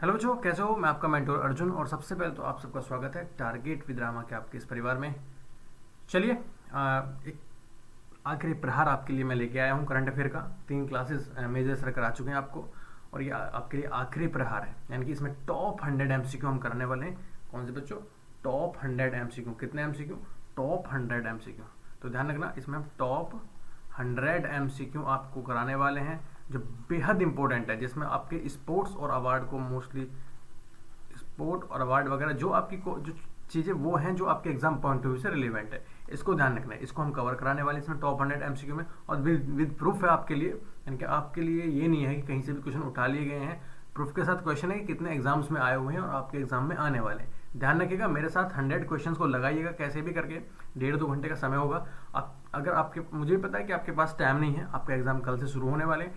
Hello बच्चों, कैसे हो? मैं आपका मेंटोर अर्जुन और सबसे पहले तो आप सबका स्वागत है टारगेट विद रामा के आपके इस परिवार में। चलिए, एक आखिरी प्रहार आपके लिए मैं लेके आया हूँ करंट अफेयर का। 3 क्लासेस मेजर सर करा चुके हैं आपको और ये आपके लिए आखिरी प्रहार है, यानी कि इसमें टॉप 100 एमसीक्यू हम करने वाले हैं। कौन से बच्चों? Top 100 MCQ. कितने एमसीक्यू? Top 100 MCQ. तो ध्यान रखना, इसमें हम टॉप 100 एमसीक्यू आपको कराने वाले हैं जो बेहद इंपॉर्टेंट है, जिसमें आपके स्पोर्ट्स और अवार्ड को मोस्टली स्पोर्ट और अवार्ड वगैरह जो आपकी जो चीज़ें वो हैं जो आपके एग्जाम पॉइंट ऑफ व्यू से रिलेवेंट है, इसको ध्यान रखना है। इसको हम कवर कराने वाले इसमें टॉप 100 एमसीक्यू में, और विद प्रूफ है आपके लिए। यानी कि आपके लिए ये नहीं है कि कहीं से भी क्वेश्चन उठा लिए गए हैं, प्रूफ के साथ क्वेश्चन है कि कितने एग्जाम्स में आए हुए हैं और आपके एग्जाम में आने वाले हैं। ध्यान रखिएगा, मेरे साथ 100 क्वेश्चंस को लगाइएगा कैसे भी करके। 1.5-2 घंटे का समय होगा। आप अगर आपके, मुझे भी पता है कि आपके पास टाइम नहीं है, आपका एग्जाम कल से शुरू होने वाले हैं,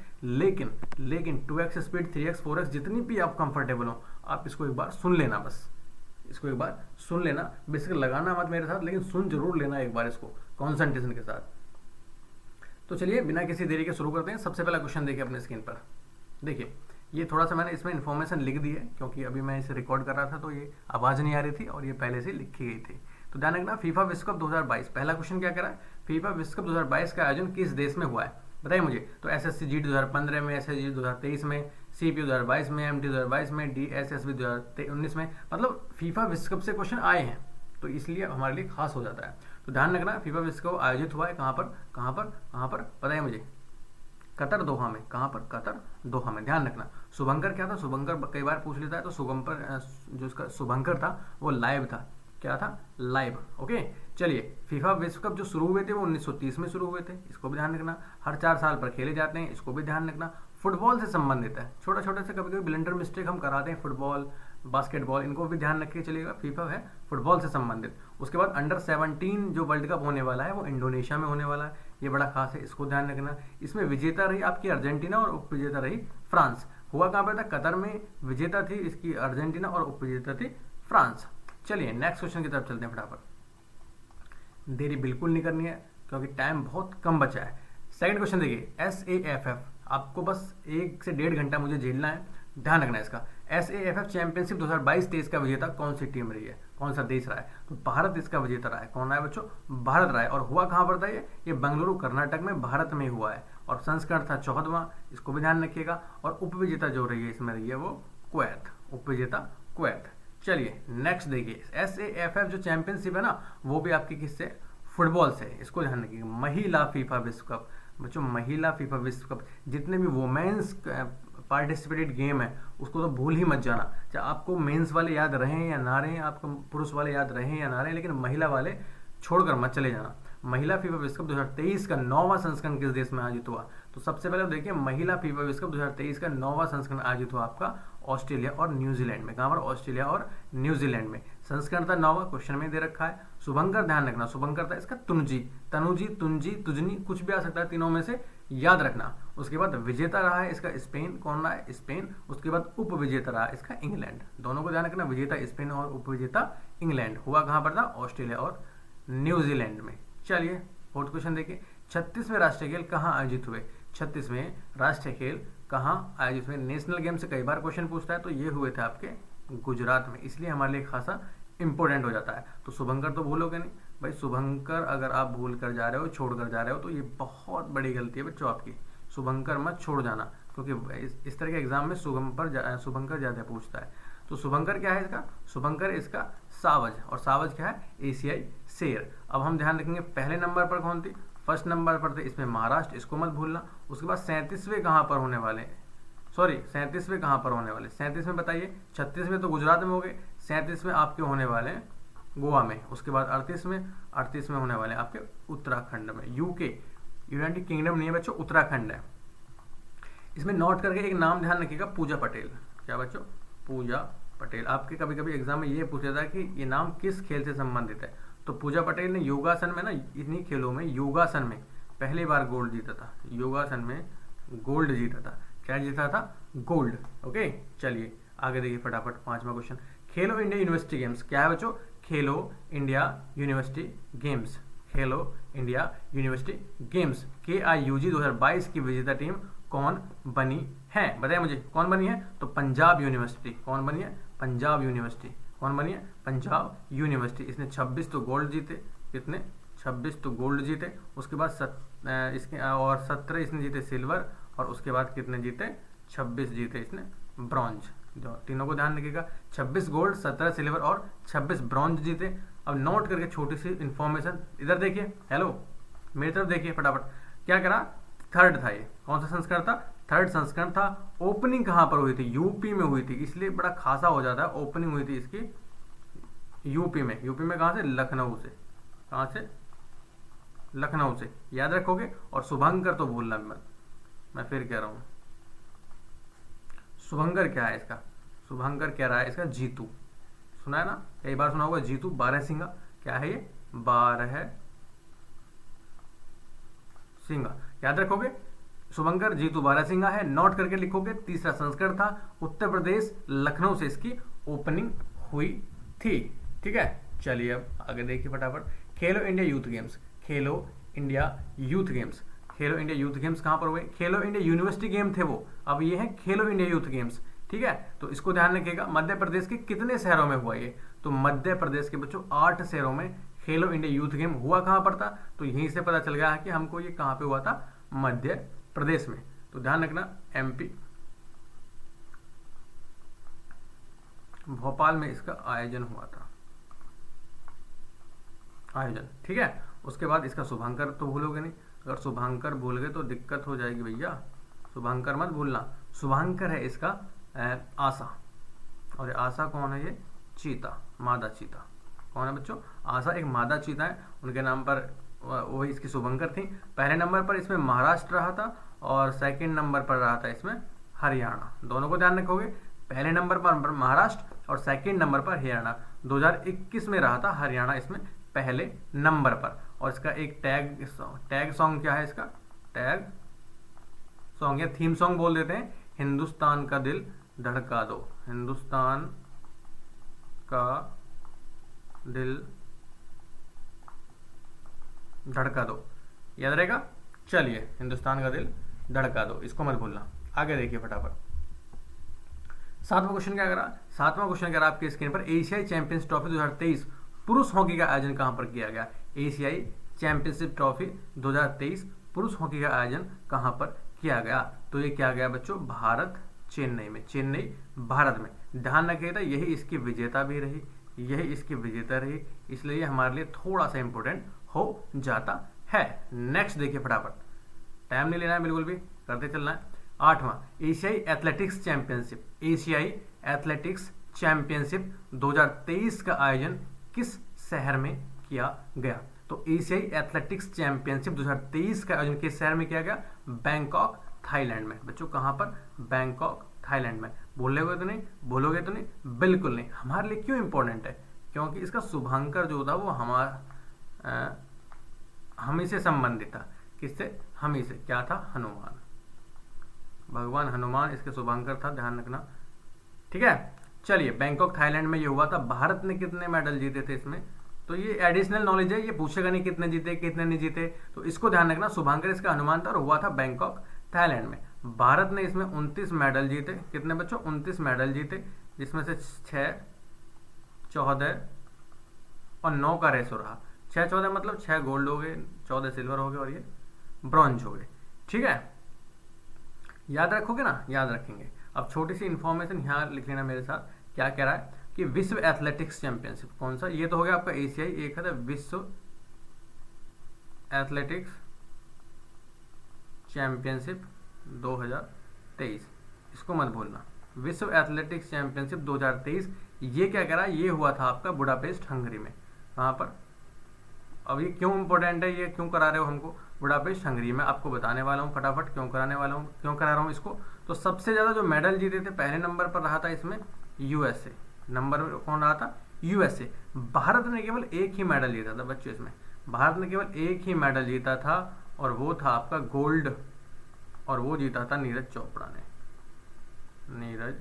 लेकिन 2x स्पीड, 3x 4x जितनी भी आप कंफर्टेबल हो, आप इसको एक बार सुन लेना। बस इसको एक बार सुन लेना, बेसिक लगाना मत मेरे साथ, लेकिन सुन जरूर लेना एक बार इसको कॉन्सेंट्रेशन के साथ। तो चलिए बिना किसी देरी के शुरू करते हैं। सबसे पहला क्वेश्चन देखिए अपने स्क्रीन पर। देखिए, ये थोड़ा सा मैंने इसमें इन्फॉर्मेशन लिख दी है क्योंकि अभी मैं इसे रिकॉर्ड कर रहा था तो ये आवाज़ नहीं आ रही थी और ये पहले से लिखी गई थी। तो ध्यान रखना, फीफा विश्व कप 2022, पहला क्वेश्चन क्या कह रहा है? फीफा विश्व कप 2022 का आयोजन किस देश में हुआ है? बताइए मुझे। तो SSCG 2015 में, SSG 2023 में, CP 2022 में, MT 2022 में, DSSB 2019 में। मतलब फीफा विश्व कप से क्वेश्चन आए हैं तो इसलिए हमारे लिए खास हो जाता है। तो ध्यान रखना, फीफा विश्व कप आयोजित हुआ है कहाँ पर? कहाँ पर? कहाँ पर? बताइए मुझे। कतर, दोहा में। कहाँ पर? कतर, दोहा में। ध्यान रखना, शुभंकर क्या था? शुभंकर कई बार पूछ लेता है, तो शुभंकर जो उसका शुभंकर था वो लाइव था। क्या था? लाइव। ओके, चलिए, फीफा विश्व कप जो शुरू हुए थे वो 1930 में शुरू हुए थे, इसको भी ध्यान रखना। हर 4 साल पर खेले जाते हैं, इसको भी ध्यान रखना। फुटबॉल से संबंधित है, छोटा छोटा से कभी कभी ब्लेंडर मिस्टेक हम कराते हैं, फुटबॉल, बास्केटबॉल, इनको भी ध्यान रखिए चलिएगा। फीफा है फुटबॉल से संबंधित। उसके बाद अंडर 17 जो वर्ल्ड कप होने वाला है वो इंडोनेशिया में होने वाला है, ये बड़ा खास है, इसको ध्यान रखना। इसमें विजेता रही आपकी अर्जेंटीना और उप विजेता रही फ्रांस। हुआ कहाँ पर था? कतर में। विजेता थी इसकी अर्जेंटीना और उप विजेता थी फ्रांस। चलिए नेक्स्ट क्वेश्चन की तरफ चलते हैं फटाफट। देरी बिल्कुल नहीं करनी है क्योंकि टाइम बहुत कम बचा है। सेकंड क्वेश्चन देखिए, SAFF, आपको बस 1 से 1.5 घंटा मुझे झेलना है, ध्यान रखना है इसका। SAFF चैंपियनशिप 2022-23 का विजेता कौन सी टीम रही है? कौन सा देश रहा है? तो भारत इसका विजेता रहा है। कौन रहा है बच्चों? भारत रहा है। और हुआ कहाँ पर था? ये बेंगलुरु कर्नाटक में, भारत में हुआ है। और संस्करण था 14वां, इसको भी ध्यान रखिएगा। और उप विजेता जो रही है इसमें रही है वो कुवैत, उप विजेता कुवैत। चलिए नेक्स्ट देखिए, SAFF जो चैंपियनशिप है ना, वो भी आपकी किससे? फुटबॉल से, इसको ध्यान रखिएगा। महिला फीफा विश्व कप बच्चों, महिला फीफा विश्व कप, जितने भी वोमेन्स पार्टिसिपेटेड गेम है उसको तो भूल ही मत जाना। चाहे आपको मेंस वाले याद रहें या ना रहें, आपको पुरुष वाले याद रहें या ना रहें, लेकिन महिला वाले छोड़कर मत चले जाना। महिला फीफा विश्व कप 2023 का 9वां संस्करण किस देश में आयोजित हुआ? तो सबसे पहले देखिए, महिला फीफा विश्व कप 2023 का 9वां संस्करण आयोजित हुआ आपका ऑस्ट्रेलिया और न्यूजीलैंड में। कहाँ पर? ऑस्ट्रेलिया और न्यूजीलैंड में। संस्करण था 9वां, क्वेश्चन में दे रखा है। शुभंकर, ध्यान रखना, शुभंकर था इसका तुनजी, तनुजी, तुंजी, तुजनी, कुछ भी आ सकता है, तीनों में से याद रखना। उसके बाद विजेता रहा है इसका स्पेन। कौन रहा है? स्पेन। उसके बाद उप विजेता रहा इसका इंग्लैंड। दोनों को ध्यान रखना, विजेता स्पेन और उप विजेता इंग्लैंड। हुआ कहाँ पर था? ऑस्ट्रेलिया और न्यूजीलैंड में। चलिए फोर्थ क्वेश्चन देखिए, 36वें राष्ट्रीय खेल कहाँ आयोजित हुए? 36वें राष्ट्रीय खेल कहाँ आयोजित हुए? नेशनल गेम से कई बार क्वेश्चन पूछता है, तो ये हुए थे आपके गुजरात में, इसलिए हमारे लिए खासा इंपॉर्टेंट हो जाता है। तो शुभंकर तो भूलोगे नहीं भाई, शुभंकर अगर आप भूल कर जा रहे हो, छोड़ कर जा रहे हो, तो ये बहुत बड़ी गलती है बच्चों आपकी। शुभंकर मत छोड़ जाना, क्योंकि इस तरह के एग्जाम में शुभंकर ज़्यादा पूछता है। तो शुभंकर क्या है इसका? शुभंकर इसका सावज, और सावज क्या है? एशियाई शेर। अब हम ध्यान रखेंगे पहले नंबर पर कौन थी? फर्स्ट नंबर पर थे इसमें महाराष्ट्र, इसको मत भूलना। उसके बाद 37वें कहाँ पर होने वाले हैं? सॉरी, 37वें कहाँ पर होने वाले? 37वें बताइए। 36वें तो गुजरात में हो गए, 37वें आपके होने वाले हैं गोवा में। उसके बाद 38वें होने वाले हैं आपके उत्तराखंड में। यूके, यूनाइटेड किंगडम नहीं है बच्चों, उत्तराखंड है। इसमें नोट करके एक नाम ध्यान रखिएगा, पूजा पटेल। क्या बच्चों? पूजा पटेल। आपके कभी कभी एग्जाम में ये पूछा था कि ये नाम किस खेल से संबंधित है, तो पूजा पटेल ने योगासन में ना, इन्हीं खेलों में योगासन में पहली बार गोल्ड जीता था। योगासन में गोल्ड जीता था। क्या जीता था? गोल्ड। ओके, चलिए आगे देखिए फटाफट। 5वां क्वेश्चन, खेलो इंडिया यूनिवर्सिटी गेम्स क्या है बच्चों? खेलो इंडिया यूनिवर्सिटी गेम्स, खेलो इंडिया यूनिवर्सिटी गेम्स KIUG 2022 की विजेता टीम कौन बनी है? बताइए मुझे कौन बनी है? तो पंजाब यूनिवर्सिटी। कौन बनी है? पंजाब यूनिवर्सिटी। कौन बनी है? पंजाब यूनिवर्सिटी। इसने 26 तो गोल्ड जीते। कितने? 26 तो गोल्ड जीते। उसके बाद इसके और 17 इसने जीते सिल्वर, और उसके बाद कितने जीते? 26 जीते इसने ब्रॉन्ज। जो तीनों को ध्यान रखिएगा, 26 गोल्ड, 17 सिल्वर और 26 ब्रॉन्ज जीते। अब नोट करके छोटी सी इंफॉर्मेशन इधर देखिए, हेलो मेरी तरफ देखिए फटाफट। क्या करा? थर्ड था ये। कौन सा संस्करण था? थर्ड संस्करण था। ओपनिंग कहाँ पर हुई थी? यूपी में हुई थी, इसलिए बड़ा खासा हो जाता है। ओपनिंग हुई थी इसकी यूपी में। यूपी में कहाँ से? लखनऊ से। कहाँ से? लखनऊ से। याद रखोगे। और शुभंकर तो भूलना मत, मैं फिर कह रहा हूँ। शुभंकर क्या है इसका? शुभंकर क्या रहा है इसका? जीतू। सुना है ना, कई बार सुना होगा जीतू बारहसिंगा। क्या है ये? बारहसिंगा। याद रखोगे, शुभंकर जीतू बारहसिंगा है। नोट करके लिखोगे। तीसरा संस्करण था, उत्तर प्रदेश लखनऊ से इसकी ओपनिंग हुई थी। ठीक है, चलिए अब आगे देखिए फटाफट। खेलो इंडिया यूथ गेम्स। खेलो इंडिया यूथ गेम्स। खेलो इंडिया यूथ गेम्स कहाँ पर हुए? खेलो इंडिया यूनिवर्सिटी गेम थे वो, अब ये है खेलो इंडिया यूथ गेम्स। ठीक है, तो इसको ध्यान रखिएगा। मध्य प्रदेश के कितने शहरों में हुआ ये? तो मध्य प्रदेश के बच्चों 8 शहरों में खेलो इंडिया यूथ गेम हुआ। कहाँ पर था? तो यहीं से पता चल गया है कि हमको ये कहाँ पे हुआ था, मध्य प्रदेश में। तो ध्यान रखना, MP भोपाल में इसका आयोजन हुआ था। आयोजन, ठीक है। उसके बाद इसका शुभांकर तो भूलोगे नहीं, अगर शुभांकर भूल गए तो दिक्कत हो जाएगी भैया। शुभांकर मत भूलना। शुभांकर है इसका आशा, और आशा कौन है? ये चीता, मादा चीता। कौन है बच्चों? आशा एक मादा चीता है, उनके नाम पर वही इसकी शुभंकर थी। पहले नंबर पर इसमें महाराष्ट्र रहा था, और सेकंड नंबर पर रहा था इसमें हरियाणा। दोनों को ध्यान रखोगे, पहले नंबर पर महाराष्ट्र और सेकंड नंबर पर हरियाणा। 2021 में रहा था हरियाणा इसमें पहले नंबर पर। और इसका एक टैग सॉन्ग क्या है? इसका टैग सॉन्ग या थीम सॉन्ग बोल देते हैं, हिंदुस्तान का दिल धड़का दो। हिंदुस्तान का दिल धड़का दो। याद रहेगा। चलिए, हिंदुस्तान का दिल धड़का दो, इसको मत भूलना। आगे देखिए फटाफट। 7वां क्वेश्चन क्या करा? 7वां क्वेश्चन करा आपकी स्क्रीन पर, एशियाई चैंपियंस ट्रॉफी 2023 पुरुष हॉकी का आयोजन कहां पर किया गया? एशियाई चैंपियनशिप ट्रॉफी 2023 पुरुष हॉकी का आयोजन कहां पर किया गया? तो ये क्या गया बच्चों? भारत, चेन्नई में। चेन्नई भारत में। ध्यान रखिएगा, यही इसकी विजेता भी रही, यही इसकी विजेता रही, इसलिए ये हमारे लिए थोड़ा सा इंपॉर्टेंट हो जाता है। नेक्स्ट देखिए फटाफट, टाइम नहीं लेना है बिल्कुल भी, करते चलना है। 8वां एशियाई एथलेटिक्स चैंपियनशिप। एशियाई एथलेटिक्स चैंपियनशिप 2023 का आयोजन किस शहर में किया गया? तो एशियाई एथलेटिक्स चैंपियनशिप 2023 का आयोजन किस शहर में किया गया? बैंकॉक, थाईलैंड में। बच्चों कहां पर? बैंकॉक, थाईलैंड में। भूलोगे तो नहीं? भूलोगे तो नहीं? बिल्कुल नहीं। हमारे लिए क्यों इंपॉर्टेंट है? क्योंकि इसका शुभांकर जो था वो हम ही से संबंधित था। किससे? हम ही से। क्या था? हनुमान, भगवान हनुमान इसके शुभांकर था, ध्यान रखना। ठीक है, चलिए। बैंकॉक थाईलैंड में ये हुआ था। भारत ने कितने मेडल जीते थे इसमें? तो ये एडिशनल नॉलेज है, ये पूछेगा नहीं कितने जीते कितने नहीं जीते, तो इसको ध्यान रखना। शुभांकर इसका हनुमान था और हुआ था बैंकॉक थाईलैंड में। भारत ने इसमें 29 मेडल जीते। कितने बच्चों? 29 मेडल जीते, जिसमें से 6, 14 और 9 का रेशो रहा। 6, 14 मतलब 6 गोल्ड हो गए, 14 सिल्वर हो गए और ये ब्रॉन्ज हो गए। ठीक है, याद रखोगे ना? याद रखेंगे। अब छोटी सी इंफॉर्मेशन यहाँ लिख लेना मेरे साथ। क्या कह रहा है कि विश्व एथलेटिक्स चैंपियनशिप कौन सा? ये तो हो गया आपका एशियाई, एक है विश्व एथलेटिक्स चैंपियनशिप 2023, इसको मत भूलना। विश्व एथलेटिक्स चैंपियनशिप 2023 ये क्या कह रहा है? ये हुआ था आपका बुडापेस्ट, हंगरी में। कहाँ पर? अब ये क्यों इंपॉर्टेंट है, ये क्यों करा रहे हो हमको? बुडापेस्ट, हंगरी में। आपको बताने वाला हूँ फटाफट क्यों कराने वाला हूँ, क्यों करा रहा हूँ इसको। तो सबसे ज़्यादा जो मेडल जीते थे, पहले नंबर पर रहा था इसमें USA। नंबर कौन रहा था? USA। भारत ने केवल एक ही मेडल जीता था बच्चों इसमें। भारत ने केवल एक ही मेडल जीता था और वो था आपका गोल्ड, और वो जीता था नीरज चोपड़ा ने। नीरज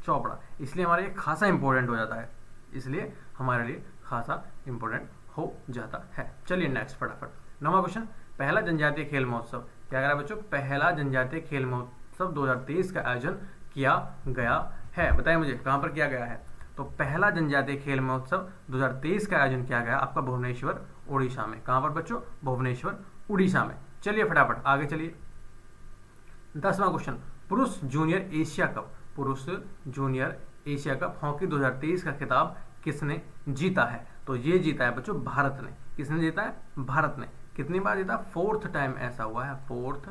चोपड़ा। इसलिए हमारे लिए खासा इंपॉर्टेंट हो जाता है, इसलिए हमारे लिए खासा इंपॉर्टेंट हो जाता है। चलिए नेक्स्ट फटाफट 9वां क्वेश्चन, पहला जनजातीय खेल महोत्सव क्या कह रहा है बच्चों, पहला जनजातीय खेल महोत्सव 2023 का आयोजन किया गया है। बताइए मुझे कहाँ पर किया गया है। तो पहला जनजातीय खेल महोत्सव 2023 का आयोजन किया गया आपका भुवनेश्वर उड़ीसा में। कहाँ पर बच्चों, भुवनेश्वर उड़ीसा में। चलिए फटाफट आगे चलिए। 10वां क्वेश्चन, पुरुष जूनियर एशिया कप, पुरुष जूनियर एशिया कप हॉकी 2023 का खिताब किसने जीता है। तो ये जीता है बच्चों भारत ने। किसने जीता है, भारत ने। कितनी बार जीता, 4th टाइम ऐसा हुआ है, 4th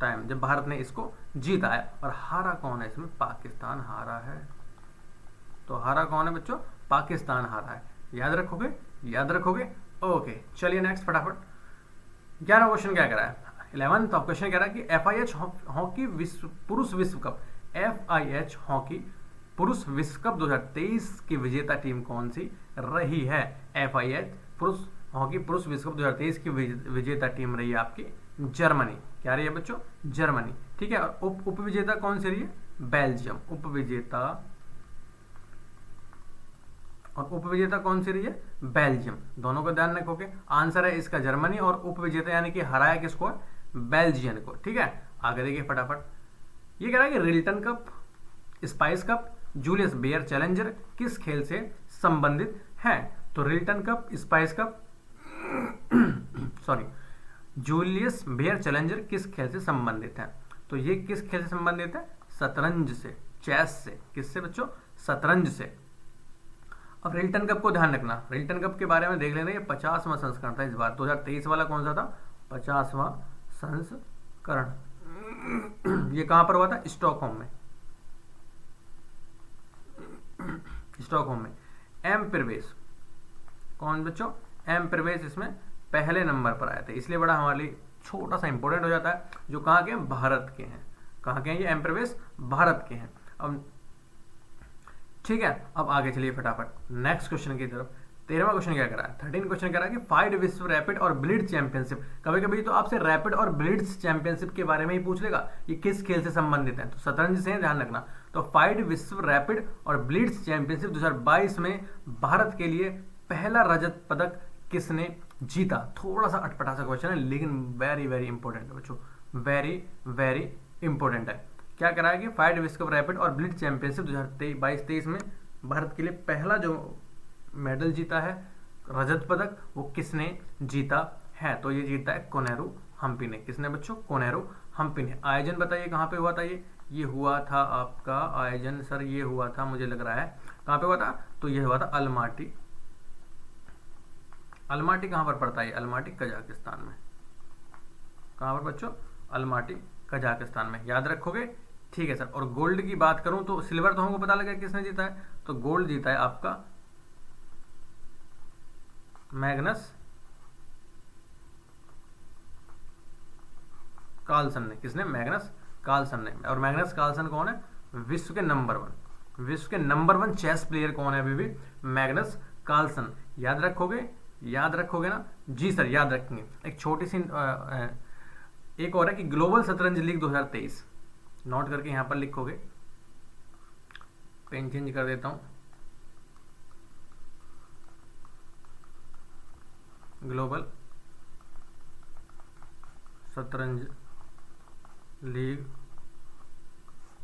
टाइम जब भारत ने इसको जीता है। और हारा कौन है इसमें, पाकिस्तान हारा है। तो हारा कौन है बच्चों, पाकिस्तान हारा है। याद रखोगे, याद रखोगे। ओके चलिए नेक्स्ट फटाफट। 11वां क्वेश्चन क्या कह रहा है, 11th क्वेश्चन कह रहा है कि FIH हॉकी पुरुष विश्व कप, FIH हॉकी पुरुष विश्व कप 2023 की विजेता टीम कौन सी रही है। FIH पुरुष हॉकी पुरुष विश्व कप 2023 की विजेता टीम रही है आपकी जर्मनी। क्या रही है बच्चों, जर्मनी। ठीक है। और उप विजेता कौन सी रही है, बेल्जियम। उप विजेता, और उप विजेता कौन सी रही है, बेल्जियम। दोनों को ध्यान रखोगे। आंसर है इसका जर्मनी, और उप विजेता यानी कि हराया किसको, बेल्जियन को। ठीक है। आगे देखिए फटाफट। ये कह रहा है कि Rilton Cup, Spice Cup, Julius Baer Challenger किस खेल से संबंधित है। तो Rilton Cup, Spice Cup sorry, Julius Baer Challenger किस खेल से संबंधित है। तो ये किस खेल से संबंधित है, शतरंज से, चेस से। किससे बच्चों, शतरंज से। अब रिल्टन कप को ध्यान रखना, रिल्टन कप के बारे में देख लेना। ये 50वां संस्करण था इस बार। 2023 वाला कौन सा था, 50वां संस्करण। ये कहां पर हुआ था, स्टॉकहोम में, स्टॉकहोम में। एम प्रवेश कौन बच्चों, एम प्रवेश इसमें पहले नंबर पर आए थे, इसलिए बड़ा हमारे लिए छोटा सा इंपॉर्टेंट हो जाता है। जो कहाँ के हैं, भारत के हैं। कहाँ के हैं ये, एम प्रवेश भारत के हैं। अब ठीक है, अब आगे चलिए फटाफट नेक्स्ट क्वेश्चन की तरफ। 13वां क्वेश्चन क्या करा है, 13 क्वेश्चन कह रहा है कि फाइड विश्व रैपिड और ब्लिट्ज चैंपियनशिप। कभी कभी तो आपसे रैपिड और ब्लिट्ज चैंपियनशिप के बारे में ही पूछ लेगा, ये किस खेल से संबंधित है। तो शतरंज से ध्यान रखना। तो फाइड विश्व रैपिड और ब्लिट्ज चैंपियनशिप 2022 में भारत के लिए पहला रजत पदक किसने जीता। थोड़ा सा अटपटा सा क्वेश्चन है, लेकिन वेरी वेरी इंपॉर्टेंट है बच्चों, वेरी वेरी इंपॉर्टेंट है। क्या करा है कि फाइड विश्व कप रैपिड और ब्लिट्ज चैंपियनशिप 2022-23 में भारत के लिए पहला जो मेडल जीता है, रजत पदक, वो किसने जीता है। तो ये जीता है कोनेरू हम्पी ने। किसने बच्चों, कोनेरू हम्पी ने। आयोजन बताइए कहाँ पे हुआ था ये हुआ था आपका आयोजन सर, ये हुआ था मुझे लग रहा है कहाँ पे हुआ था, तो ये हुआ था अलमाटी। अलमाटी कहाँ पर पड़ता है, अलमाटी कजाकिस्तान में। कहाँ पर बच्चों, अलमाटी कजाकिस्तान में। याद रखोगे, ठीक है सर। और गोल्ड की बात करूं तो सिल्वर तो हमको पता लगा किसने जीता है, तो गोल्ड जीता है आपका मैग्नस कार्लसन ने। किसने, मैग्नस कार्लसन ने। और मैग्नस कार्लसन कौन है, विश्व के नंबर 1, विश्व के नंबर 1 चेस प्लेयर कौन है अभी भी, मैग्नस कार्लसन। याद रखोगे, याद रखोगे ना जी सर, याद रखेंगे। एक छोटी सी एक और है कि ग्लोबल शतरंज लीग 2023, नोट करके यहां पर लिखोगे। पेन चेंज कर देता हूं, ग्लोबल शतरंज लीग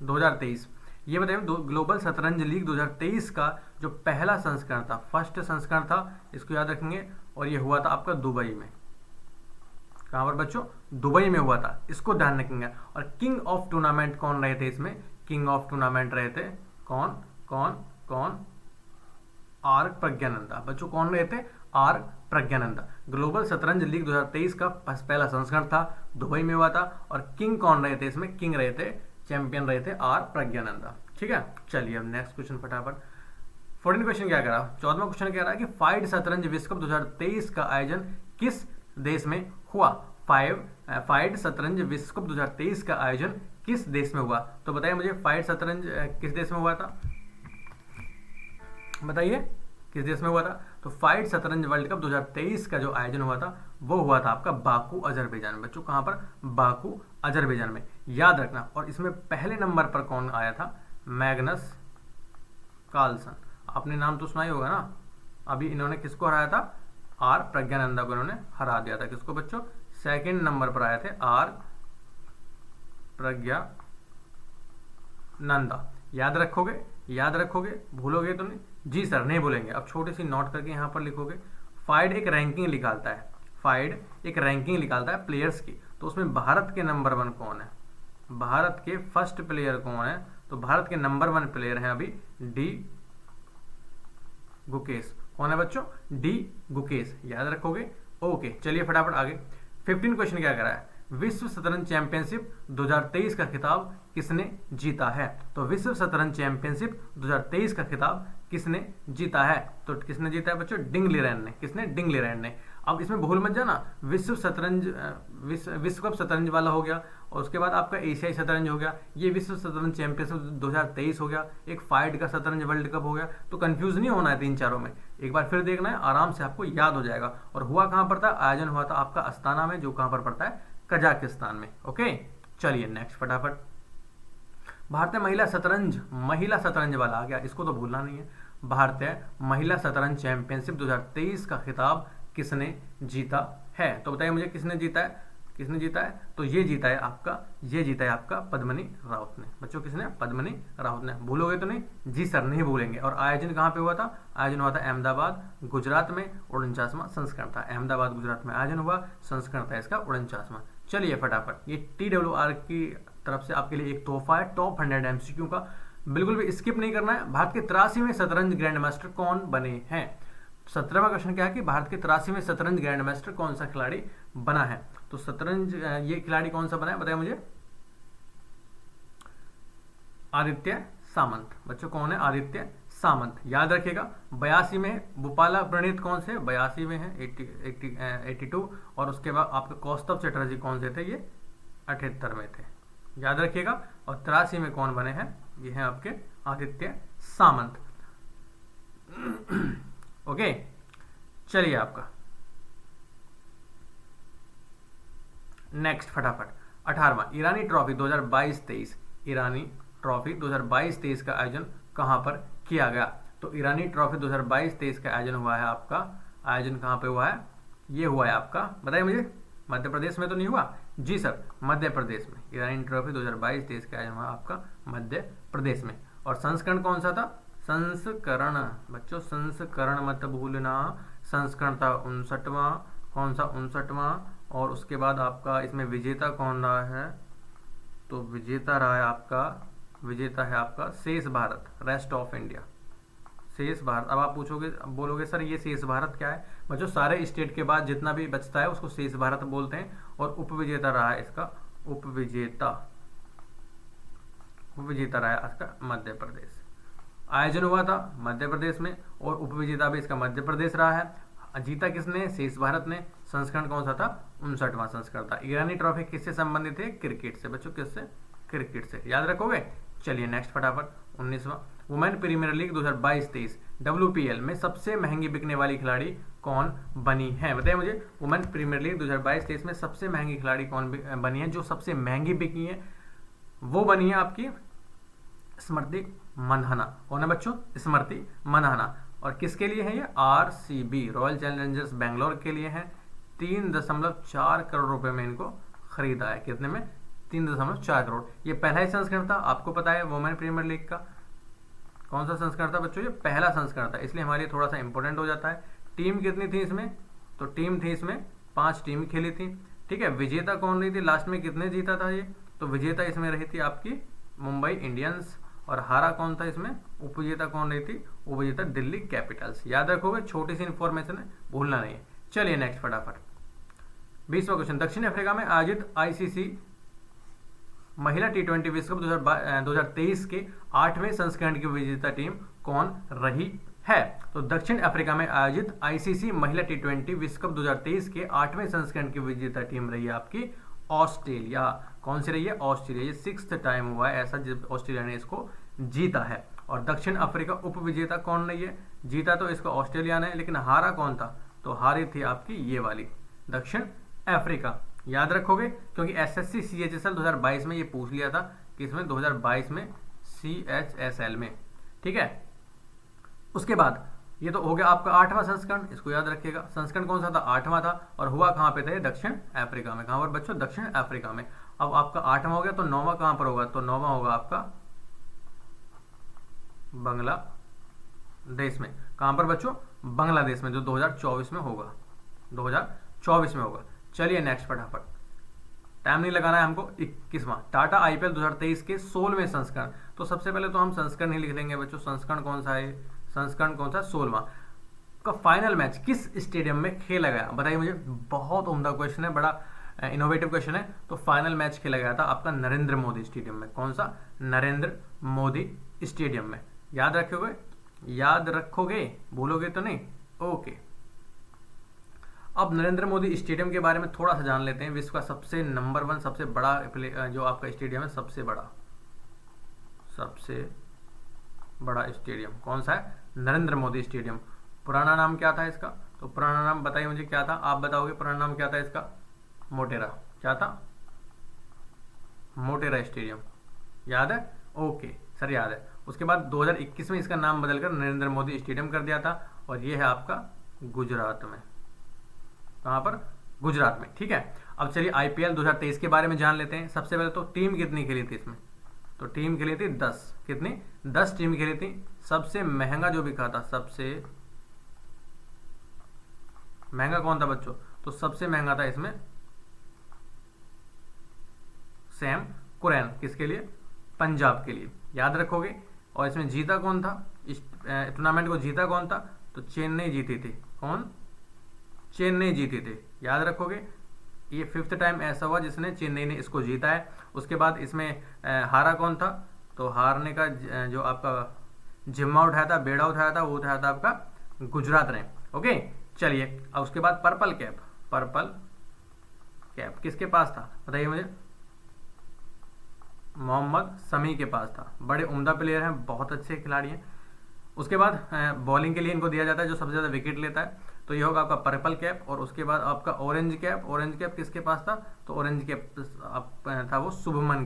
2023। ये बताइए, ग्लोबल शतरंज लीग 2023 का जो पहला संस्करण था, फर्स्ट संस्करण था, इसको याद रखेंगे। और ये हुआ था आपका दुबई में। कहां पर बच्चों, दुबई में हुआ था, इसको ध्यान रखेंगे। और किंग ऑफ टूर्नामेंट कौन रहे थे इसमें, किंग ऑफ टूर्नामेंट रहे थे कौन कौन कौन, आर प्रज्ञानंदा। बच्चों कौन रहे थे, आर प्रज्ञानंदा। ग्लोबल शतरंज लीग 2023 का पहला संस्करण था, दुबई में हुआ था। और किंग कौन रहे थे इसमें, किंग रहे थे, चैंपियन रहे थे आर प्रज्ञानंदा। ठीक है। चलिए अब नेक्स्ट क्वेश्चन फटाफट। 14 क्वेश्चन क्या करा, 14वां क्वेश्चन कह रहा है कि फाइड शतरंज विश्व कप 2023 का आयोजन किस देश में हुआ। फाइड शतरंज विश्व कप 2023 का आयोजन किस देश में हुआ। तो बताइए मुझे, फाइड शतरंज किस देश में हुआ था, बताइए किस देश में हुआ था। तो फाइड शतरंज वर्ल्ड कप 2023 का जो आयोजन हुआ था, वो हुआ था आपका बाकू अजरबैजान में। बच्चों कहां पर, बाकू अजरबैजान में। याद रखना। और इसमें पहले नंबर पर कौन आया था, मैग्नस कार्लसन। आपने नाम तो सुना ही होगा ना, अभी इन्होंने किसको हराया था, आर प्रज्ञानंदा को इन्होंने हरा दिया था। किसको बच्चों, सेकंड नंबर पर आए थे आर प्रज्ञानंदा। याद रखोगे, याद रखोगे, भूलोगे तो नहीं? जी सर नहीं भूलेंगे। अब छोटी सी नोट करके यहाँ पर लिखोगे, फाइड एक रैंकिंग निकालता है, फाइड एक रैंकिंग निकालता है प्लेयर्स की, तो उसमें भारत के नंबर 1 कौन है, भारत के फर्स्ट प्लेयर कौन है, तो भारत के नंबर 1 प्लेयर हैं अभी डी गुकेश। कौन है बच्चों, डी गुकेश। याद रखोगे, ओके। चलिए फटाफट आगे। 15 क्वेश्चन क्या करा है, विश्व शतरंज चैंपियनशिप 2023 का खिताब किसने जीता है, तो विश्व शतरंज चैंपियनशिप 2023 का खिताब किसने जीता है, तो किसने जीता है बच्चों, डिंग लीरेन ने। किसने, डिंग लीरेन ने। अब इसमें भूल मत जाना, विश्व शतरंज विश्व कप शतरंज वाला हो गया, और उसके बाद आपका एशियाई शतरंज हो गया, ये विश्व शतरंज चैंपियनशिप 2023 हो गया, एक फाइड का शतरंज वर्ल्ड कप हो गया। तो कंफ्यूज नहीं होना है तीन चारों में, एक बार फिर देखना है, आराम से आपको याद हो जाएगा। और हुआ कहाँ पर था, आयोजन हुआ था आपका अस्ताना में, जो कहाँ पर पड़ता है, कजाकिस्तान में। ओके, चलिए नेक्स्ट फटाफट। भारतीय महिला शतरंज वाला आ गया, इसको तो भूलना नहीं है। भारतीय महिला शतरंज चैंपियनशिप 2023 का खिताब किसने जीता है, तो बताइए मुझे किसने जीता है, किसने जीता है, तो ये जीता है आपका पद्मिनी राउत ने। बच्चों किसने, पद्मिनी राउत ने। भूलोगे तो नहीं? जी सर नहीं भूलेंगे। और आयोजन कहाँ पे हुआ था, आयोजन हुआ था अहमदाबाद गुजरात में, 49वां संस्करण था। अहमदाबाद गुजरात में आयोजन हुआ, संस्करण था इसका 49वां। चलिए फटाफट, ये TWR की तरफ से आपके लिए एक तोहफा है टॉप 100 MCQ का, बिल्कुल भी स्किप नहीं करना है। भारत के 83वें शतरंज ग्रैंड मास्टर कौन बने हैं, 17वां क्वेश्चन क्या है कि भारत के 83वें शतरंज ग्रैंड मास्टर कौन सा खिलाड़ी बना है, तो शतरंज ये खिलाड़ी कौन सा बना है बताइए मुझे, आदित्य सामंत। बच्चों कौन है, आदित्य सामंत। याद रखिएगा 82 में भूपाला प्रणीत कौन से, 82 में है 82, और उसके बाद आपके कौस्तभ चटर्जी कौन से थे, ये 78 में थे। याद रखिएगा। और 83 में कौन बने हैं, ये हैं आपके आदित्य सामंत। ओके, चलिए आपका नेक्स्ट फटाफट 18वां ईरानी ट्रॉफी 2022-23, ईरानी ट्रॉफी 2022-23 का आयोजन कहां पर किया गया, तो ईरानी ट्रॉफी 2022-23 का आयोजन हुआ है आपका, आयोजन कहां पे हुआ है, ये हुआ है आपका, बताइए मुझे, मध्य प्रदेश में तो नहीं हुआ? जी सर, मध्य प्रदेश में। ईरानी ट्रॉफी 2022-23 का आयोजन हुआ आपका मध्य प्रदेश में। और संस्करण कौन सा था, संस्करण, बच्चों संस्करण मत भूलना, संस्करण था 59वां, कौन सा 59वां। और उसके बाद आपका इसमें विजेता कौन रहा है, तो विजेता रहा है आपका, विजेता है आपका शेष भारत, रेस्ट ऑफ इंडिया, शेष भारत। अब आप पूछोगे, अब बोलोगे सर ये शेष भारत क्या है, बच्चों सारे स्टेट के बाद जितना भी बचता है उसको शेष भारत बोलते हैं। और उपविजेता रहा है इसका, उपविजेता रहा है इसका मध्य प्रदेश। आयोजन हुआ था मध्य प्रदेश में, और उपविजेता भी इसका मध्य प्रदेश रहा है। जीता किसने, शेष भारत ने। संस्करण कौन सा था, 59वां संस्करण था। ईरानी ट्रॉफी किससे संबंधित है, क्रिकेट से। बच्चों किससे, क्रिकेट से। याद रखोगे। चलिए नेक्स्ट फटाफट 19वां वुमेन प्रीमियर लीग 2022-23 WPL में सबसे महंगी बिकने वाली खिलाड़ी कौन बनी है, बताइए मुझे। वुमेन प्रीमियर लीग 2022-23 में सबसे महंगी खिलाड़ी कौन बनी है, जो सबसे महंगी बिकी है वो बनी है आपकी स्मृति मंधाना। कौन है बच्चों, स्मृति मंधाना। और किसके लिए है ये, RCB रॉयल चैलेंजर्स बेंगलोर के लिए है। 3.4 करोड़ रुपए में इनको खरीदा है। कितने में, 3.4 करोड़। ये पहला ही संस्करण था, आपको पता है वुमेन प्रीमियर लीग का कौन सा संस्करण था बच्चों, ये पहला संस्करण था, इसलिए हमारे लिए थोड़ा सा इंपॉर्टेंट हो जाता है। टीम कितनी थी इसमें, तो टीम थी इसमें 5 टीम खेली थी, ठीक है। विजेता कौन रही थी, लास्ट में कितने जीता था ये, तो विजेता इसमें रही थी आपकी मुंबई इंडियंस। और हारा कौन था इसमें, उपविजेता कौन रही थी, उपविजेता दिल्ली कैपिटल्स। याद रखोगे, छोटी सी इंफॉर्मेशन है, भूलना नहीं है। चलिए नेक्स्ट फटाफट 20वां क्वेश्चन। दक्षिण अफ्रीका में आयोजित ICC महिला T20 विश्व कप 2023 के 8वें संस्करण की विजेता टीम कौन रही है, तो दक्षिण अफ्रीका में आयोजित ICC महिला T20 विश्व कप 2023 के 8वें संस्करण की विजेता टीम रही है आपकी ऑस्ट्रेलिया। कौन सी रही है, ऑस्ट्रेलिया। ये 6th टाइम हुआ है ऐसा जब ऑस्ट्रेलिया ने इसको जीता है। और दक्षिण अफ्रीका उपविजेता कौन रही है, जीता तो इसको ऑस्ट्रेलिया ने, लेकिन हारा कौन था, तो हारी थी आपकी ये वाली दक्षिण अफ्रीका। याद रखोगे, क्योंकि SSC CHSL 2022 में ये पूछ लिया था कि इसमें 2022 में CHSL में, ठीक है। उसके बाद ये तो हो गया आपका 8वां संस्करण, इसको याद रखिएगा। संस्करण कौन सा था? 8वां था, और हुआ कहाँ पे था? दक्षिण अफ्रीका में। कहाँ पर बच्चों? दक्षिण अफ्रीका में। अब आपका 8वां हो गया, तो 9वां कहाँ पर होगा? तो 9वां होगा आपका बांग्लादेश में। कहाँ पर बच्चों? बांग्लादेश में, जो 2024 में होगा, 2024 में होगा। चलिए नेक्स्ट फटाफट, टाइम नहीं लगाना है हमको। 21वां टाटा आईपीएल 2023 के 16वें संस्करण। तो सबसे पहले तो हम संस्करण ही लिख देंगे बच्चों। संस्करण कौन सा है? संस्करण कौन सा? 16वां का फाइनल मैच किस स्टेडियम में खेला गया? बताइए मुझे। बहुत उम्दा क्वेश्चन है, बड़ा इनोवेटिव क्वेश्चन है। तो फाइनल मैच खेला गया था आपका नरेंद्र मोदी स्टेडियम में। कौन सा? नरेंद्र मोदी स्टेडियम में। याद रखोगे? याद रखोगे, भूलोगे तो नहीं? ओके। अब नरेंद्र मोदी स्टेडियम के बारे में थोड़ा सा जान लेते हैं। विश्व का सबसे नंबर 1 सबसे बड़ा जो आपका स्टेडियम है, सबसे बड़ा स्टेडियम कौन सा है? नरेंद्र मोदी स्टेडियम। पुराना नाम क्या था इसका? तो पुराना नाम बताइए मुझे क्या था? आप बताओगे पुराना नाम क्या था इसका? मोटेरा। क्या था? मोटेरा स्टेडियम। याद है? ओके सर, याद है। उसके बाद 2021 में इसका नाम बदलकर नरेंद्र मोदी स्टेडियम कर दिया था, और ये है आपका गुजरात में। कहाँ पर? गुजरात में। ठीक है। अब चलिए आईपीएल 2023 के बारे में जान लेते हैं। सबसे पहले तो टीम कितनी खेली थी इसमें? तो टीम खेली थी 10। कितनी? 10 टीम खेली थी। सबसे महंगा जो बिका था, सबसे महंगा कौन था बच्चों? तो सबसे महंगा था इसमें सैम कुरैन। किसके लिए? पंजाब के लिए। याद रखोगे। और इसमें जीता कौन था? इस टूर्नामेंट को जीता कौन था? तो चेन्नई जीती थी। कौन? चेन्नई जीती थी। याद रखोगे। ये 5th टाइम ऐसा हुआ जिसने चेन्नई ने इसको जीता है। उसके बाद इसमें हारा कौन था? तो हारने का जो आपका जिम्मा उठाया था, बेड़ा उठाया था, वो उठाया था आपका गुजरात ने। ओके। चलिए अब उसके बाद पर्पल कैप किसके पास था? बताइए मुझे। मोहम्मद शमी के पास था। बड़े उम्दा प्लेयर हैं, बहुत अच्छे खिलाड़ी हैं। उसके बाद बॉलिंग के लिए इनको दिया जाता है जो सबसे ज़्यादा विकेट लेता है, तो ये होगा आपका पर्पल कैप। और उसके बाद आपका ऑरेंज कैप किसके पास था? तो ऑरेंज कैप था वो शुभमन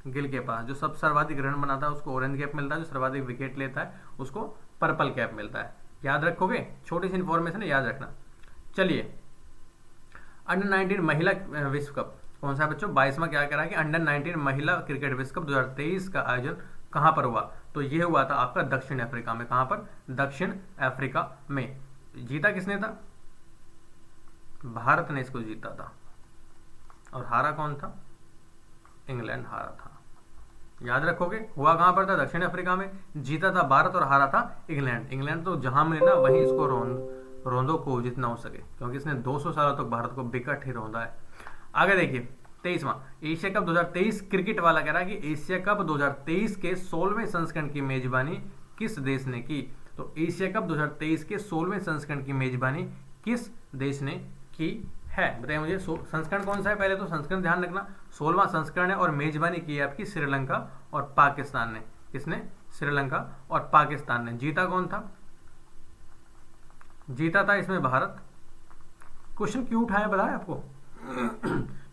गिल के पास। जो सब सर्वाधिक रन बनाता है उसको ऑरेंज कैप मिलता है, जो सर्वाधिक विकेट लेता है उसको पर्पल कैप मिलता है। याद रखोगे, छोटी सी इन्फॉर्मेशन है, याद रखना। चलिए अंडर 19 महिला विश्व कप कौन सा बच्चों? 22वां क्या करा कि अंडर 19 महिला क्रिकेट विश्व कप 2023 का आयोजन कहां पर हुआ? तो ये हुआ था आपका दक्षिण अफ्रीका में। कहां पर? दक्षिण अफ्रीका में। जीता किसने था? भारत ने इसको जीता था। और हारा कौन था? इंग्लैंड हारा था। याद रखोगे। हुआ कहां पर था? दक्षिण अफ्रीका में। जीता था भारत और हारा था इंग्लैंड। इंग्लैंड तो जहां मिले ना वहीं इसको रोंदो को जितना हो सके, क्योंकि इसने 200 सालों तक भारत को बिकट ही रौंदा है। आगे देखिए 23वां एशिया कप 2023 क्रिकेट वाला कह रहा है कि एशिया कप 2023 के 16वें संस्करण की मेजबानी किस देश ने की? तो एशिया कप 2023 के 16वें संस्करण की मेजबानी किस देश ने की है? बताइए मुझे। संस्करण कौन सा है? पहले तो संस्करण ध्यान रखना, 16वां संस्करण है, और मेजबानी की है आपकी श्रीलंका और पाकिस्तान ने। किसने? श्रीलंका और पाकिस्तान ने। जीता कौन था? जीता था इसमें भारत। क्वेश्चन क्यों उठाया पता है आपको?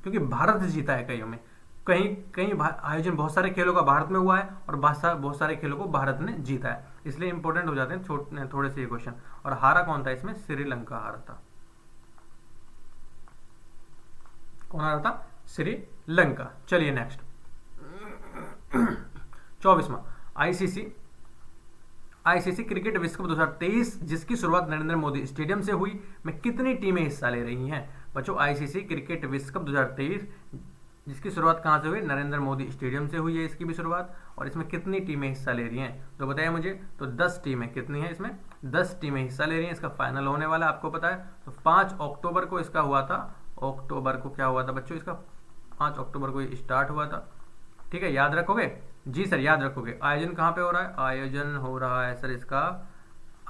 क्योंकि भारत जीता है कईयों में। कहीं आयोजन बहुत सारे खेलों का भारत में हुआ है, और बहुत सारे खेलों को भारत ने जीता है, इसलिए इंपॉर्टेंट हो जाते हैं थोड़े से ये क्वेश्चन। और हारा कौन था इसमें? श्रीलंका हारा था। कौन हारा था? श्रीलंका। चलिए नेक्स्ट 24वां आईसीसी क्रिकेट विश्व कप 2023 जिसकी शुरुआत नरेंद्र मोदी स्टेडियम से हुई, में कितनी टीमें हिस्सा ले रही हैं? बच्चों आईसीसी क्रिकेट विश्व कप 2023 जिसकी शुरुआत कहां से हुई? नरेंद्र मोदी स्टेडियम से हुई है इसकी भी शुरुआत। और इसमें कितनी टीमें हिस्सा ले रही हैं? तो बताइए मुझे। तो 10 टीमें। कितनी है इसमें? 10 टीमें हिस्सा ले रही हैं। इसका फाइनल होने वाला है, आपको पता है। तो 5 अक्टूबर को इसका हुआ था। अक्टूबर को क्या हुआ था बच्चों? इसका 5 अक्टूबर को स्टार्ट हुआ था। ठीक है, याद रखोगे? जी सर, याद रखोगे। आयोजन कहाँ पे हो रहा है? आयोजन हो रहा है सर, इसका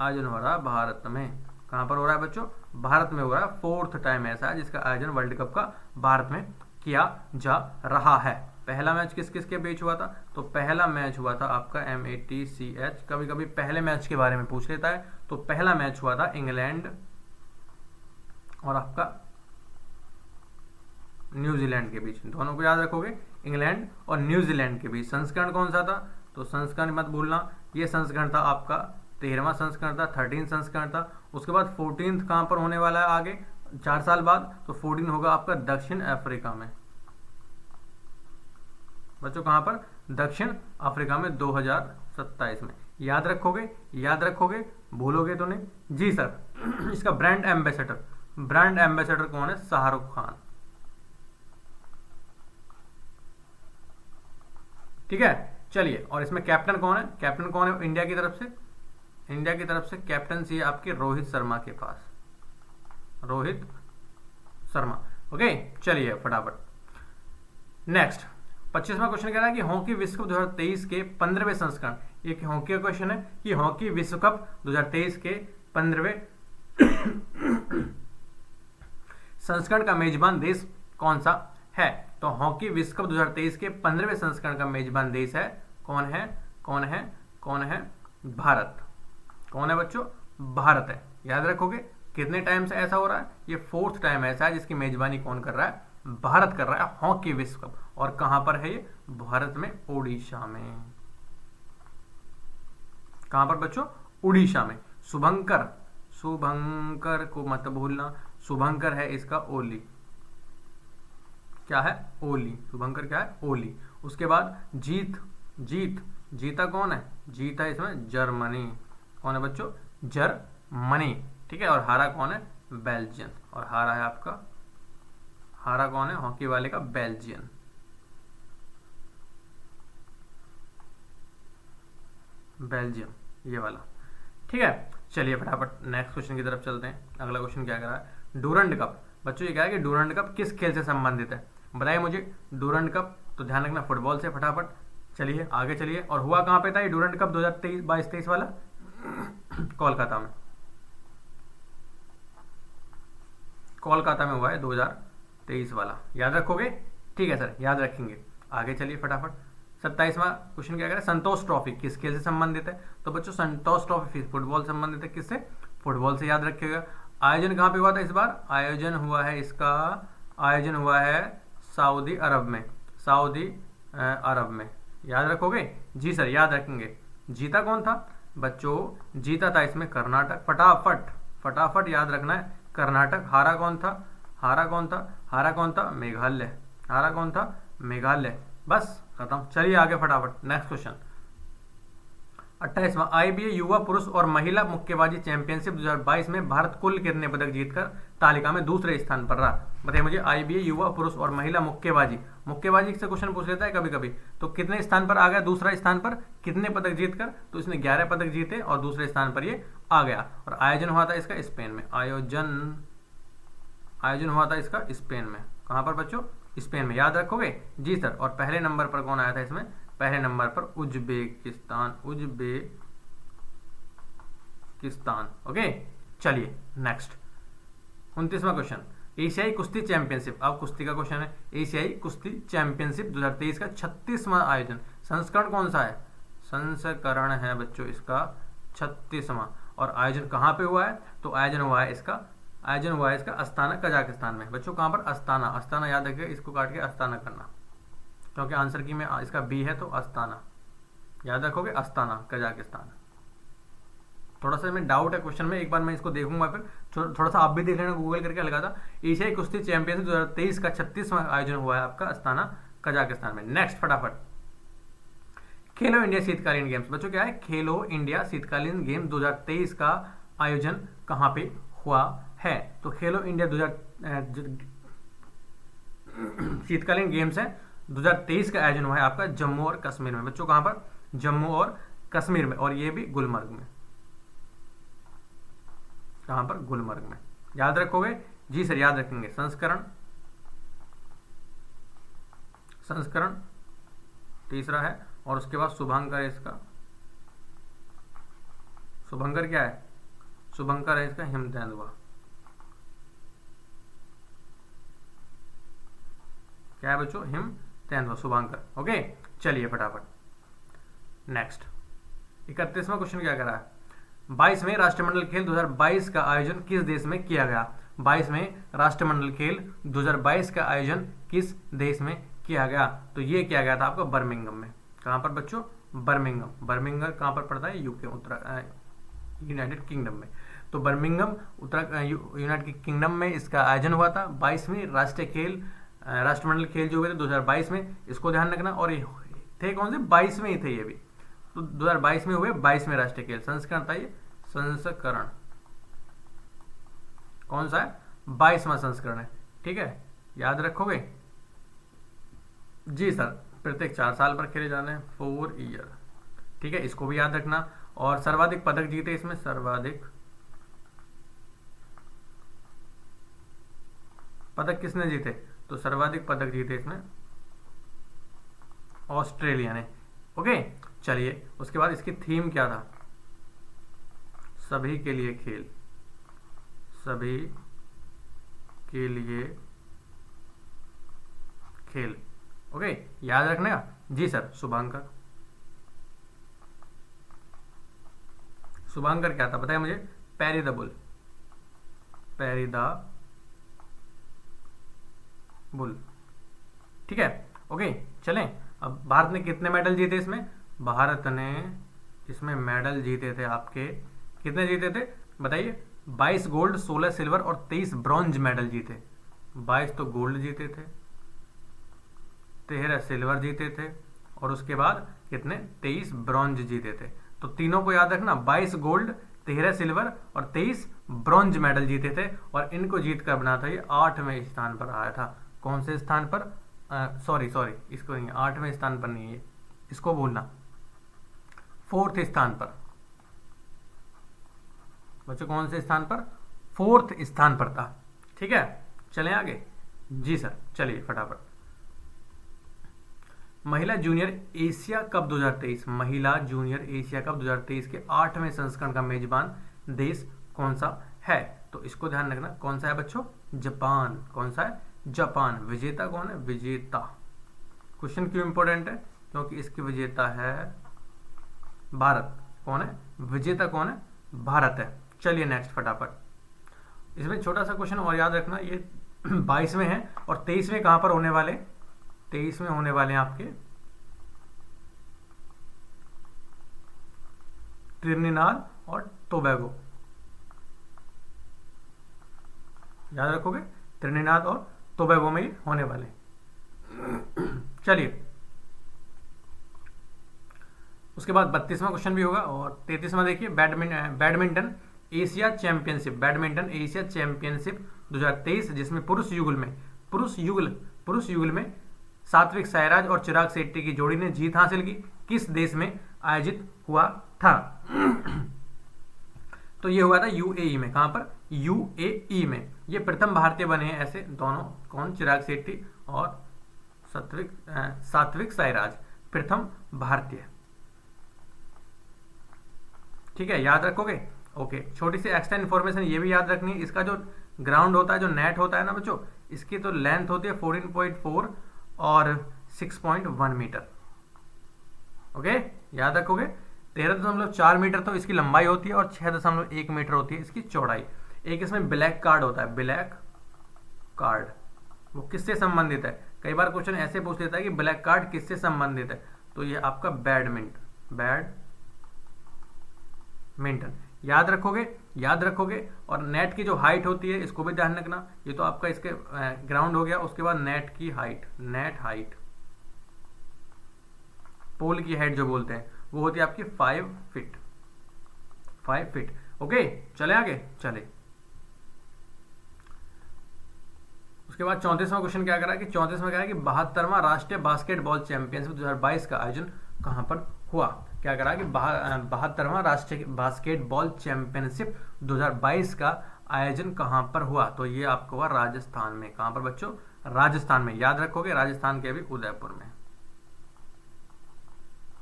आयोजन हो रहा है भारत में। कहाँ पर हो रहा है बच्चों? भारत में हो रहा है। 4th टाइम ऐसा है जिसका आयोजन वर्ल्ड कप का भारत में किया जा रहा है। पहला मैच किस किस के बीच हुआ था? तो पहला मैच हुआ था आपका MATCH। कभी कभी पहले मैच के बारे में पूछ लेता है। तो पहला मैच हुआ था इंग्लैंड और आपका न्यूजीलैंड के बीच। दोनों को याद रखोगे, इंग्लैंड और न्यूजीलैंड के बीच। संस्करण कौन सा था? तो संस्करण मत भूलना, ये संस्करण था आपका 13वां संस्करण था, 13 संस्करण था। उसके बाद 14th कहाँ पर होने वाला है आगे 4 साल बाद, तो 14 होगा आपका दक्षिण अफ्रीका में। बच्चों कहाँ पर? दक्षिण अफ्रीका में 2027 में। याद रखोगे, याद रखोगे, भूलोगे तो नहीं जी सर। इसका ब्रांड एम्बेसडर कौन है? शाहरुख खान। ठीक है, चलिए। और इसमें कैप्टन कौन है? कैप्टन कौन है इंडिया की तरफ से? इंडिया की तरफ से कैप्टनसी है आपके रोहित शर्मा के पास, रोहित शर्मा। ओके, चलिए फटाफट नेक्स्ट। 25वां क्वेश्चन कह रहा है कि हॉकी विश्व कप 2023 के 15वें संस्करण, एक हॉकी का क्वेश्चन है कि हॉकी विश्व कप 2023 के 15वें संस्करण का मेजबान देश कौन सा है? तो हॉकी विश्व कप 2023 के 15वें संस्करण का मेजबान देश है, कौन है? कौन है? कौन है? भारत। कौन है बच्चों? भारत है। याद रखोगे, कितने टाइम से ऐसा हो रहा है? ये 4th टाइम ऐसा है जिसकी मेजबानी कौन कर रहा है? भारत कर रहा है हॉकी विश्व कप। और कहां पर है ये? भारत में, ओडिशा में। कहां पर बच्चों? उड़ीसा में। शुभंकर, शुभंकर को मत भूलना, शुभंकर है इसका ओली। क्या है? ओली। शुभंकर क्या है? ओली। उसके बाद जीता कौन है? जीता इसमें जर्मनी। कौन है बच्चों? जर्मनी। ठीक है, और हारा कौन है? बेल्जियम। और हारा है आपका, हारा कौन है हॉकी वाले का? बेल्जियम। बेल्जियम, ये वाला। ठीक है, चलिए फटाफट नेक्स्ट क्वेश्चन की तरफ चलते हैं। अगला क्वेश्चन क्या कह रहा है? Durand cup. बच्चों ये क्या है कि डूरंड कप किस खेल से संबंधित है? बताइए मुझे। डूरंड कप, तो ध्यान रखना फुटबॉल से। फटाफट चलिए आगे चलिए। और हुआ कहां पे था ये डूरंड कप 2023 वाला? कोलकाता में। कोलकाता में हुआ है 2023 वाला। याद रखोगे? ठीक है सर, याद रखेंगे। आगे चलिए फटाफट। 27वां क्वेश्चन क्या कह रहा है? संतोष ट्रॉफी किस खेल से संबंधित है? तो बच्चों संतोष ट्रॉफी फुटबॉल से संबंधित है। किससे? फुटबॉल से। याद रखिएगा। आयोजन कहां पे हुआ था इस बार? आयोजन हुआ है इसका, आयोजन हुआ है सऊदी अरब में, सऊदी अरब में। याद रखोगे? जी सर, याद रखेंगे। जीता कौन था बच्चों? जीता था इसमें कर्नाटक। फटाफट फटाफट याद रखना है, कर्नाटक। हारा कौन था? हारा कौन था? हारा कौन था? मेघालय। हारा कौन था? मेघालय। बस खत्म। चलिए आगे फटाफट नेक्स्ट क्वेश्चन। 28वां आईबीए युवा पुरुष और महिला मुक्केबाजी चैंपियनशिप 2022 में भारत कुल कितने पदक जीतकर तालिका में दूसरे स्थान पर रहा? बताइए मुझे। आईबीए युवा पुरुष और महिला मुक्केबाजी, मुक्केबाजी से क्वेश्चन पूछ लेता है कभी कभी, तो कितने स्थान पर आ गया? दूसरा स्थान पर। कितने पदक जीतकर? तो इसने 11 पदक जीते और दूसरे स्थान पर ये आ गया। और आयोजन हुआ था इसका स्पेन में। आयोजन हुआ था इसका स्पेन में। कहां पर बच्चों? स्पेन में। याद रखोगे? जी सर। और पहले नंबर पर कौन आया था इसमें? पहले नंबर पर उज्बेकिस्तान, उज्बेकिस्तान। ओके, चलिए नेक्स्ट। 29वां क्वेश्चन। एशियाई कुश्ती चैंपियनशिप, अब कुश्ती का क्वेश्चन है। एशियाई कुश्ती चैंपियनशिप 2023 का 36वां आयोजन, संस्करण कौन सा है? संस्करण है बच्चों इसका 36वां। और आयोजन कहां पे हुआ है? तो आयोजन हुआ है इसका अस्ताना, कजाकिस्तान में। बच्चों कहां पर? अस्ताना। अस्ताना याद रखिए, इसको काट के अस्ताना करना, क्योंकि आंसर की में इसका बी है, तो अस्ताना। याद रखोगे? Astana, Kazakhstan. थोड़ा सा में डाउट है क्वेश्चन में, एक बार मैं इसको देखूंगा, फिर थोड़ा सा आप भी देख लेना, गूगल करके लगा था। एशियाई कुश्ती चैंपियनशिप 2023 का 36वां आयोजन हुआ है आपका अस्ताना, कजाकिस्तान में। नेक्स्ट फटाफट। खेलो इंडिया शीतकालीन गेम्स। बच्चों क्या है? खेलो इंडिया शीतकालीन गेम्स 2023 का आयोजन कहां पे हुआ है? तो खेलो इंडिया शीतकालीन गेम्स है 2023 का आयोजन हुआ है आपका जम्मू और कश्मीर में। बच्चों कहां पर? जम्मू और कश्मीर में। और ये भी गुलमर्ग में। कहां पर? गुलमर्ग में। याद रखोगे? जी सर, याद रखेंगे। संस्करण तीसरा है। और उसके बाद शुभंकर है इसका। शुभंकर क्या है? शुभंकर है इसका हिमतेंदुआ। क्या है बच्चों? हिमतेंदुआ, शुभंकर। ओके, चलिए फटाफट नेक्स्ट। 31वां क्वेश्चन क्या कर रहा है? 22वें राष्ट्रमंडल खेल 2022 का आयोजन किस देश में किया गया? 22वें राष्ट्रमंडल खेल 2022 का आयोजन किस देश में किया गया? तो ये किया गया था आपका बर्मिंघम में। कहां पर बच्चों? बर्मिंघम। बर्मिंघम कहां पर पड़ता है? यूके, यूनाइटेड किंगडम में। तो बर्मिंघम यूनाइटेड किंगडम में इसका आयोजन हुआ था। 22वें राष्ट्रीय खेल राष्ट्रमंडल खेल जो हुए थे 2022 में, इसको ध्यान रखना। और ये थे कौन से, 22वें ही थे ये भी। तो 2022 में हुए 22वें राष्ट्रीय खेल। संस्करण था ये, संस्करण कौन सा है, 22वां संस्करण है। ठीक है, याद रखोगे जी सर, प्रत्येक 4 साल पर खेले जाने, 4 ईयर। ठीक है, इसको भी याद रखना। और सर्वाधिक पदक जीते इसमें, सर्वाधिक पदक किसने जीते, तो सर्वाधिक पदक जीते इसमें ऑस्ट्रेलिया ने। ओके, चलिए उसके बाद इसकी थीम क्या था, सभी के लिए खेल, सभी के लिए खेल। ओके, याद रखने का जी सर। शुभांकर, शुभांकर क्या था बताइए मुझे, Perry the Bull, Perry the Bull. ठीक है, ओके चलें। अब भारत ने कितने मेडल जीते इसमें, भारत ने इसमें मेडल जीते थे आपके, कितने जीते थे बताइए, 22 गोल्ड, 16 सिल्वर और 23 ब्रॉन्ज मेडल जीते। 22 तो गोल्ड जीते थे, 13 सिल्वर जीते थे और उसके बाद कितने, 23 ब्रॉन्ज जीते थे। तो तीनों को याद रखना, 22 गोल्ड, 13 सिल्वर और 23 ब्रॉन्ज मेडल जीते थे। और इनको जीत कर बना था ये 8वें स्थान पर आया था। कौन से स्थान पर, सॉरी इसको नहीं, 8वें स्थान पर नहीं है, इसको बोलना 4th स्थान पर। बच्चों कौन से स्थान पर, 4th स्थान पर था। ठीक है, चलें आगे जी सर। चलिए फटाफट, महिला जूनियर एशिया कप 2023, महिला जूनियर एशिया कप 2023 के 8वें संस्करण का मेजबान देश कौन सा है, तो इसको ध्यान रखना। कौन सा है बच्चों, जापान। कौन सा है, जापान। विजेता कौन है, विजेता। क्वेश्चन क्यों इंपॉर्टेंट है, क्योंकि इसकी विजेता है भारत। कौन है, विजेता कौन है, भारत है। चलिए नेक्स्ट फटाफट। इसमें छोटा सा क्वेश्चन और याद रखना, ये 22वें हैं और 23वें कहां पर होने वाले, 23वें होने वाले हैं आपके त्रिनिदाद और टोबैगो। याद रखोगे, त्रिनिदाद और टोबैगो में ही होने वाले। चलिए उसके बाद 32वां क्वेश्चन भी होगा और 33वां देखिए, badminton Asia championship, badminton Asia championship 2023, जिसमें पुरुष युगल में सात्विक साईराज और चिराग शेट्टी की जोड़ी ने जीत हासिल की, किस देश में आयोजित हुआ था, तो ये हुआ था यूएई में। कहां पर, यूएई में। ये प्रथम भारतीय बने हैं ऐसे दोनों, कौन, चिराग शेट्टी और सात्विक साईराज, प्रथम भारतीय। ठीक है, याद रखोगे। ओके, छोटी सी एक्स्ट्रा इन्फॉर्मेशन ये भी याद रखनी है, इसका जो ग्राउंड होता है, जो नेट होता है ना बच्चों, इसकी तो लेंथ होती है 14.4 और 6.1 मीटर। ओके, याद रखोगे। 13.4 मीटर तो इसकी लंबाई होती है और 6.1 मीटर होती है इसकी चौड़ाई। एक इसमें ब्लैक कार्ड होता है, ब्लैक कार्ड, वो किससे संबंधित है, कई बार क्वेश्चन ऐसे पूछ लेता है कि ब्लैक कार्ड किससे संबंधित है, तो ये आपका बैडमिंटन, याद रखोगे। और नेट की जो हाइट होती है इसको भी ध्यान रखना। ये तो आपका इसके ग्राउंड हो गया, उसके बाद नेट की हाइट, नेट हाइट, पोल की हाइट जो बोलते हैं, वो होती है आपकी 5 फीट। ओके, चले आगे, चले। उसके बाद 34वां क्वेश्चन क्या करा कि 34वां क्या है कि 72वां राष्ट्रीय बास्केटबॉल चैंपियनशिप 2022 का आयोजन कहां पर हुआ। क्या करा कि 72वां राष्ट्रीय बास्केटबॉल चैंपियनशिप 2022 का आयोजन कहां पर हुआ, तो ये आपको हुआ राजस्थान में। कहां पर बच्चों, राजस्थान में। याद रखोगे, राजस्थान के भी उदयपुर में।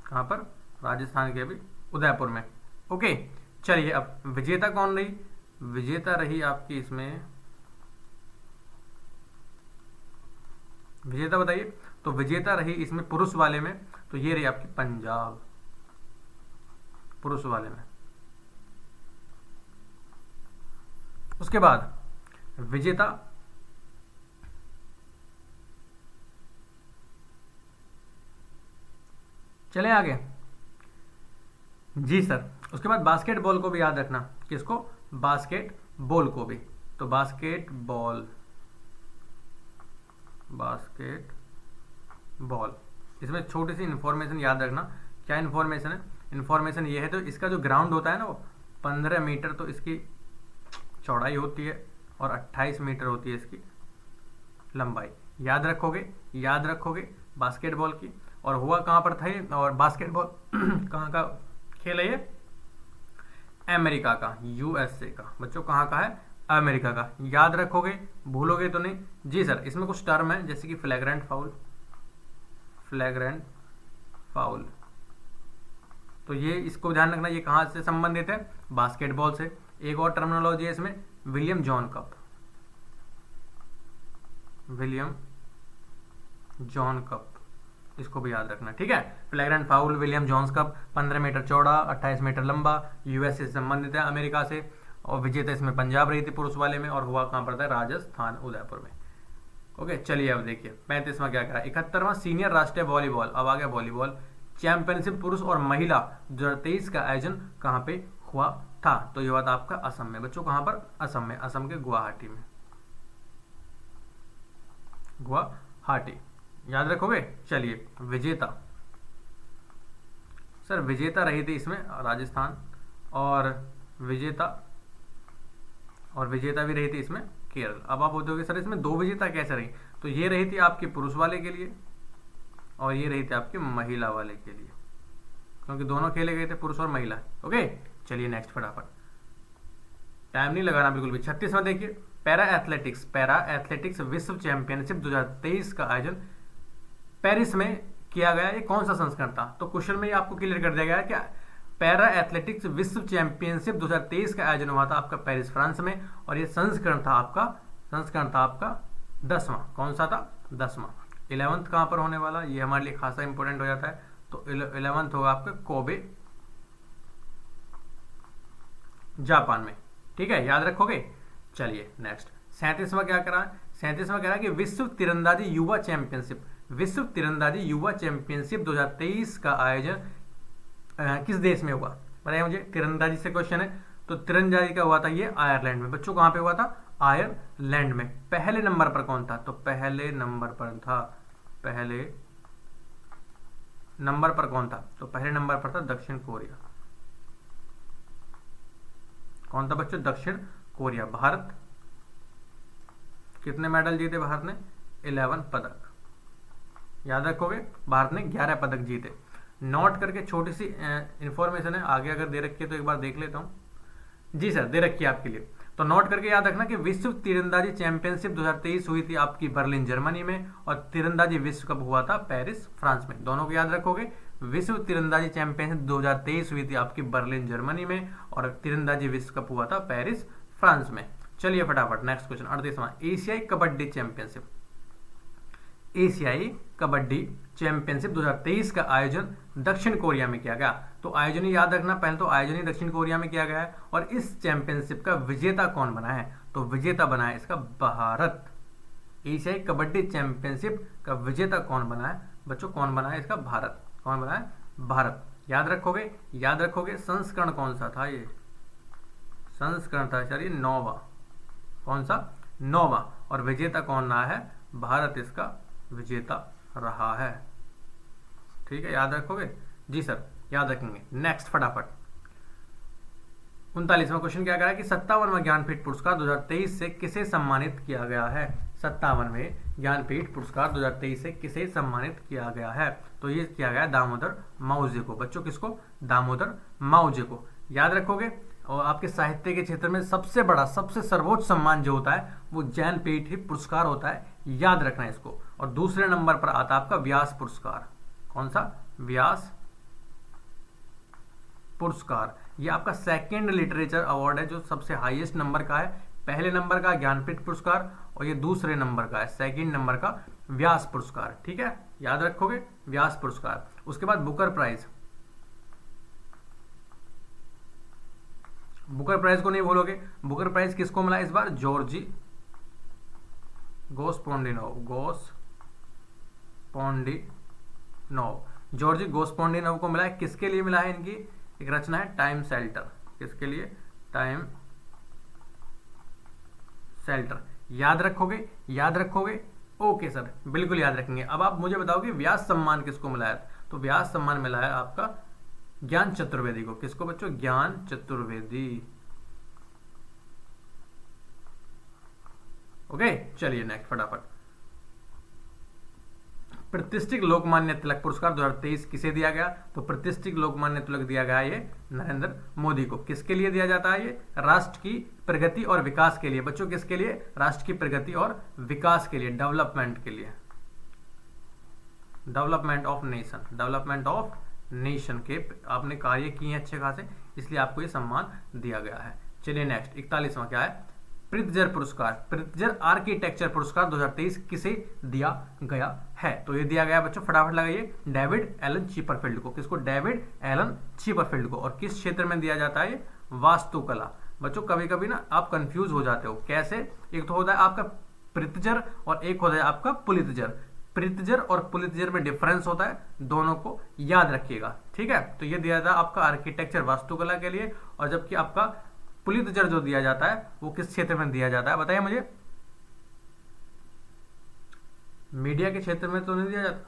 कहां पर, राजस्थान के भी उदयपुर में। ओके, चलिए अब विजेता कौन रही, विजेता रही आपकी इसमें, विजेता बताइए, तो विजेता रही इसमें पुरुष वाले में, तो ये रही आपकी पंजाब, पुरुष वाले में। उसके बाद विजेता चले आगे जी सर। उसके बाद बास्केटबॉल को भी याद रखना, किसको, बास्केटबॉल को भी। तो बास्केटबॉल, बास्केटबॉल, इसमें छोटी सी इन्फॉर्मेशन याद रखना। क्या इन्फॉर्मेशन है, इन्फॉर्मेशन ये है, तो इसका जो ग्राउंड होता है ना वो 15 मीटर तो इसकी चौड़ाई होती है और 28 मीटर होती है इसकी लंबाई। याद रखोगे, याद रखोगे बास्केटबॉल की। और हुआ कहाँ पर था ये, और बास्केटबॉल कहाँ का खेल है ये, अमेरिका का, यूएसए का। बच्चों कहाँ का है, अमेरिका का। याद रखोगे, भूलोगे तो नहीं। जी सर, इसमें कुछ टर्म है जैसे कि फ्लैग्रेंट फाउल, फ्लैग्रेंट फाउल, तो ये इसको ध्यान रखना, ये कहाँ से संबंधित है, बास्केटबॉल से। एक और टर्मिनोलॉजी है इसमें, William Jones Cup, William Jones Cup, इसको भी याद रखना, ठीक है। Flagrant foul, William Jones Cup, 15 metre चौड़ा, 28 मीटर लंबा, यूएसए से संबंधित है, अमेरिका से। और विजेता इसमें पंजाब रही थी पुरुष वाले में, और हुआ कहाँ पर था, राजस्थान, उदयपुर में। ओके, चलिए अब देखिए 35वां क्या करा, 71वां सीनियर राष्ट्रीय वॉलीबॉल, अब आ गया वॉलीबॉल चैंपियनशिप पुरुष और महिला 2023 का आयोजन कहाँ पे हुआ था। तो ये हुआ था आपका असम में। बच्चों कहाँ पर, असम में, असम के गुवाहाटी में, गुवाहाटी। याद रखोगे। चलिए, विजेता, सर विजेता रही थी इसमें राजस्थान, और विजेता भी रही थी इसमें केरल। अब आप बोलोगे सर इसमें दो विजेता कैसे रही, तो ये रही थी आपके पुरुष वाले के लिए और ये रही थी आपके महिला वाले के लिए, क्योंकि दोनों खेले गए थे, पुरुष और महिला। ओके, चलिए नेक्स्ट, फटाफट, टाइम नहीं लगाना बिल्कुल भी। 36वां देखिए, पैरा एथलेटिक्स विश्व चैंपियनशिप 2023 का आयोजन पेरिस में किया गया। ये कौन सा संस्करण था, तो क्वेश्चन में आपको क्लियर कर दिया गया क्या, पैरा एथलेटिक्स विश्व चैंपियनशिप 2023 का आयोजन हुआ था आपका पेरिस, फ्रांस में। और ये संस्करण था आपका 10वां। कौन सा था, 10वां। 11th कहाँ पर होने वाला, ये हमारे लिए खासा इंपॉर्टेंट हो जाता है। तो 11th होगा आपका कोबे, जापान में, ठीक है, याद रखोगे। चलिए नेक्स्ट, 37वां क्या करा, 37वां कह रहा है कि विश्व तीरंदाजी युवा चैंपियनशिप 2023 का आयोजन किस देश में हुआ, बताइए मुझे। तीरंदाजी से क्वेश्चन है, तो तीरंदाजी का हुआ था ये आयरलैंड में। बच्चों कहाँ पे हुआ था, आयरलैंड में। पहले नंबर पर कौन था, तो पहले नंबर पर कौन था, तो पहले नंबर पर था दक्षिण कोरिया। कौन था बच्चों, दक्षिण कोरिया। भारत कितने मेडल जीते, भारत ने 11 पदक। याद रखोगे, भारत ने 11 पदक जीते। नोट करके, छोटी सी इंफॉर्मेशन है, आगे अगर दे रखी है तो एक बार देख लेता हूँ। जी सर, दे रखी है आपके लिए, तो नोट करके याद रखना कि विश्व तीरंदाजी चैंपियनशिप 2023 हुई थी आपकी बर्लिन जर्मनी में, और तीरंदाजी विश्व कप हुआ था पेरिस फ्रांस में। दोनों को याद रखोगे, विश्व तीरंदाजी चैंपियनशिप 2023 हुई थी आपकी बर्लिन जर्मनी में, और तीरंदाजी विश्व कप हुआ था पेरिस फ्रांस में। चलिए फटाफट नेक्स्ट क्वेश्चन, 38वां, एशियाई कबड्डी चैंपियनशिप 2023 का आयोजन दक्षिण कोरिया में किया गया। तो आयोजन ही याद रखना, पहले तो आयोजन ही दक्षिण कोरिया में किया गया है। और इस चैंपियनशिप का विजेता कौन बना है, तो विजेता बना है इसका भारत। एशियाई कबड्डी चैंपियनशिप का विजेता कौन बना है बच्चों, कौन बना है इसका, भारत। कौन बना है, भारत। याद रखोगे संस्करण कौन सा था, ये संस्करण था सर ये 9वां। कौन सा, 9वां। और विजेता कौन रहा है, भारत इसका विजेता रहा है, ठीक है, याद रखोगे। जी सर, याद रखेंगे। नेक्स्ट फटाफट, 39वां क्वेश्चन क्या कह रहा है कि 57वां ज्ञानपीठ पुरस्कार 2023 से किसे सम्मानित किया गया है। 57वें ज्ञानपीठ पुरस्कार 2023 से किसे सम्मानित किया गया है, तो ये किया गया दामोदर माउजे को। बच्चों किसको, दामोदर माउजे को। याद रखोगे। और आपके साहित्य के क्षेत्र में सबसे बड़ा, सबसे सर्वोच्च सम्मान जो होता है वो ज्ञानपीठ ही पुरस्कार होता है, याद रखना है इसको। और दूसरे नंबर पर आता है आपका व्यास पुरस्कार। कौन सा, व्यास पुरस्कार। ये आपका सेकंड लिटरेचर अवार्ड है जो सबसे हाईएस्ट नंबर का है। पहले नंबर का ज्ञानपीठ पुरस्कार और ये दूसरे नंबर का है, सेकंड नंबर का व्यास पुरस्कार, ठीक है, याद रखोगे व्यास पुरस्कार। उसके बाद बुकर प्राइज, बुकर प्राइज को नहीं भूलोगे। बुकर प्राइज किसको मिला इस बार, जॉर्जी गोस्पोंडिनोव, जॉर्जी गोस्पोंडिनोव को मिला है। किसके लिए मिला है, इनकी एक रचना है टाइम शेल्टर, किसके लिए? Time shelter. याद रखोगे? याद रखोगे? ओके सर, बिल्कुल याद रखेंगे। अब आप मुझे बताओ कि व्यास सम्मान किसको मिला है? तो व्यास सम्मान मिला है आपका ज्ञान चतुर्वेदी को। किसको बच्चों? ज्ञान चतुर्वेदी। ओके, चलिए नेक्स्ट फटाफट। प्रतिष्ठित लोकमान्य तिलक पुरस्कार 2023 किसे दिया गया? तो प्रतिष्ठित लोकमान्य तिलक दिया गया ये नरेंद्र मोदी को। किसके लिए दिया जाता है? ये राष्ट्र की प्रगति और विकास के लिए। बच्चों किसके लिए? राष्ट्र की प्रगति और विकास के लिए, डेवलपमेंट के लिए, development of nation, development of nation के आपने कार्य किए हैं अच्छे खासे, इसलिए आपको ये सम्मान दिया गया है। चलिए नेक्स्ट 41वां क्या है? प्रित्जर पुरस्कार, प्रित्जर आर्किटेक्चर पुरस्कार 2023 किसे दिया गया है? तो ये दिया गया बच्चों, फटाफट लगाइए, डेविड एलन चिपरफील्ड को। किसको? डेविड एलन चिपरफील्ड को। और किस क्षेत्र में दिया जाता है? वास्तुकला। बच्चों कभी कभी ना आप कंफ्यूज हो जाते हो, कैसे? एक तो होता है आपका प्रित्जर और एक होता है आपका पुलित्जर। प्रित्जर और पुलित्जर में डिफरेंस होता है, दोनों को याद रखिएगा, ठीक है? तो ये दिया था आपका आर्किटेक्चर वास्तुकला के लिए, और जबकि आपका पुलित्जर जो दिया जाता है वो किस क्षेत्र में दिया जाता है? बताइए मुझे। मीडिया के क्षेत्र में तो नहीं दिया जाता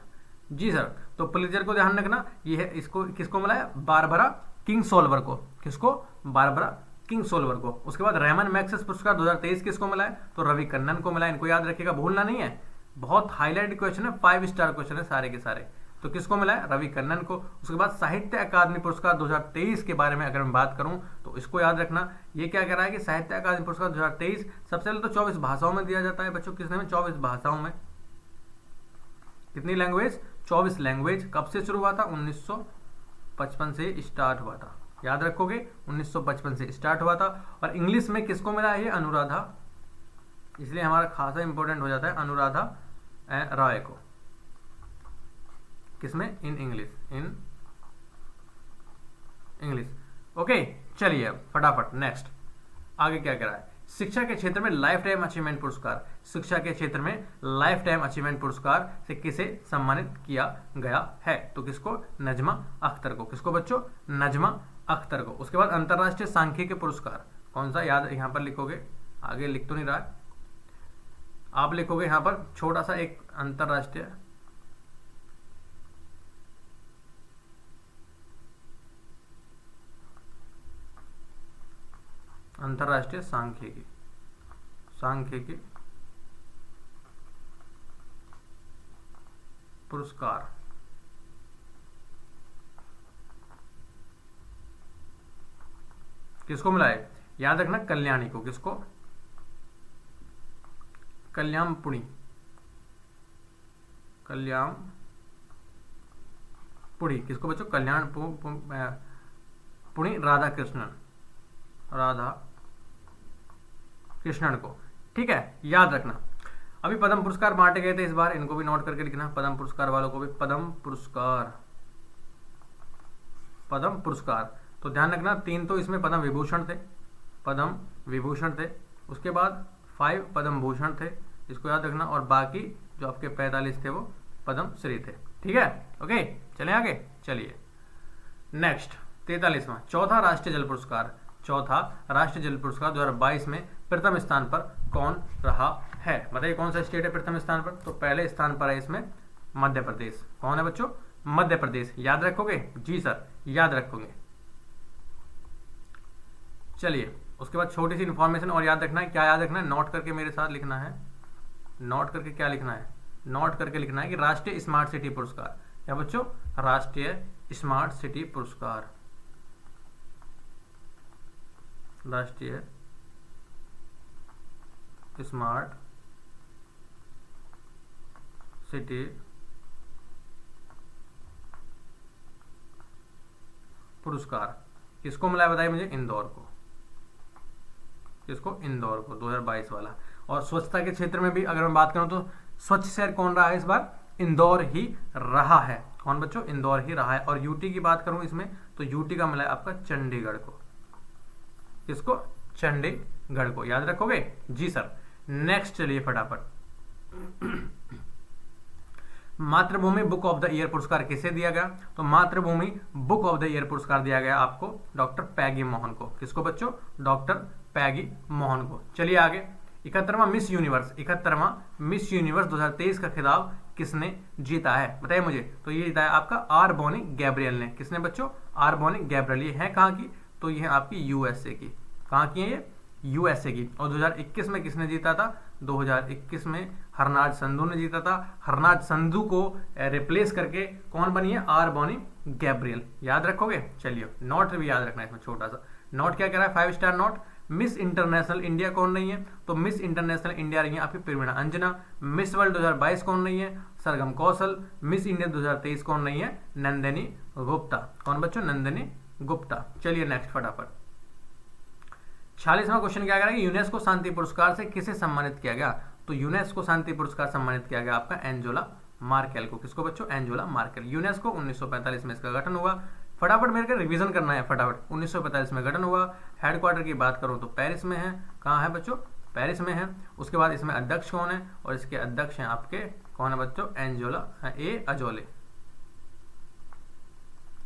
जी सर। तो पुलित्जर को ध्यान रखना, ये है, इसको किसको मिला है? बारबरा किंगसोल्वर को। किसको? बारबरा किंगसोल्वर को। उसके बाद रेमन मैग्सेसे पुरस्कार 2023 किसको मिला है? तो रवि कन्नन को मिला है। इनको याद रखिएगा, भूलना नहीं है, बहुत हाईलाइट क्वेश्चन है, 5 स्टार क्वेश्चन है सारे के सारे। तो किसको मिला है? रवि कन्नन को। उसके बाद साहित्य अकादमी पुरस्कार 2023 के बारे में अगर मैं बात करूं तो इसको याद रखना, ये क्या कह रहा है कि साहित्य अकादमी पुरस्कार 2023 सबसे पहले तो 24 भाषाओं में दिया जाता है बच्चों। किसने में? 24 भाषाओं में। कितनी लैंग्वेज? 24 लैंग्वेज। कब से शुरू हुआ था? 1955 से स्टार्ट हुआ था। याद रखोगे, 1955 से स्टार्ट हुआ था। और इंग्लिश में किसको मिला है? ये अनुराधा, इसलिए हमारा खासा इंपॉर्टेंट हो जाता है, अनुराधा रॉय को। किसमें? In English, in English. Okay, चलिए फटाफट नेक्स्ट आगे क्या कह रहा है? शिक्षा के क्षेत्र में लाइफ टाइम अचीवमेंट पुरस्कार, शिक्षा के क्षेत्र में लाइफ टाइम अचीवमेंट पुरस्कार से किसे सम्मानित किया गया है? तो किसको? नजमा अख्तर को। किसको बच्चों? नजमा अख्तर को। उसके बाद अंतरराष्ट्रीय सांख्यिकी पुरस्कार कौन सा? याद यहां पर लिखोगे, आगे लिख तो नहीं रहा है, आप लिखोगे यहां पर छोटा सा एक अंतरराष्ट्रीय सांख्यिकी, सांख्यिकी पुरस्कार। किसको मिला है? याद रखना, कल्याणी को। किसको? कल्याणपुणी, कल्याणपुणी। किसको बच्चों? कल्याणपुणी राधा कृष्णन को, ठीक है? याद रखना। अभी पद्म पुरस्कार बांटे गए थे इस बार, इनको भी नोट करके लिखना। पद्म पुरस्कार वालों को भी पद्म पुरस्कार तो ध्यान रखना, 3 तो इसमें पद्म विभूषण थे, उसके बाद 5 पद्म भूषण थे, इसको याद रखना, और बाकी जो आपके 45 थे वो पद्म श्री थे, ठीक है? ओके, चलें आगे। चलिए नेक्स्ट 43वां, चौथा राष्ट्रीय जल पुरस्कार 2022 में प्रथम स्थान पर कौन रहा है? बताइए कौन सा स्टेट है प्रथम स्थान पर? तो पहले स्थान पर है इसमें मध्य प्रदेश। कौन है बच्चों? मध्य प्रदेश। याद रखोगे? जी सर, याद रखोगे। चलिए उसके बाद छोटी सी इंफॉर्मेशन और याद रखना है। क्या याद रखना है? नोट करके मेरे साथ लिखना है। नोट करके क्या लिखना है? नोट करके लिखना है कि राष्ट्रीय स्मार्ट सिटी पुरस्कार। क्या बच्चों? राष्ट्रीय स्मार्ट सिटी पुरस्कार, राष्ट्रीय स्मार्ट सिटी पुरस्कार किसको मिला है? बताइए मुझे। इंदौर को। किसको? इंदौर को, 2022 वाला। और स्वच्छता के क्षेत्र में भी अगर मैं बात करूं तो स्वच्छ शहर कौन रहा है इस बार? इंदौर ही रहा है। कौन बच्चों? इंदौर ही रहा है। और यूटी की बात करूं इसमें तो यूटी का मिला है आपका चंडीगढ़ को। किसको? चंडीगढ़ को। याद रखोगे? जी सर। नेक्स्ट चलिए फटाफट। मातृभूमि बुक ऑफ द ईयर पुरस्कार किसे दिया गया? तो मातृभूमि बुक ऑफ द ईयर पुरस्कार दिया गया आपको डॉक्टर पैगी मोहन को। किसको बच्चों? डॉक्टर पैगी मोहन को। चलिए आगे, 71वां मिस यूनिवर्स, 71वां मिस यूनिवर्स 2023 का खिताब किसने जीता है? बताइए मुझे। तो ये जीता है आपका आर बोनी गैब्रियल ने। किसने बच्चों? R'Bonney Gabriel. ये है कहाँ की? तो ये है आपकी यूएसए की। कहाँ की है ये? यूएसए की। और 2021 में किसने जीता था? 2021 में हरनाज संधू ने जीता था। हरनाज संधू को रिप्लेस करके कौन बनी है? R'Bonney Gabriel. याद रखोगे? चलिए, नोट भी याद रखना है इसमें छोटा सा नोट। क्या कह रहा है? 5 star note. Miss international India कौन रही है? तो मिस इंटरनेशनल इंडिया रही है आपकी प्रवीणा अंजना। मिस वर्ल्ड 2022 कौन रही है? सरगम कौशल। मिस इंडिया 2023 कौन रही है? नंदिनी गुप्ता। कौन बच्चों? नंदिनी गुप्ता। चलिए नेक्स्ट फटाफट। 46वां क्वेश्चन क्या कह रहा है? यूनेस्को शांति पुरस्कार से किसे सम्मानित किया गया? तो यूनेस्को शांति पुरस्कार सम्मानित किया गया आपका एंजेला मार्केल को। किसको बच्चों? Angela Merkel. यूनेस्को 1945 में इसका गठन हुआ। फटाफट मेरे को रिवीजन करना है फटाफट। 1945 में गठन हुआ। हेडक्वार्टर की बात करूं तो पेरिस में है। कहाँ है बच्चों? पेरिस में है। उसके बाद इसमें अध्यक्ष कौन है? और इसके अध्यक्ष हैं आपके कौन है बच्चों? एंजेला ए अजोले।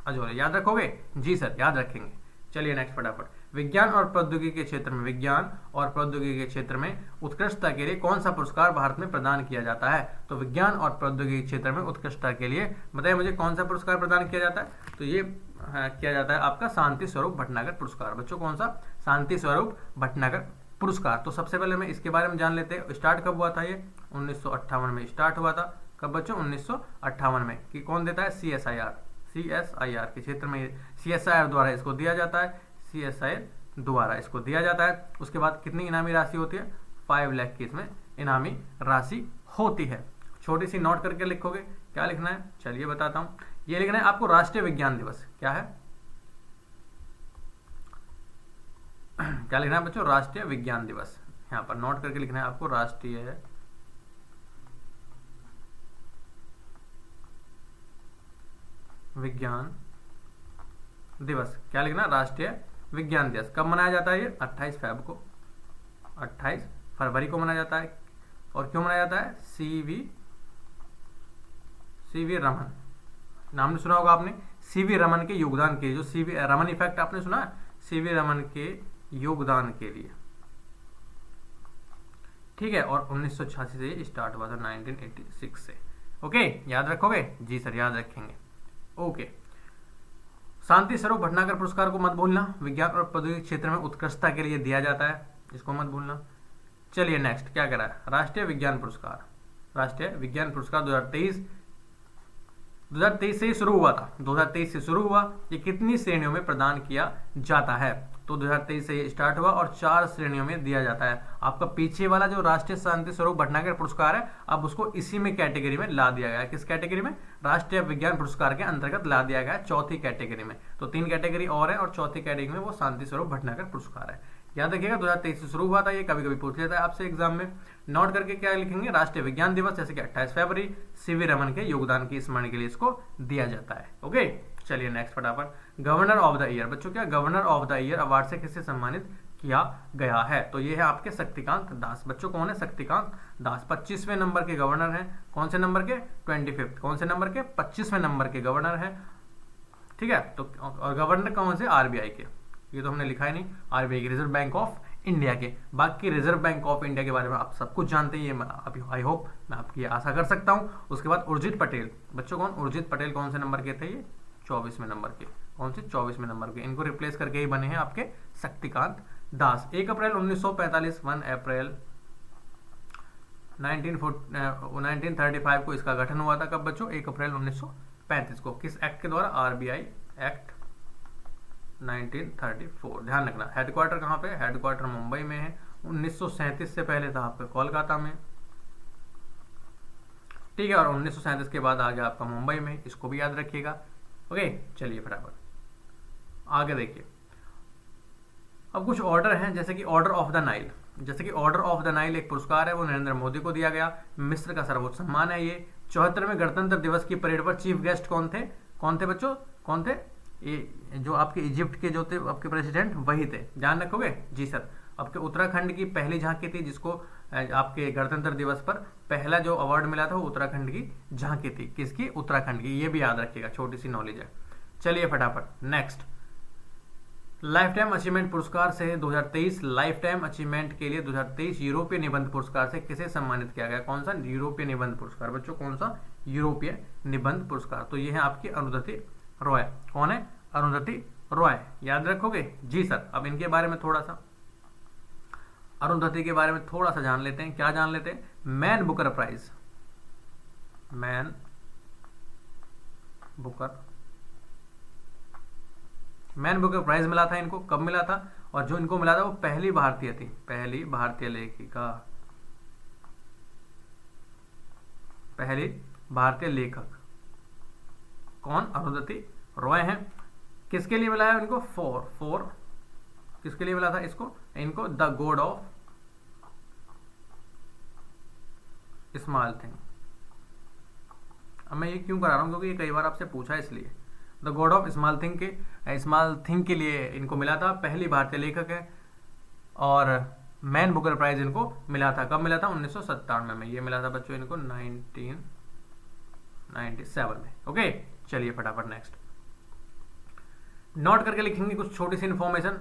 अजोले याद रखोगे? जी सर, याद रखेंगे। चलिए नेक्स्ट फटाफट। विज्ञान और प्रौद्योगिकी के क्षेत्र में, विज्ञान और प्रौद्योगिकी के क्षेत्र में उत्कृष्टता के लिए कौन सा पुरस्कार भारत में प्रदान किया जाता है? तो विज्ञान और प्रौद्योगिकी क्षेत्र में उत्कृष्टता के लिए बताइए मुझे कौन सा पुरस्कार प्रदान किया जाता है? तो ये किया जाता है आपका शांति स्वरूप भटनागर पुरस्कार। बच्चों कौन सा? शांति स्वरूप भटनागर पुरस्कार। तो सबसे पहले मैं इसके बारे में जान लेते हैं। स्टार्ट कब हुआ था? ये 1958 में स्टार्ट हुआ था। कब बच्चों? 1958 में। कि कौन देता है? CSIR के क्षेत्र में CSIR द्वारा इसको दिया जाता है। CSIR द्वारा इसको दिया जाता है। उसके बाद कितनी इनामी राशि होती है? 5 लाख की इसमें इनामी राशि होती है। छोटी सी नोट करके लिखोगे। क्या लिखना है? चलिए बताता हूं। ये लिखना है आपको राष्ट्रीय विज्ञान दिवस। क्या है? क्या लिखना है बच्चों? राष्ट्रीय विज्ञान दिवस। यहां पर नोट करके लिखना है आपको राष्ट्रीय विज्ञान दिवस। क्या लिखना? राष्ट्रीय विज्ञान दिवस। कब मनाया जाता है ये? 28 फेब को, 28 फरवरी को मनाया जाता है। और क्यों मनाया जाता है? सीवी रमन, नाम ने सुना होगा आपने। सीवी रमन के योगदान के, जो सीवी रमन इफेक्ट आपने सुना है? सीवी रमन के योगदान के लिए। ठीक है। और 1986 से स्टार्ट हुआ था, 1986 से। ओके, याद रखोगे? जी सर, याद रखेंगे। ओके। शांति स्वरूप भटनागर पुरस्कार को मत भूलना। विज्ञान और प्रौद्योगिकी क्षेत्र में उत्कृष्टता के लिए दिया जाता है, इसको मत भूलना। चलिए नेक्स्ट क्या कह रहा है? राष्ट्रीय विज्ञान पुरस्कार। राष्ट्रीय विज्ञान पुरस्कार 2023 से ही शुरू हुआ था। 2023 से शुरू हुआ। ये कितनी श्रेणियों में प्रदान किया जाता है? तो 2023 से ये स्टार्ट हुआ और 4 श्रेणियों में दिया जाता है। आपका पीछे वाला जो राष्ट्रीय शांति स्वरूप भटनागर पुरस्कार है, अब उसको इसी में कैटेगरी में ला दिया गया है। किस कैटेगरी में? राष्ट्रीय विज्ञान पुरस्कार के अंतर्गत ला दिया गया है, चौथी कैटेगरी में। तो 3 कैटेगरी और है और चौथी कैटेगरी में वो शांति स्वरूप भटनागर पुरस्कार है। याद रखिएगा 2023 से शुरू हुआ था ये। कभी कभी पूछ लेता है आपसे एग्जाम में। नोट करके क्या लिखेंगे? राष्ट्रीय विज्ञान दिवस, जैसे कि 28 फरवरी सीवी रमन के योगदान की स्मरण के लिए इसको दिया जाता है। ओके, चलिए नेक्स्ट फटाफट। Governor of the year. बच्चों क्या governor of the year award से किसे सम्मानित किया गया है? तो ये है आपके शक्तिकांत दास। बच्चों कौन है? शक्तिकांत दास 25वें नंबर के गवर्नर हैं। कौन से नंबर के? 25। कौन से नंबर के? 25वें नंबर के गवर्नर हैं। ठीक है। तो और गवर्नर कौन से? आरबीआई के। ये तो हमने लिखा ही नहीं। आरबीआई के, रिजर्व बैंक ऑफ इंडिया के। बाकी रिजर्व बैंक ऑफ इंडिया के बारे में आप सब कुछ जानते हैं, ये आई होप मैं आपकी आशा कर सकता हूं। उसके बाद उर्जित पटेल। बच्चों कौन? उर्जित पटेल कौन से नंबर के थे? ये 24वें नंबर के। कौन से? 24वें नंबर के। इनको रिप्लेस करके ही बने हैं आपके शक्तिकांत दास। 1 अप्रैल 1945, 1 अप्रैल 1935 को इसका गठन हुआ था। कब बच्चों? 1 अप्रैल 1935 को। किस एक्ट के द्वारा? RBI act 1934। ध्यान रखना। हेडक्वार्टर कहाँ पे? हेडक्वार्टर मुंबई में है। 1937 से पहले था आपका कोलकाता में। ठीक है। और 1937 के बाद आ गया आपका मुंबई में। इसको भी याद रखिएगा। ओके, चलिए फटाफट आगे देखिए। अब कुछ ऑर्डर हैं, जैसे कि ऑर्डर ऑफ द नाइल। जैसे कि ऑर्डर ऑफ द नाइल एक पुरस्कार है, वो नरेंद्र मोदी को दिया गया। मिस्र का सर्वोच्च सम्मान है ये। 74वें गणतंत्र दिवस की परेड पर चीफ गेस्ट कौन थे? कौन थे बच्चों? कौन थे? ये जो आपके इजिप्ट के जो थे आपके प्रेसिडेंट, वही थे। ध्यान रखोगे? जी सर। आपके उत्तराखंड की पहली झांकी थी, जिसको आपके गणतंत्र दिवस पर पहला जो अवार्ड मिला था वो उत्तराखंड की झांकी थी। किसकी? उत्तराखंड की। ये भी याद रखिएगा, छोटी सी नॉलेज है। चलिए फटाफट नेक्स्ट। लाइफ टाइम अचीवमेंट पुरस्कार से 2023 लाइफ टाइम अचीवमेंट के लिए 2023 यूरोपीय निबंध पुरस्कार से किसे सम्मानित किया गया? कौन सा? यूरोपीय निबंध पुरस्कार। बच्चों कौन सा? यूरोपीय निबंध पुरस्कार। तो ये है आपकी अरुंधति रॉय। कौन है? अरुंधति रॉय। याद रखोगे? जी सर। अब इनके बारे में थोड़ा सा, अरुंधति के बारे में थोड़ा सा जान लेते हैं। क्या जान लेते हैं? Man Booker Prize, Man Booker Prize मिला था इनको। कब मिला था? और जो इनको मिला था वो पहली भारतीय थी, पहली भारतीय लेखिका, पहली भारतीय लेखक। कौन? अरुंधति रॉय हैं। किसके लिए मिला है इनको? फॉर किसके लिए मिला था इसको? इनको the God of small thing. अब मैं ये क्यों करा रहा हूं? क्योंकि ये कई बार आपसे पूछा है, इसलिए। The God of small thing के लिए इनको मिला था। पहली भारतीय लेखक है। और मैन बुकर प्राइज इनको मिला था। कब मिला था? 1997 में। ये मिला था बच्चों इनको 1997 में। ओके, चलिए फटाफट नेक्स्ट। नोट करके लिखेंगे कुछ छोटी सी इंफॉर्मेशन।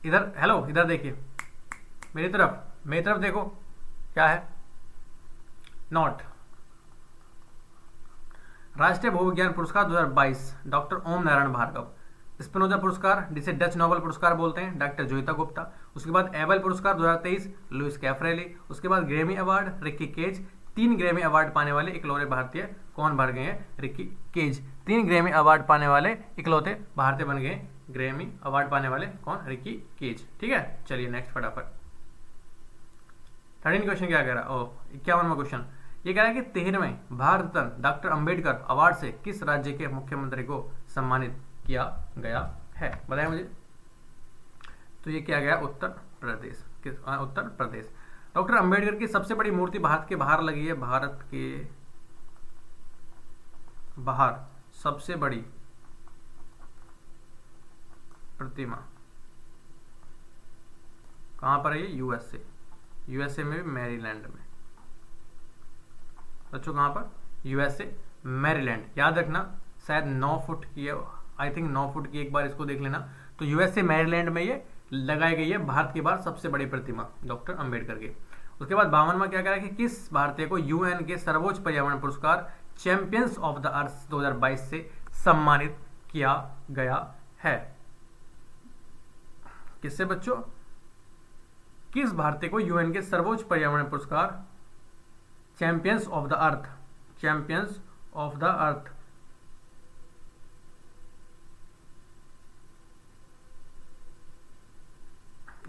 इधर, हेलो, इधर देखिए, मेरी तरफ देखो, क्या है? नोट। राष्ट्रीय भूविज्ञान पुरस्कार 2022 डॉक्टर ओम नारायण भार्गव। स्पिनोजा पुरस्कार, जिसे डच नोबेल पुरस्कार बोलते हैं, डॉक्टर जोइता गुप्ता। उसके बाद एबल पुरस्कार 2023 लुइस कैफ्रेली। उसके बाद Grammy award Ricky Kej. 3 Grammy award पाने वाले इकलौते भारतीय कौन बन गए हैं? रिक्की केज। 3 ग्रैमी अवार्ड पाने वाले इकलौते भारतीय बन गए। ग्रैमी अवार्ड पाने वाले कौन? रिक्की केज। ठीक है, चलिए नेक्स्ट फटाफट। 13 क्वेश्चन क्या कह रहा है? 51वां क्वेश्चन ये कह रहा है कि 13वें भारत रत्न डॉक्टर अंबेडकर अवार्ड से किस राज्य के मुख्यमंत्री को सम्मानित किया गया है? बताया मुझे। तो ये किया गया उत्तर प्रदेश। उत्तर प्रदेश। डॉक्टर अंबेडकर की सबसे बड़ी मूर्ति भारत के बाहर लगी है। भारत के बाहर सबसे बड़ी प्रतिमा कहां पर है? ये यूएसए में भी, मैरीलैंड में। बच्चों कहां पर? USA Maryland. याद रखना, शायद 9 फुट की है, आई थिंक 9 फुट की। एक बार इसको देख लेना। तो यूएसए मैरीलैंड में ये लगाई गई है भारत के बाहर सबसे बड़ी प्रतिमा डॉक्टर अंबेडकर की। उसके बाद 52वां क्या कह रहा है कि किस भारतीय को यूएन के सर्वोच्च पर्यावरण पुरस्कार चैंपियंस ऑफ द अर्थ 2022 से सम्मानित किया गया है? किससे बच्चों? किस भारतीय को यूएन के सर्वोच्च पर्यावरण पुरस्कार champions of the earth, champions of the earth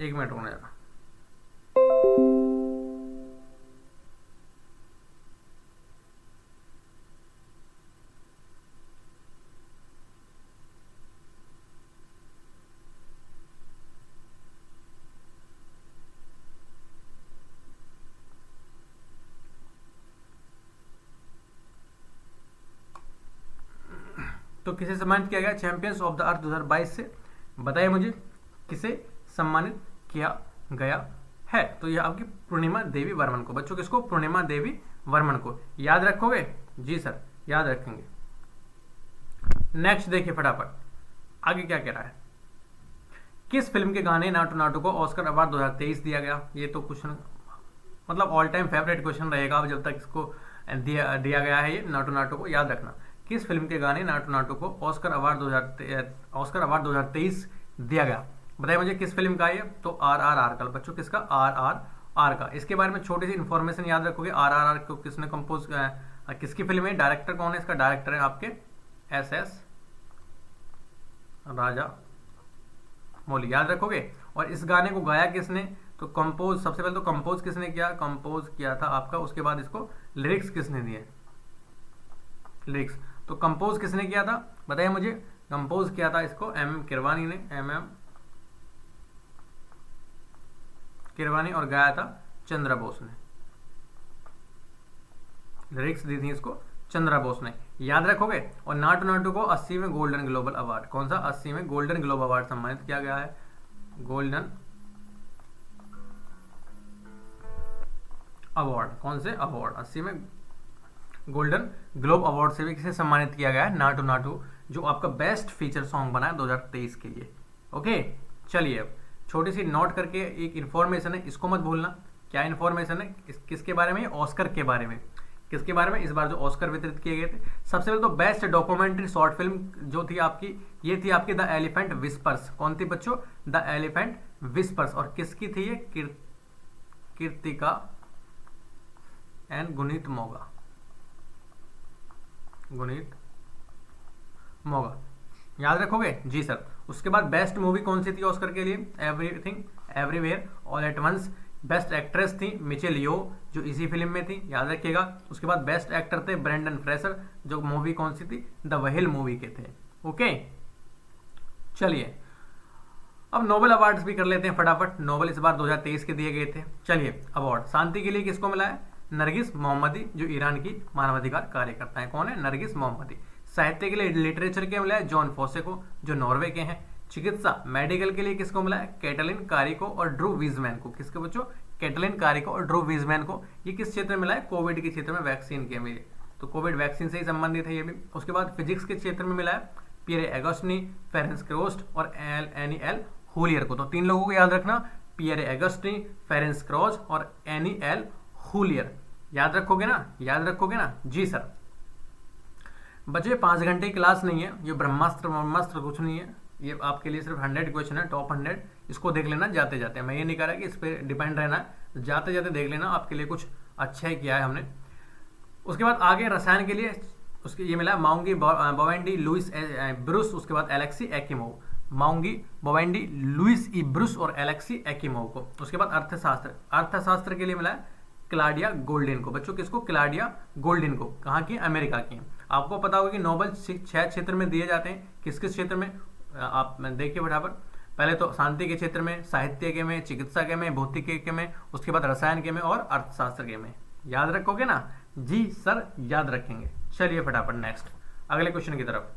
एक मिनट होने जा। तो किसे सम्मानित किया गया चैंपियंस ऑफ द अर्थ 2022 से? बताइए मुझे, किसे सम्मानित किया गया है? तो यह आपकी पूर्णिमा देवी वर्मन को। बच्चों किसको? पूर्णिमा देवी वर्मन को। याद रखोगे? जी सर, याद रखेंगे। नेक्स्ट देखिए फटाफट, आगे क्या कह रहा है। किस फिल्म के गाने नाटू नाटू को ऑस्कर अवार्ड 2023 दिया गया? ये तो क्वेश्चन मतलब ऑल टाइम फेवरेट क्वेश्चन रहेगा अब जब तक इसको दिया गया है। ये नाटू नाटू को याद रखना। किस फिल्म के गाने नाटू नाटू को ऑस्कर अवार्ड 2023 दिया गया? बताइए मुझे किस फिल्म का है ये? तो RRR का। बच्चों किसका? RRR का। इसके बारे में छोटी सी इन्फॉर्मेशन याद रखोगे। RRR को किसने कंपोज, किसकी फिल्म है? डायरेक्टर कौन है इसका? डायरेक्टर है आपके SS राजा मौली। याद रखोगे। और इस गाने को गाया किसने? तो कंपोज, सबसे पहले तो कंपोज किसने किया? कंपोज किया था आपका। उसके बाद इसको लिरिक्स किसने दिए? लिरिक्स। तो कंपोज किसने किया था? बताइए मुझे। कंपोज किया था इसको MM किरवानी ने, MM किरवानी। और गाया था चंद्रा बोस ने। लिरिक्स दी थी इसको चंद्रा बोस ने। याद रखोगे। और नाटू नाटू को 80वें गोल्डन ग्लोबल अवार्ड, कौन सा? 80वें गोल्डन ग्लोब अवार्ड सम्मानित किया गया है। गोल्डन अवार्ड, कौन से अवार्ड, 80 में गोल्डन ग्लोब अवार्ड से भी किसे सम्मानित किया गया है, नाटू नाटू, जो आपका बेस्ट फीचर सॉन्ग बना है 2023 के लिए। ओके चलिए, अब छोटी सी नोट करके एक इन्फॉर्मेशन है, इसको मत भूलना। क्या इन्फॉर्मेशन है, किसके बारे में, ऑस्कर के बारे में। किसके बारे में, इस बार जो ऑस्कर वितरित किए गए थे, सबसे पहले तो बेस्ट डॉक्यूमेंट्री शॉर्ट फिल्म जो थी आपकी, ये थी आपकी द एलिफेंट विस्पर्स। कौन थी बच्चों, द एलिफेंट विस्पर्स। और किसकी थी ये, कीर्तिका एंड गुनीत मोगा, गुनीत मोगा, याद रखोगे जी सर। उसके बाद बेस्ट मूवी कौन सी थी ऑस्कर के लिए, Everything Everywhere All at Once. Best actress थी मिचेल यो, जो इसी फिल्म में थी, याद रखिएगा। उसके बाद बेस्ट एक्टर थे ब्रेंडन फ्रेसर, जो मूवी कौन सी थी, द व्हेल मूवी के थे। ओके चलिए, अब नोबेल अवार्ड्स भी कर लेते हैं फटाफट। नोबेल इस बार 2023 के दिए गए थे। चलिए, अवार्ड शांति के लिए किसको मिला है, नरगिस मोहम्मदी, जो ईरान की मानवाधिकार कार्यकर्ता है। कौन है, नरगिस मोहम्मदी। साहित्य के लिए लिटरेचर के मिला है जॉन फोसे को, जो नॉर्वे के हैं। चिकित्सा मेडिकल के लिए किसको मिला है, कैटलिन कारिको और ड्रू वीजमैन को। किसके बच्चों, कैटलिन कारिको और ड्रू वीजमैन को। ये किस क्षेत्र में मिला है, कोविड के क्षेत्र में, वैक्सीन के में, तो कोविड वैक्सीन से ही संबंधित है ये भी। उसके बाद फिजिक्स के क्षेत्र में मिला है पियरे एगस्टनी, फेरेंस क्रोस्ट और एनी एल हुलियर को। तो तीन लोगों को याद रखना, पियरे एगस्टनी, फेरेंस क्रोज और एनी एल हुलियर। याद रखोगे ना, याद रखोगे ना जी सर। बच्चे 5 घंटे की क्लास नहीं है, ये ब्रह्मास्त्र कुछ नहीं है, ये आपके लिए सिर्फ 100 क्वेश्चन है, टॉप 100। इसको देख लेना जाते जाते। मैं ये नहीं कह रहा कि इस पर डिपेंड रहना है, जाते जाते देख लेना, आपके लिए कुछ अच्छा ही किया है हमने। उसके बाद आगे रसायन के लिए उसके ये मिला माउंगी बोवेंडी लुइस ब्रूस, उसके बाद एलेक्सी एक्कीमोव। माउंगी बोवेंडी लुइस ई ब्रूस और एलेक्सी एक्कीमोव को। उसके बाद अर्थशास्त्र, अर्थशास्त्र के लिए मिला है क्लाडिया गोल्डिन को। बच्चों किसको, क्लाडिया गोल्डिन को। कहाँ की, अमेरिका की। आपको पता होगा कि नोबेल 6 क्षेत्र में दिए जाते हैं। किस किस क्षेत्र में, आप देखिए फटाफट। पहले तो शांति के क्षेत्र में, साहित्य के में, चिकित्सा के में, भौतिकी के में, उसके बाद रसायन के में और अर्थशास्त्र के में। याद रखोगे ना जी सर, याद रखेंगे। चलिए फटाफट नेक्स्ट अगले क्वेश्चन की तरफ।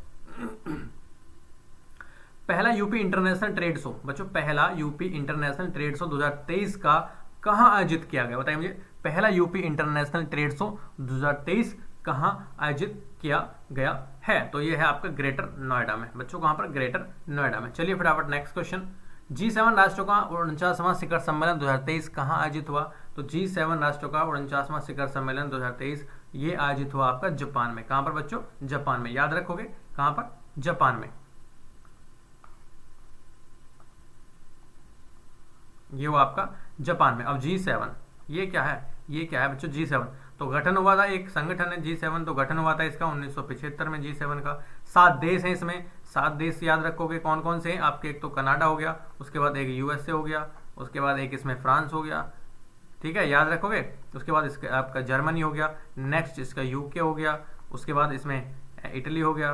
पहला यूपी इंटरनेशनल ट्रेड शो, बच्चों पहला यूपी इंटरनेशनल ट्रेड शो 2023 का कहाँ आयोजित किया गया, बताइए मुझे। पहला यूपी इंटरनेशनल ट्रेड शो 2023 कहाँ आयोजित किया गया है, तो ये है आपका ग्रेटर नोएडा में। बच्चों कहाँ पर, ग्रेटर नोएडा में। चलिए फटाफट नेक्स्ट क्वेश्चन। G7 राष्ट्रों का 49वां शिखर सम्मेलन 2023 कहाँ आयोजित हुआ, तो G7 राष्ट्रों का 49वां शिखर सम्मेलन 2023 ये आयोजित हुआ आपका जापान में। कहाँ पर बच्चों, जापान में। याद रखोगे कहाँ पर, जापान में। ये हुआ आपका जापान में। अब G7 ये क्या है, ये क्या है बच्चों, G7 तो गठन हुआ था, एक संगठन है G7, तो गठन हुआ था इसका 1975 में G7 का। 7 देश हैं इसमें, 7 देश याद रखोगे कौन कौन से हैं आपके। एक तो कनाडा हो गया, उसके बाद एक USA हो गया, उसके बाद एक इसमें फ्रांस हो गया, ठीक है याद रखोगे। उसके बाद इसका आपका जर्मनी हो गया, नेक्स्ट इसका UK हो गया, उसके बाद इसमें इटली हो गया,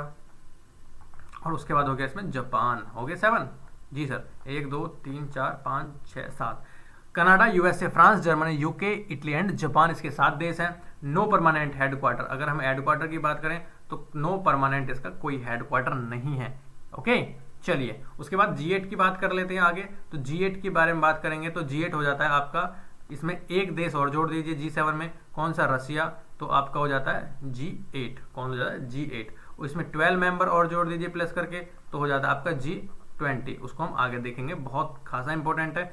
और उसके बाद हो गया इसमें जापान। हो गए 7 जी sir. 1 2 3 4 5 6 7 Canada, USA, France, Germany, UK, Italy and Japan, इसके 7 देश हैं। नो परमानेंट हेडक्वार्टर, अगर हम हेडक्वार्टर की बात करें तो नो परमानेंट इसका कोई हेडक्वार्टर नहीं है। ओके चलिए, उसके बाद G8 की बात कर लेते हैं आगे। तो G8 के बारे में बात करेंगे तो G8 हो जाता है आपका, इसमें एक देश और जोड़ दीजिए G7 में, कौन सा, रसिया, तो आपका हो जाता है G8। कौन हो जाता है, G8। इसमें 12 मेंबर और जोड़ दीजिए प्लस करके, तो हो जाता है आपका G20। उसको हम आगे देखेंगे, बहुत खासा इंपॉर्टेंट है।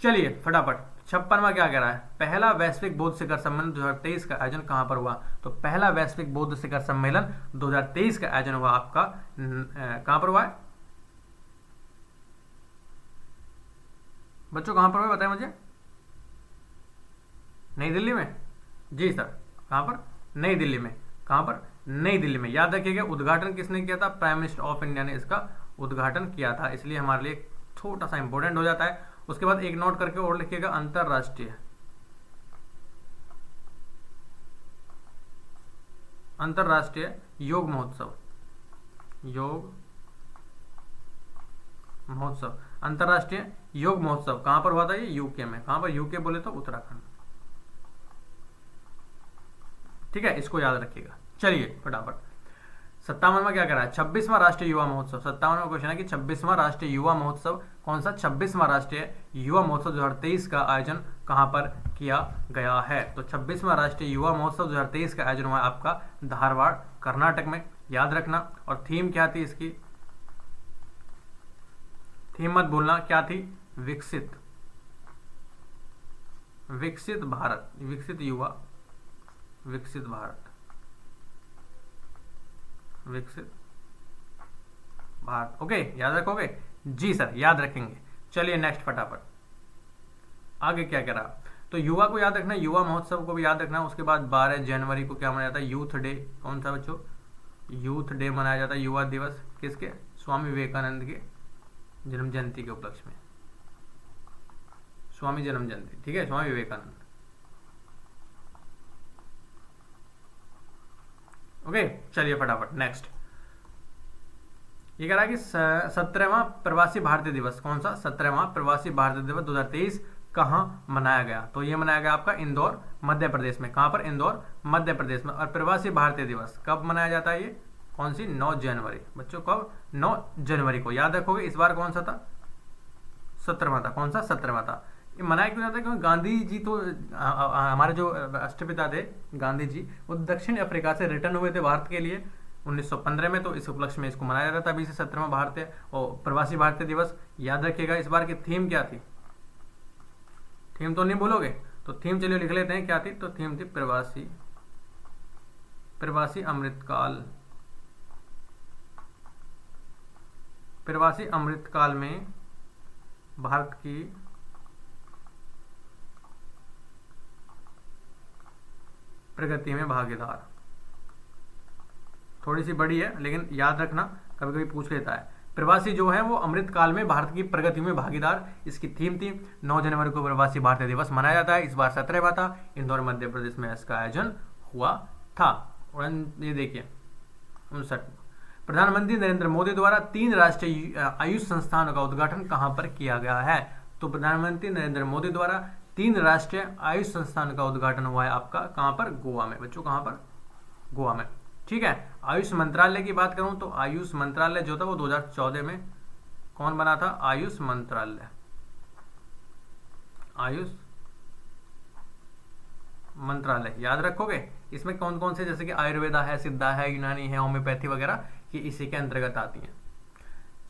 चलिए फटाफट 56वां क्या कह रहा है, पहला वैश्विक बौद्ध शिखर सम्मेलन 2023 का आयोजन कहां पर हुआ, तो पहला वैश्विक बौद्ध शिखर सम्मेलन 2023 का आयोजन हुआ आपका कहां पर हुआ है बच्चों, कहां पर हुआ बताएं मुझे। नई दिल्ली में जी सर। कहां पर, नई दिल्ली में। कहां पर, नई दिल्ली में। याद रखिएगा उद्घाटन किसने किया था, प्राइम मिनिस्टर ऑफ इंडिया ने इसका उद्घाटन किया था, इसलिए हमारे लिए छोटा सा इंपॉर्टेंट हो जाता है। उसके बाद एक नोट करके और लिखिएगा, अंतरराष्ट्रीय योग महोत्सव, योग महोत्सव, अंतरराष्ट्रीय योग महोत्सव कहां पर हुआ था, ये यूके में। कहां पर, यूके बोले तो उत्तराखंड, ठीक है इसको याद रखिएगा। चलिए फटाफट 57 में क्या करा है, 26वां राष्ट्रीय युवा महोत्सव। 57 में क्वेश्चन है कि 26वां राष्ट्रीय युवा महोत्सव कौन सा, 26वां राष्ट्रीय युवा महोत्सव 2023 का आयोजन कहां पर किया गया है। तो 26वां राष्ट्रीय युवा महोत्सव 2023 का आयोजन हुआ आपका धारवाड़ कर्नाटक में, याद रखना। और थीम क्या थी इसकी, थीम मत भूलना क्या थी, विकसित, विकसित भारत, विकसित युवा, विकसित भारत, विकसित भारत। ओके, याद रखोगे जी सर, याद रखेंगे। चलिए नेक्स्ट फटाफट, आगे क्या कह रहा, तो युवा को याद रखना, युवा महोत्सव को भी याद रखना। उसके बाद 12 जनवरी को क्या मनाया जाता है, यूथ डे। कौन सा बच्चों, यूथ डे मनाया जाता है, युवा दिवस। किसके, स्वामी विवेकानंद के जन्म जयंती के उपलक्ष्य में, स्वामी जन्म जयंती, ठीक है, स्वामी विवेकानंद। ओके, चलिए फटाफट नेक्स्ट। ये कह रहा है कि 17वां प्रवासी भारतीय दिवस, कौन सा, 17वां प्रवासी भारतीय दिवस 2023 कहाँ मनाया गया। तो ये मनाया गया आपका इंदौर मध्य प्रदेश में। कहाँ पर, इंदौर मध्य प्रदेश में। और प्रवासी भारतीय दिवस कब मनाया जाता है, ये कौन सी, 9 जनवरी। बच्चों कब, 9 जनवरी को, याद रखोगे। इस बार कौन सा था, 17वां था। कौन सा, 17वां था। ये मनाया क्यों जाता है, क्योंकि गांधी जी तो हमारे जो राष्ट्रपिता थे गांधी जी, वो दक्षिण अफ्रीका से रिटर्न हुए थे भारत के लिए 1915 में। तो इस उपलक्ष्य में इसको मनाया जाता है अभी से 17वां भारतीय और प्रवासी भारतीय दिवस। याद रखिएगा। इस बार की थीम क्या थी, थीम तो नहीं भूलोगे, तो थीम चलिए लिख लेते हैं क्या थी। तो थीम थी प्रवासी, प्रवासी अमृतकाल, प्रवासी अमृतकाल में भारत की प्रगति में भागीदार। थोड़ी सी बड़ी है लेकिन याद रखना, कभी कभी पूछ लेता है। प्रवासी जो है वो अमृतकाल में भारत की प्रगति में भागीदार, इसकी थीम थी। 9 जनवरी को प्रवासी भारतीय दिवस मनाया जाता है। इस बार 17वां था। इंदौर मध्य प्रदेश में इसका आयोजन हुआ था। और ये देखिए 59, प्रधानमंत्री नरेंद्र मोदी द्वारा 3 राष्ट्रीय आयुष संस्थानों का उद्घाटन कहां पर किया गया है। तो प्रधानमंत्री नरेंद्र मोदी द्वारा 3 राष्ट्रीय आयुष संस्थान का उद्घाटन हुआ है आपका कहां पर, गोवा में। बच्चों कहां पर, गोवा में, ठीक है। आयुष मंत्रालय की बात करूं तो आयुष मंत्रालय जो था वो 2014 में कौन बना था, आयुष मंत्रालय, आयुष मंत्रालय, याद रखोगे। इसमें कौन कौन से, जैसे कि आयुर्वेदा है, सिद्धा है, यूनानी है, होम्योपैथी वगैरह, ये इसी के अंतर्गत आती हैं।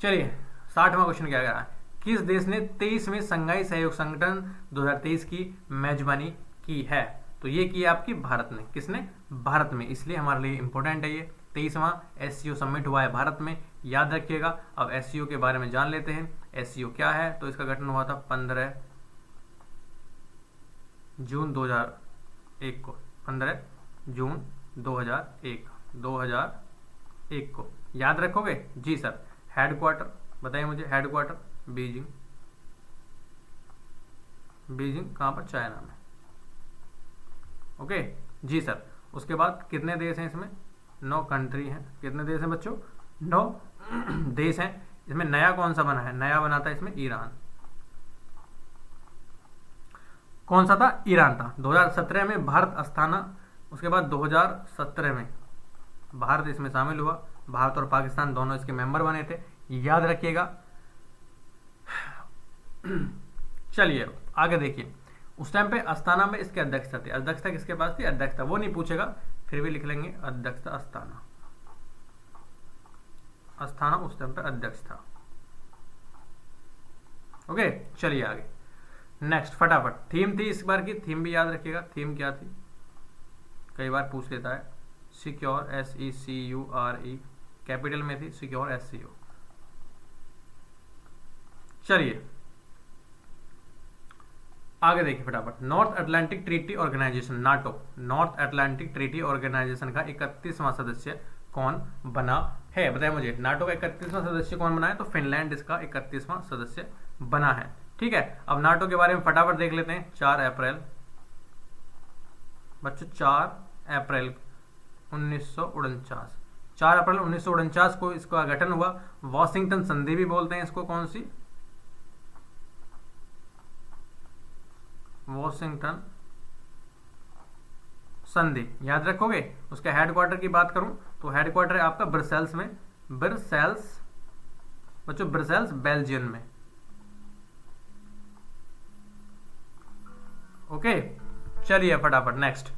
चलिए 60वां क्वेश्चन क्या कह रहा है, किस देश ने 23वें संघाई सहयोग संगठन 2023 की मेजबानी की है। तो ये की आपकी भारत ने, किसने, भारत में, इसलिए हमारे लिए इंपॉर्टेंट है ये। 23वां एससीओ समिट हुआ है भारत में, याद रखिएगा। अब एससीओ के बारे में जान लेते हैं। एससीओ क्या है, तो इसका गठन हुआ था 15 जून 2001 को, 15 जून 2001 को, याद रखोगे जी सर। हेडक्वार्टर बताइए मुझे, हेडक्वार्टर बीजिंग, बीजिंग कहां पर, चाइना में। ओके जी सर। उसके बाद कितने देश हैं इसमें, 9 कंट्री हैं। कितने देश हैं बच्चों, 9 देश हैं। इसमें नया कौन सा बना है, नया बना था इसमें ईरान। कौन सा था, ईरान था। 2017 में भारत अस्थाना, उसके बाद 2017 में भारत इसमें शामिल हुआ। भारत और पाकिस्तान दोनों इसके मेंबर बने थे, याद रखिएगा। चलिए आगे देखिए। उस टाइम पे अस्थाना में इसके अध्यक्षता थी। अध्यक्षता किसके पास थी, अध्यक्षता वो नहीं पूछेगा, फिर भी लिख लेंगे अध्यक्षता अस्थाना, अस्थाना उस टाइम पे अध्यक्ष था। ओके चलिए आगे नेक्स्ट फटाफट। थीम थी इस बार की, थीम भी याद रखिएगा। थीम क्या थी, कई बार पूछ लेता है। सिक्योर, SECURE, कैपिटल में थी, सिक्योर SCO। चलिए आगे देखिए फटाफट। North Atlantic Treaty Organization, NATO, North Atlantic Treaty Organization का 31वां सदस्य कौन बना है, बताइए मुझे। नाटो का 31वां सदस्य कौन बना है, तो फिनलैंड इसका 31वां सदस्य बना है, ठीक है। अब नाटो के बारे में फटाफट देख लेते हैं। 4 अप्रैल बच्चों, 4 अप्रैल 1949, 4 अप्रैल 1949 को इसका गठन हुआ। वॉशिंगटन संधि भी बोलते हैं इसको, कौन सी, वॉशिंगटन संधि, याद रखोगे। उसका हेडक्वार्टर की बात करूं तो हेडक्वार्टर है आपका ब्रसेल्स में, ब्रसेल्स बच्चों, ब्रसेल्स बेल्जियम में। ओके, चलिए फटाफट नेक्स्ट।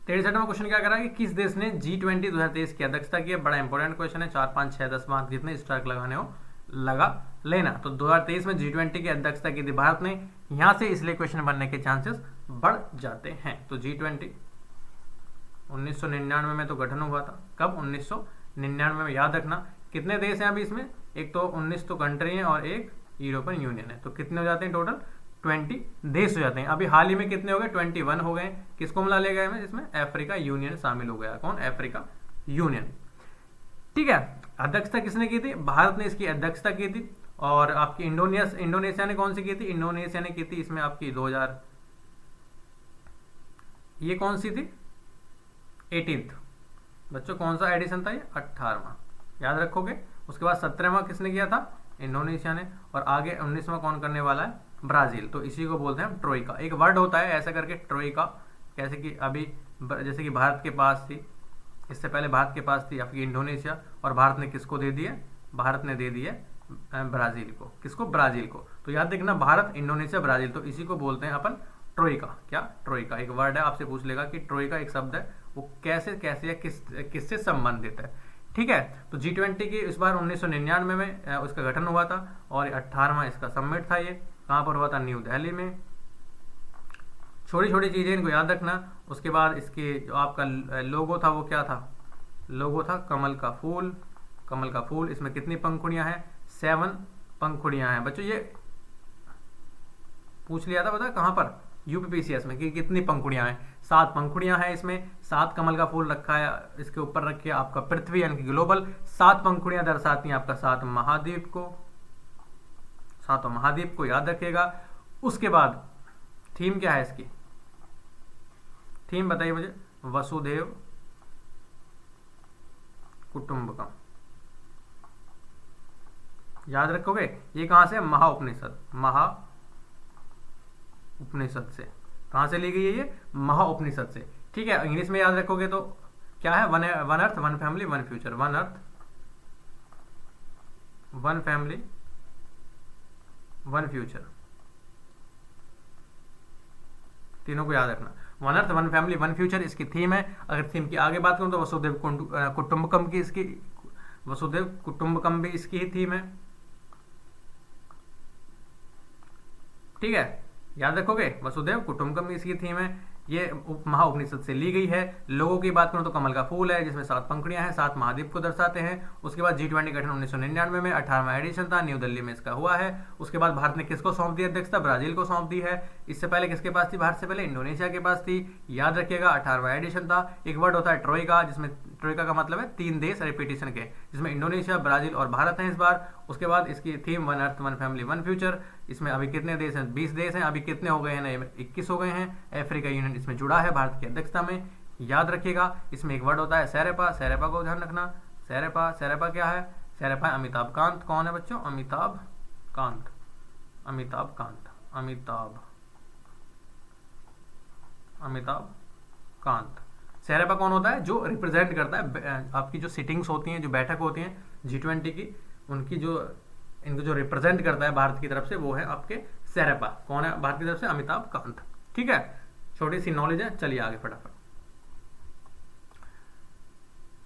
63वां क्वेश्चन क्या करा कि किस देश ने G20 2023 की अध्यक्षता की है। बड़ा इंपॉर्टेंट क्वेश्चन है, 4 5 6 10 मार्क जितने स्ट्राइक लगाने हो लगा लेना। तो 2023 में G20 की अध्यक्षता की थी भारत ने, यहां से इसलिए क्वेश्चन बनने के चांसेस बढ़ जाते हैं। तो G20 1999 में तो गठन हुआ था। कब? 1999 में। याद रखना कितने देश हैं अभी इसमें, एक तो 19 तो कंट्री है और एक यूरोपियन यूनियन है। तो कितने हो जाते हैं टोटल? 20 देश हो जाते हैं। अभी हाल ही में कितने हो गए? 21 हो गए। किसको मिला ले गए? इसमें अफ्रीका यूनियन शामिल हो गया। कौन? Africa union. ठीक है, अध्यक्षता किसने की थी? भारत ने इसकी अध्यक्षता की थी। और आपकी इंडोनेशिया ने कौन सी की थी? इंडोनेशिया ने की थी इसमें आपकी 2000, ये कौन सी थी? 18th बच्चों, कौन सा एडिशन था ये? 18वां, याद रखोगे। उसके बाद 17वां किसने किया था? इंडोनेशिया ने। और आगे 19वां कौन करने वाला है? ब्राजील। तो इसी को बोलते हैं हम ट्रोइका। एक वर्ड होता है ऐसा करके ट्रोइका, कैसे कि अभी जैसे कि भारत के पास थी, इससे पहले भारत के पास थी आपकी इंडोनेशिया, और भारत ने किसको दे दी है? भारत ने दे दी है ब्राजील को। किसको? ब्राजील को। तो याद देखना, भारत, इंडोनेशिया, ब्राजील, तो इसी को बोलते हैं अपन ट्रोइका। क्या? ट्रोइका एक वर्ड है, आपसे पूछ लेगा कि ट्रोइका एक शब्द है, वो कैसे कैसे या किससे संबंधित है। ठीक है, तो G20 की इस बार 1999 में उसका गठन हुआ था, और 18वां इसका समिट था। ये कहाँ पर हुआ था? न्यू दिल्ली में। छोटी छोटी चीजें इनको याद रखना। उसके बाद इसके जो आपका लोगो था वो क्या था? लोगो था कमल का फूल। कमल का फूल, इसमें कितनी पंखुड़ियां हैं? 7 पंखुड़ियां हैं बच्चों। ये पूछ लिया था, पता कहां पर? यूपीपीसीएस में, कि कितनी पंखुड़ियां हैं? 7 पंखुड़ियां हैं इसमें। 7 कमल का फूल रखा है, इसके ऊपर रखिए आपका पृथ्वी यानी कि ग्लोबल। 7 पंखुड़ियां दर्शाती हैं आपका 7 महाद्वीप को, 7 महाद्वीप को याद रखिएगा। उसके बाद थीम क्या है इसकी? थीम बताइए मुझे। वसुधैव कुटुंबकम, याद रखोगे। ये कहां से? महा उपनिषद। महा उपनिषद से। कहां से ली गई है ये? महा उपनिषद से। ठीक है, इंग्लिश में याद रखोगे तो क्या है? One earth one family one future. One earth one family one future, तीनों को याद रखना। One earth one family one future इसकी थीम है। अगर थीम की आगे बात करूं तो वसुधैव कुटुंबकम की, इसकी वसुधैव कुटुंबकम भी इसकी ही थीम है। ठीक है, याद रखोगे, वसुधैव कुटुंबकम भी इसकी थीम है। ये महा उपनिषद से ली गई है। लोगों की बात करूं तो कमल का फूल है, जिसमें 7 पंखुड़ियां हैं, 7 महाद्वीप को दर्शाते हैं। उसके बाद G20 गठन 1999 में, 18वां एडिशन था, न्यू दिल्ली में इसका हुआ है। उसके बाद भारत ने किसको सौंप दी अध्यक्षता? ब्राजील को सौंप दी है। इससे पहले किसके पास थी? भारत से पहले इंडोनेशिया के पास थी। याद रखिएगा, 18वां एडिशन था। एक वर्ड होता है ट्रोइका, जिसमें ट्रोइका का मतलब है 3 देश रिपीटिशन के, जिसमें इंडोनेशिया, ब्राजील और भारत हैं इस बार। उसके बाद इसकी theme one earth one family one future. इसमें अभी कितने देश हैं? 20 देश हैं। अभी कितने हो गए हैं? 21 हो गए हैं। अफ्रीका यूनियन इसमें जुड़ा है भारत की अध्यक्षता में। याद रखिएगा, इसमें एक वर्ड होता है सेरेपा। सेरेपा को ध्यान रखना। सेरेपा, सेरेपा क्या है? सेरेपा अमिताभ कांत। कौन है बच्चों? अमिताभ कांत। अमिताभ कांत, अमिताभ कांत। सेरेपा कौन होता है? जो रिप्रेजेंट करता है आपकी जो सिटिंग्स होती हैं, जो बैठक होती हैं G20 की, उनकी जो इनको जो रिप्रेजेंट करता है भारत की तरफ से, वो है आपके सेरेपा। कौन है भारत की तरफ से? अमिताभ कांत। ठीक है, छोटी सी नॉलेज है। चलिए आगे फटाफट।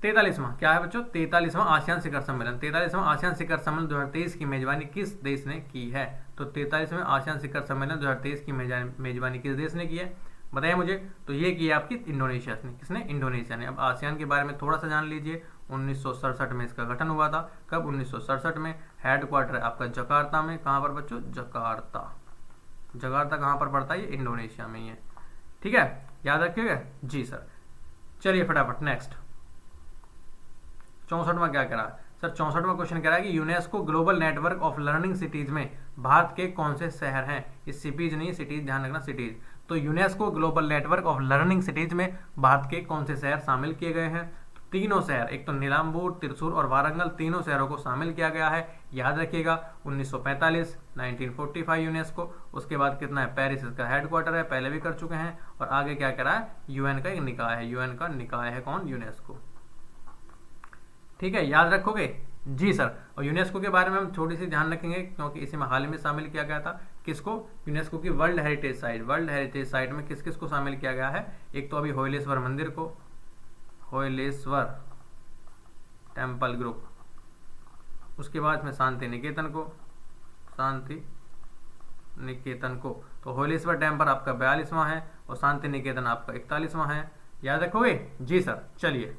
43वां क्या है बच्चों? 43वां आसियान शिखर सम्मेलन। 43वां आसियान शिखर सम्मेलन 2023 की मेजबानी किस देश ने की है? तो 43वें आसियान शिखर सम्मेलन 2023 की मेजबानी किस देश ने की है? बताइए मुझे। तो ये की आपकी इंडोनेशिया ने। किसने? इंडोनेशिया ने। अब आसियान के बारे में थोड़ा सा जान लीजिए। 1967 में इसका गठन हुआ था। कब? 1967 में। हेडक्वार्टर है आपका जकार्ता में। कहां पर बच्चों? जकार्ता। जकार्ता कहां पर पड़ता है? ये इंडोनेशिया में ही है। ठीक है, याद रखिएगा जी सर। चलिए फटाफट नेक्स्ट। 64वां क्या कह रहा है सर? 64वां क्वेश्चन कह रहा है कि UNESCO global network of learning cities में भारत के कौन से शहर हैं? ये सिटीज नहीं, सिटीज ध्यान रखना, सिटीज। तो UNESCO global network of learning cities में भारत के कौन से शहर शामिल किए गए हैं? तीनों शहर, एक तो नीलाम्बूर, त्रिशूर और वारंगल, तीनों शहरों को शामिल किया गया है। याद रखिएगा 1945, 1945 यूनेस्को। उसके बाद कितना है, पेरिस इसका हेडक्वार्टर है, पहले भी कर चुके हैं। और आगे क्या करा है, यूएन का एक निकाय है, यूएन का निकाय है कौन, यूनेस्को। ठीक है, याद रखोगे जी सर। और यूनेस्को के बारे में हम थोड़ी सी ध्यान रखेंगे क्योंकि इसी में हाल ही में शामिल किया गया था। किसको, यूनेस्को की world heritage site. World heritage site में किस किस को शामिल किया गया है, एक तो अभी होयलेश्वर मंदिर को, होयलेश्वर टेम्पल ग्रुप, उसके बाद में शांति निकेतन को, शांति निकेतन को। तो होयलेश्वर टेम्पल आपका 42वां है और शांति निकेतन आपका 41वां है। याद रखोगे जी सर। चलिए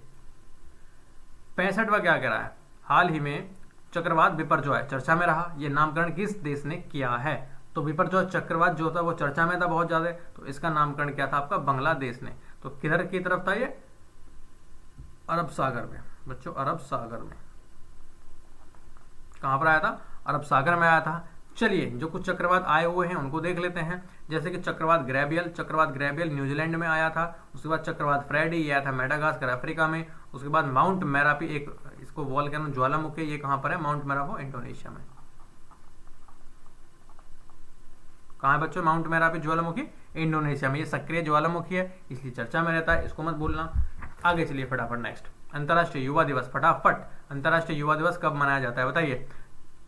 65वां क्या कह रहा है, हाल ही में चक्रवात बिपरजॉय चर्चा में रहा, ये नामकरण किस देश ने किया है। तो बिपरजॉय चक्रवात जो था वो चर्चा में था बहुत ज्यादा, तो इसका नामकरण क्या था आपका, बांग्लादेश ने। तो किधर की तरफ था ये, अरब सागर में बच्चों, अरब सागर में। कहां पर आया था, अरब सागर में आया था। चलिए जो कुछ चक्रवात आए हुए हैं उनको देख लेते हैं। जैसे कि चक्रवात ग्रेबियल, चक्रवात ग्रेबियल न्यूजीलैंड में आया था। उसके बाद चक्रवात फ्रेडी, ये आया था मेडागास्कर अफ्रीका में। उसके बाद माउंट मेरापी, एक इसको वॉल्केनो ज्वालामुखी, ये कहां पर है, माउंट मेरापो इंडोनेशिया में। कहां है बच्चों, माउंट मेरापी ज्वालामुखी इंडोनेशिया में। ये सक्रिय ज्वालामुखी है इसलिए चर्चा में रहता है, इसको मत भूलना। आगे चलिए फटाफट नेक्स्ट, अंतर्राष्ट्रीय युवा दिवस। फटाफट, अंतर्राष्ट्रीय युवा दिवस कब मनाया जाता है बताइए।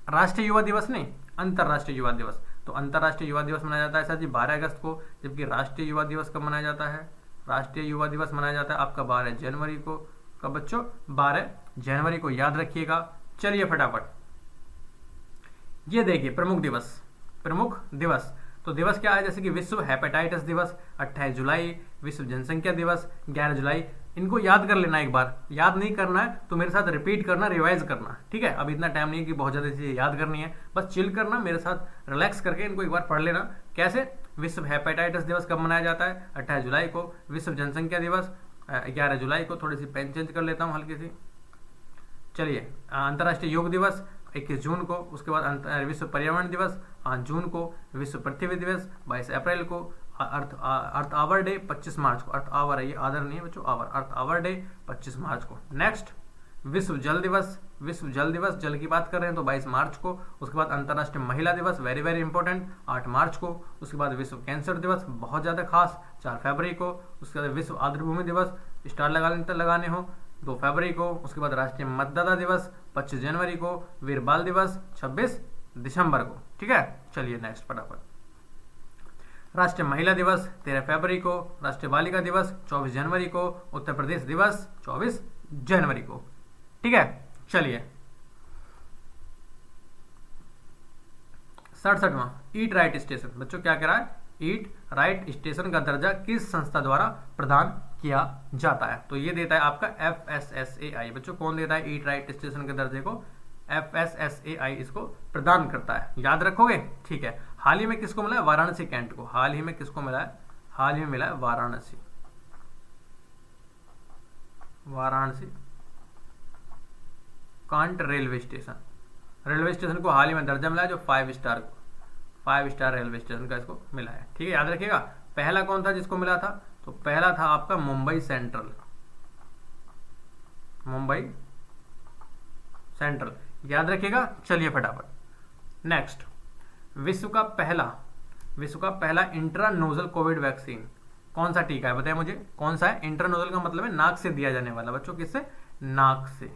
राष्ट्रीय युवा दिवस नहीं, अंतर्राष्ट्रीय युवा दिवस। तो अंतर्राष्ट्रीय युवा दिवस मनाया जाता है सर जी 12 अगस्त को, जबकि राष्ट्रीय युवा दिवस कब मनाया जाता है, राष्ट्रीय युवा दिवस मनाया जाता है आपका 12 जनवरी को। कब बच्चों, 12 जनवरी को, याद रखिएगा। चलिए फटाफट, ये देखिए प्रमुख दिवस, प्रमुख दिवस। तो दिवस क्या है, जैसे कि विश्व हेपेटाइटिस दिवस 28 जुलाई, विश्व जनसंख्या दिवस 11 जुलाई। इनको याद कर लेना, एक बार याद नहीं करना है तो मेरे साथ रिपीट करना, रिवाइज करना, ठीक है। अब इतना टाइम नहीं है कि बहुत ज़्यादा चीज़ें याद करनी है, बस चिल करना, मेरे साथ रिलैक्स करके इनको एक बार पढ़ लेना। कैसे, विश्व हेपेटाइटिस दिवस कब मनाया जाता है, 28 जुलाई को। विश्व जनसंख्या दिवस 11 जुलाई को। थोड़ी सी पेन चेंज कर लेता हूँ हल्की सी। चलिए अंतर्राष्ट्रीय योग दिवस 21 जून को। उसके बाद विश्व पर्यावरण दिवस 5 जून को। विश्व पृथ्वी दिवस 22 अप्रैल को। अर्थ आवर डे 25 मार्च को। अर्थ आवर है, ये आदर नहीं है बच्चों, आवर। अर्थ आवर डे 25 मार्च को। नेक्स्ट विश्व जल दिवस, विश्व जल दिवस, जल की बात कर रहे हैं तो 22 मार्च को। उसके बाद अंतर्राष्ट्रीय महिला दिवस, वेरी वेरी इंपॉर्टेंट, 8 मार्च को। उसके बाद विश्व कैंसर दिवस, बहुत ज़्यादा खास, 4 फरवरी को। उसके बाद विश्व आर्द्रभूमि दिवस, स्टार लगाने हो, 2 फरवरी को। उसके बाद राष्ट्रीय मतदाता दिवस 25 जनवरी को। वीर बाल दिवस 26 दिसंबर को, ठीक है। चलिए नेक्स्ट फटाफट, राष्ट्रीय महिला दिवस 13 फरवरी को। राष्ट्रीय बालिका दिवस 24 जनवरी को। उत्तर प्रदेश दिवस 24 जनवरी को, ठीक है। चलिए 67वां, ईट राइट स्टेशन। बच्चों क्या कह रहा है, ईट राइट स्टेशन का दर्जा किस संस्था द्वारा प्रदान किया जाता है। तो ये देता है आपका FSSAI। बच्चों कौन देता है ईट राइट स्टेशन के दर्जे को, FSSAI इसको प्रदान करता है, याद रखोगे, ठीक है। हाल ही में किसको मिला है, वाराणसी कैंट को। हाल ही में किसको मिला है, हाल ही में मिला है Varanasi, Varanasi can't railway station. Railway station को हाल ही में दर्जा मिला है जो 5 स्टार रेलवे स्टेशन का इसको मिला है, ठीक है। याद रखिएगा पहला कौन था जिसको मिला था, तो पहला था आपका मुंबई सेंट्रल, मुंबई सेंट्रल, याद रखिएगा। चलिए फटाफट नेक्स्ट, विश्व का पहला इंट्रानोजल कोविड वैक्सीन कौन सा टीका है बताइए मुझे, कौन सा है। इंट्रानोजल का मतलब है नाक से दिया जाने वाला, बच्चों किससे, नाक से,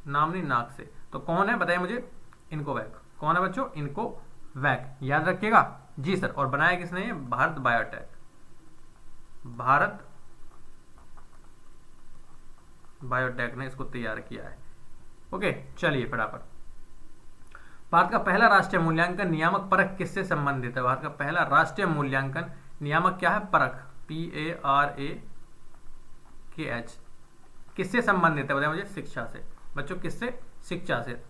नाम नहीं नाक से। तो कौन है बताइए मुझे, इनकोवैक। कौन है बच्चों, इनकोवैक, याद रखिएगा जी सर। और बनाया किसने, ये भारत बायोटेक, भारत बायोटेक ने इसको तैयार किया है, ओके। चलिए फटाफट, भारत का पहला राष्ट्रीय मूल्यांकन नियामक परख किससे संबंधित है। भारत का पहला राष्ट्रीय मूल्यांकन नियामक क्या है, परख, PARAKH, किससे संबंधित है बताइए मुझे, शिक्षा से। बच्चों किससे, शिक्षा से।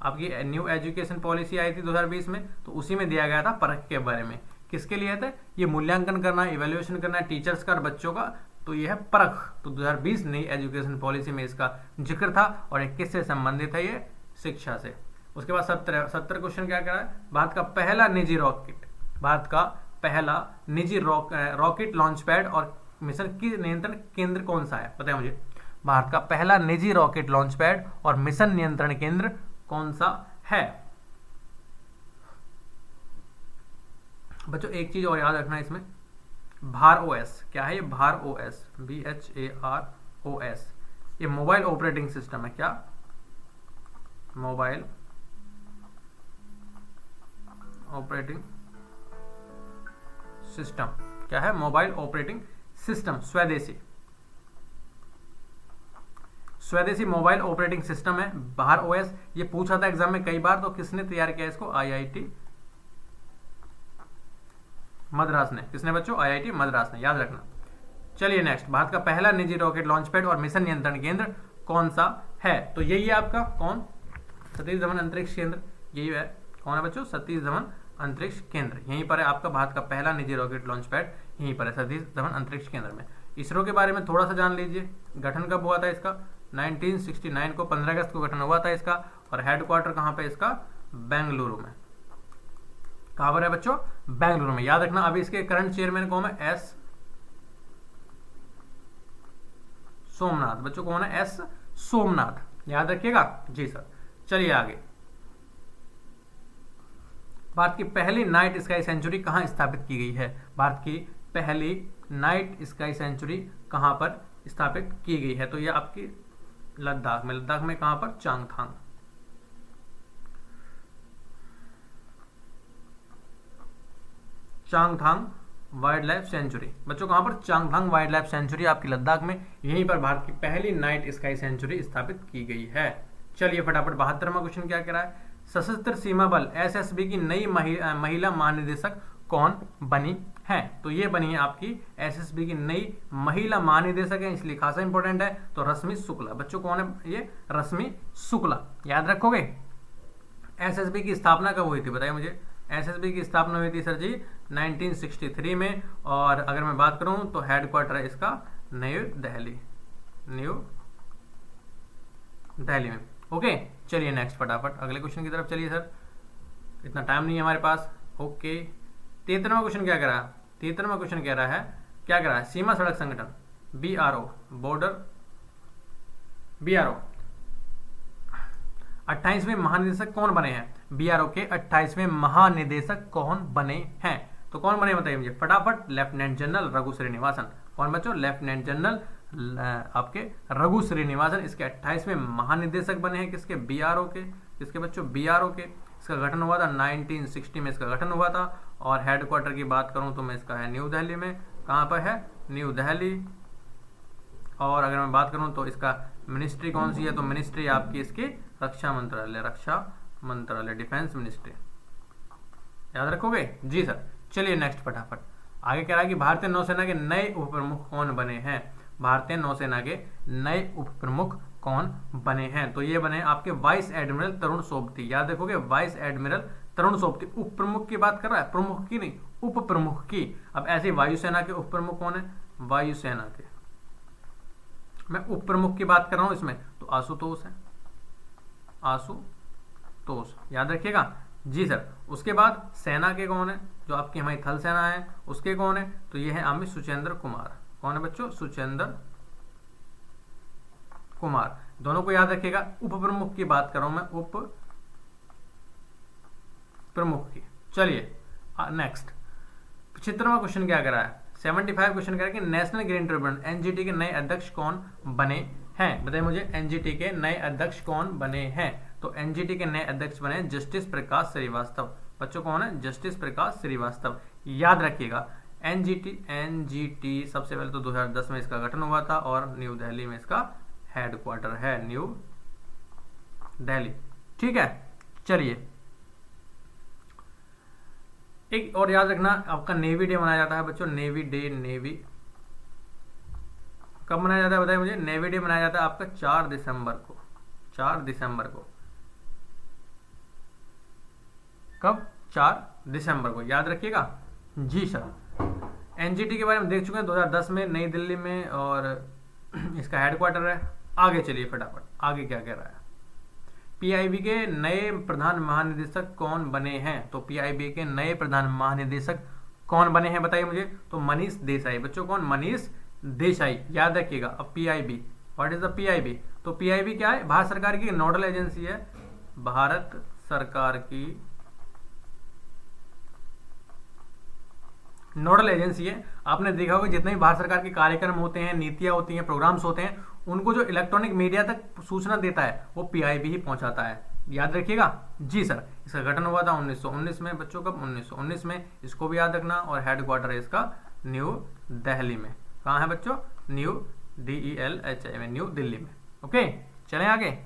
आपकी न्यू एजुकेशन पॉलिसी आई थी 2020 में, तो उसी में दिया गया था परख के बारे में। किसके लिए था ये, मूल्यांकन करना, इवेल्युएशन करना टीचर्स का और बच्चों का, तो ये है परख। तो 2020 नई एजुकेशन पॉलिसी में इसका जिक्र था और ये किससे संबंधित है, ये शिक्षा से। उसके बाद 70 क्वेश्चन क्या कह रहा है, भारत का पहला निजी रॉकेट, भारत का पहला निजी रॉकेट लॉन्च पैड और मिशन की नियंत्रण केंद्र कौन सा है बताइए मुझे। भारत का पहला निजी रॉकेट लॉन्च पैड और मिशन नियंत्रण केंद्र कौन सा है? बच्चों एक चीज और याद रखना इसमें, भार ओएस क्या है? ये भार ओएस, BHAROS, ये मोबाइल ऑपरेटिंग सिस्टम है। क्या? मोबाइल ऑपरेटिंग सिस्टम क्या है? मोबाइल ऑपरेटिंग सिस्टम, स्वदेशी मोबाइल ऑपरेटिंग सिस्टम है भार ओएस। ये पूछा था एग्जाम में कई बार, तो किसने तैयार किया इसको? IIT मद्रास ने। किसने बच्चों? IIT मद्रास ने, याद रखना। चलिए नेक्स्ट, भारत का पहला निजी रॉकेट लॉन्च पैड और मिशन नियंत्रण केंद्र कौन सा है? तो यही है आपका कौन? सतीश धवन अंतरिक्ष केंद्र, यही है। कौन है बच्चों? सतीश धवन अंतरिक्ष केंद्र, यहीं पर है आपका भारत का पहला निजी रॉकेट लॉन्च पैड, यहीं पर है सतीश धवन अंतरिक्ष केंद्र में। इसरो के बारे में थोड़ा सा जान लीजिए। गठन कब हुआ था इसका? 1969 को, 15 अगस्त को गठन हुआ था इसका। और हेडक्वार्टर कहाँ पे इसका? बेंगलुरु में। कहाँ पर है बच्चों? बेंगलुरु में, याद रखना। अभी इसके करंट चेयरमैन कौन है? एस सोमनाथ। बच्चों कौन है? एस सोमनाथ, याद रखिएगा जी सर। चलिए आगे, भारत की पहली नाइट स्काई सेंचुरी कहां स्थापित की गई है? भारत की पहली नाइट स्काई सेंचुरी कहां पर स्थापित की गई है? तो यह आपकी लद्दाख में। लद्दाख में कहां पर? Changthang. Changthang wild life sanctuary. बच्चों कहां पर? चांगथांग वाइल्ड लाइफ सेंचुरी आपकी लद्दाख में, यहीं पर भारत की पहली नाइट स्काई सेंचुरी स्थापित की गई है। चलिए फटाफट 72वां क्वेश्चन क्या कह रहा है? सशस्त्र सीमा बल SSB की नई महिला महानिदेशक कौन बनी है? तो ये बनी है आपकी SSB की नई महिला महानिदेशक है, इसलिए खासा इंपॉर्टेंट है। तो रश्मि शुक्ला। बच्चों कौन है ये? रश्मि शुक्ला, याद रखोगे। SSB की स्थापना कब हुई थी बताइए मुझे? SSB की स्थापना हुई थी सर जी 1963 में। और अगर मैं बात करूं तो हेडक्वार्टर है इसका न्यू दिल्ली में। ओके चलिए नेक्स्ट फटाफट अगले क्वेश्चन की तरफ चलिए सर, इतना टाइम नहीं है हमारे पास। ओके 73वां क्वेश्चन क्या कह रहा है? 73वां क्वेश्चन कह रहा है, क्या कह रहा है? सीमा सड़क संगठन BRO, बॉर्डर BRO 28वें महानिदेशक कौन बने हैं? BRO के 28वें महानिदेशक कौन बने हैं? तो कौन बने बताइए मुझे फटाफट? Lieutenant general Raghu Srinivasan. कौन बच्चों? लेफ्टिनेंट जनरल आपके रघु श्रीनिवासन इसके 28वें महानिदेशक बने हैं। किसके? BRO के। किसके बच्चों? BRO के। इसका गठन हुआ था 1960 में, इसका गठन हुआ था। और हेडक्वार्टर की बात करूं तो मैं इसका है न्यू दिल्ली में। कहां पर है? न्यू दिल्ली। और अगर मैं बात करूं तो इसका मिनिस्ट्री कौन सी है? तो मिनिस्ट्री आपकी इसकी रक्षा मंत्रालय, डिफेंस मिनिस्ट्री, याद रखोगे जी सर। चलिए नेक्स्ट फटाफट आगे कह रहा है कि भारतीय नौसेना के नए उप प्रमुख कौन बने हैं? भारतीय नौसेना के नए उप प्रमुख कौन बने हैं? तो ये बने आपके वाइस एडमिरल तरुण सोबती, याद रखोगे वाइस एडमिरल तरुण सोबती। उप प्रमुख की बात कर रहा है, प्रमुख की नहीं, उप प्रमुख की। अब ऐसे वायुसेना के उप प्रमुख कौन है? वायुसेना के, मैं उप प्रमुख की बात कर रहा हूं इसमें, तो आशुतोष है, आशुतोष, याद रखिएगा जी सर। उसके बाद सेना के कौन है? जो आपकी हमारी थल सेना है उसके कौन है? तो ये है आमिर सुचेंद्र कुमार। कौन है बच्चों? सुचेंद्र कुमार। दोनों को याद रखिएगा। उप प्रमुख की बात कर रहा हूं मैं, उप प्रमुख की। चलिए नेक्स्ट 75वां क्वेश्चन क्या कर रहा है? 75 क्वेश्चन कह रहा है कि नेशनल ग्रीन ट्रिब्यूनल NGT के नए अध्यक्ष कौन बने हैं? बताइए मुझे NGT के नए अध्यक्ष कौन बने हैं? तो NGT के नए अध्यक्ष बने जस्टिस प्रकाश श्रीवास्तव। बच्चों कौन है? जस्टिस प्रकाश श्रीवास्तव, याद रखिएगा। NGT सबसे पहले तो 2010 में इसका गठन हुआ था और न्यू दिल्ली में इसका हेडक्वार्टर है, न्यू दिल्ली। ठीक है चलिए एक और याद रखना, आपका नेवी डे मनाया जाता है बच्चों। नेवी डे, नेवी कब मनाया जाता है बताइए मुझे? नेवी डे मनाया जाता है आपका 4 दिसंबर को। 4 दिसंबर को कब? 4 दिसंबर को, याद रखिएगा जी सर। NGT के बारे में देख चुके हैं 2010 में नई दिल्ली में, और इसका हेडक्वार्टर है। आगे चलिए फटाफट आगे क्या कह रहा है? PIB के नए प्रधान महानिदेशक कौन बने हैं? तो PIB के नए प्रधान महानिदेशक कौन बने हैं बताइए मुझे? तो मनीष देसाई। बच्चों कौन? मनीष देसाई, याद रखिएगा। अब PIB what is the PIB? तो पीआईबी क्या है? भारत सरकार की नोडल एजेंसी है, भारत सरकार की नोडल एजेंसी है। आपने देखा होगा जितने भी भारत सरकार के कार्यक्रम होते हैं, नीतियां होती हैं, प्रोग्राम्स होते हैं, उनको जो इलेक्ट्रॉनिक मीडिया तक सूचना देता है वो पीआईबी ही पहुंचाता है। याद रखिएगा जी सर। इसका गठन हुआ था 1919 में बच्चों, कब? 1919 में, इसको भी याद रखना। और हेडक्वार्टर है इसका न्यू दिल्ली में। कहाँ है बच्चों? न्यू DELHI में, न्यू दिल्ली में। ओके, चलें आगे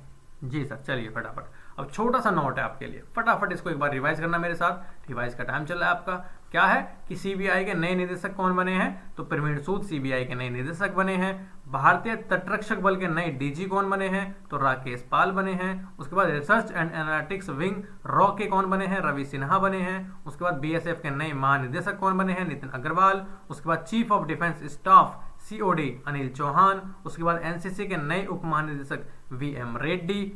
जी सर। चलिए फटाफट, अब छोटा सा नोट है आपके लिए, फटाफट इसको एक बार रिवाइज करना मेरे साथ। रिवाइज का टाइम चल रहा है आपका। क्या है कि सीबीआई के नए निदेशक कौन बने हैं? तो प्रवीण सूद सीबीआई के नए निदेशक बने हैं। भारतीय तटरक्षक बल के नए डीजी कौन बने हैं? तो राकेश पाल बने हैं। उसके बाद research and analytics wing raw के कौन बने हैं? रवि सिन्हा बने हैं। उसके बाद बीएसएफ के नए महानिदेशक कौन बने हैं? नितिन अग्रवाल। उसके बाद Chief of Defence Staff COD Anil Chauhan. उसके बाद एनसीसी के नए उप महानिदेशक VM रेड्डी।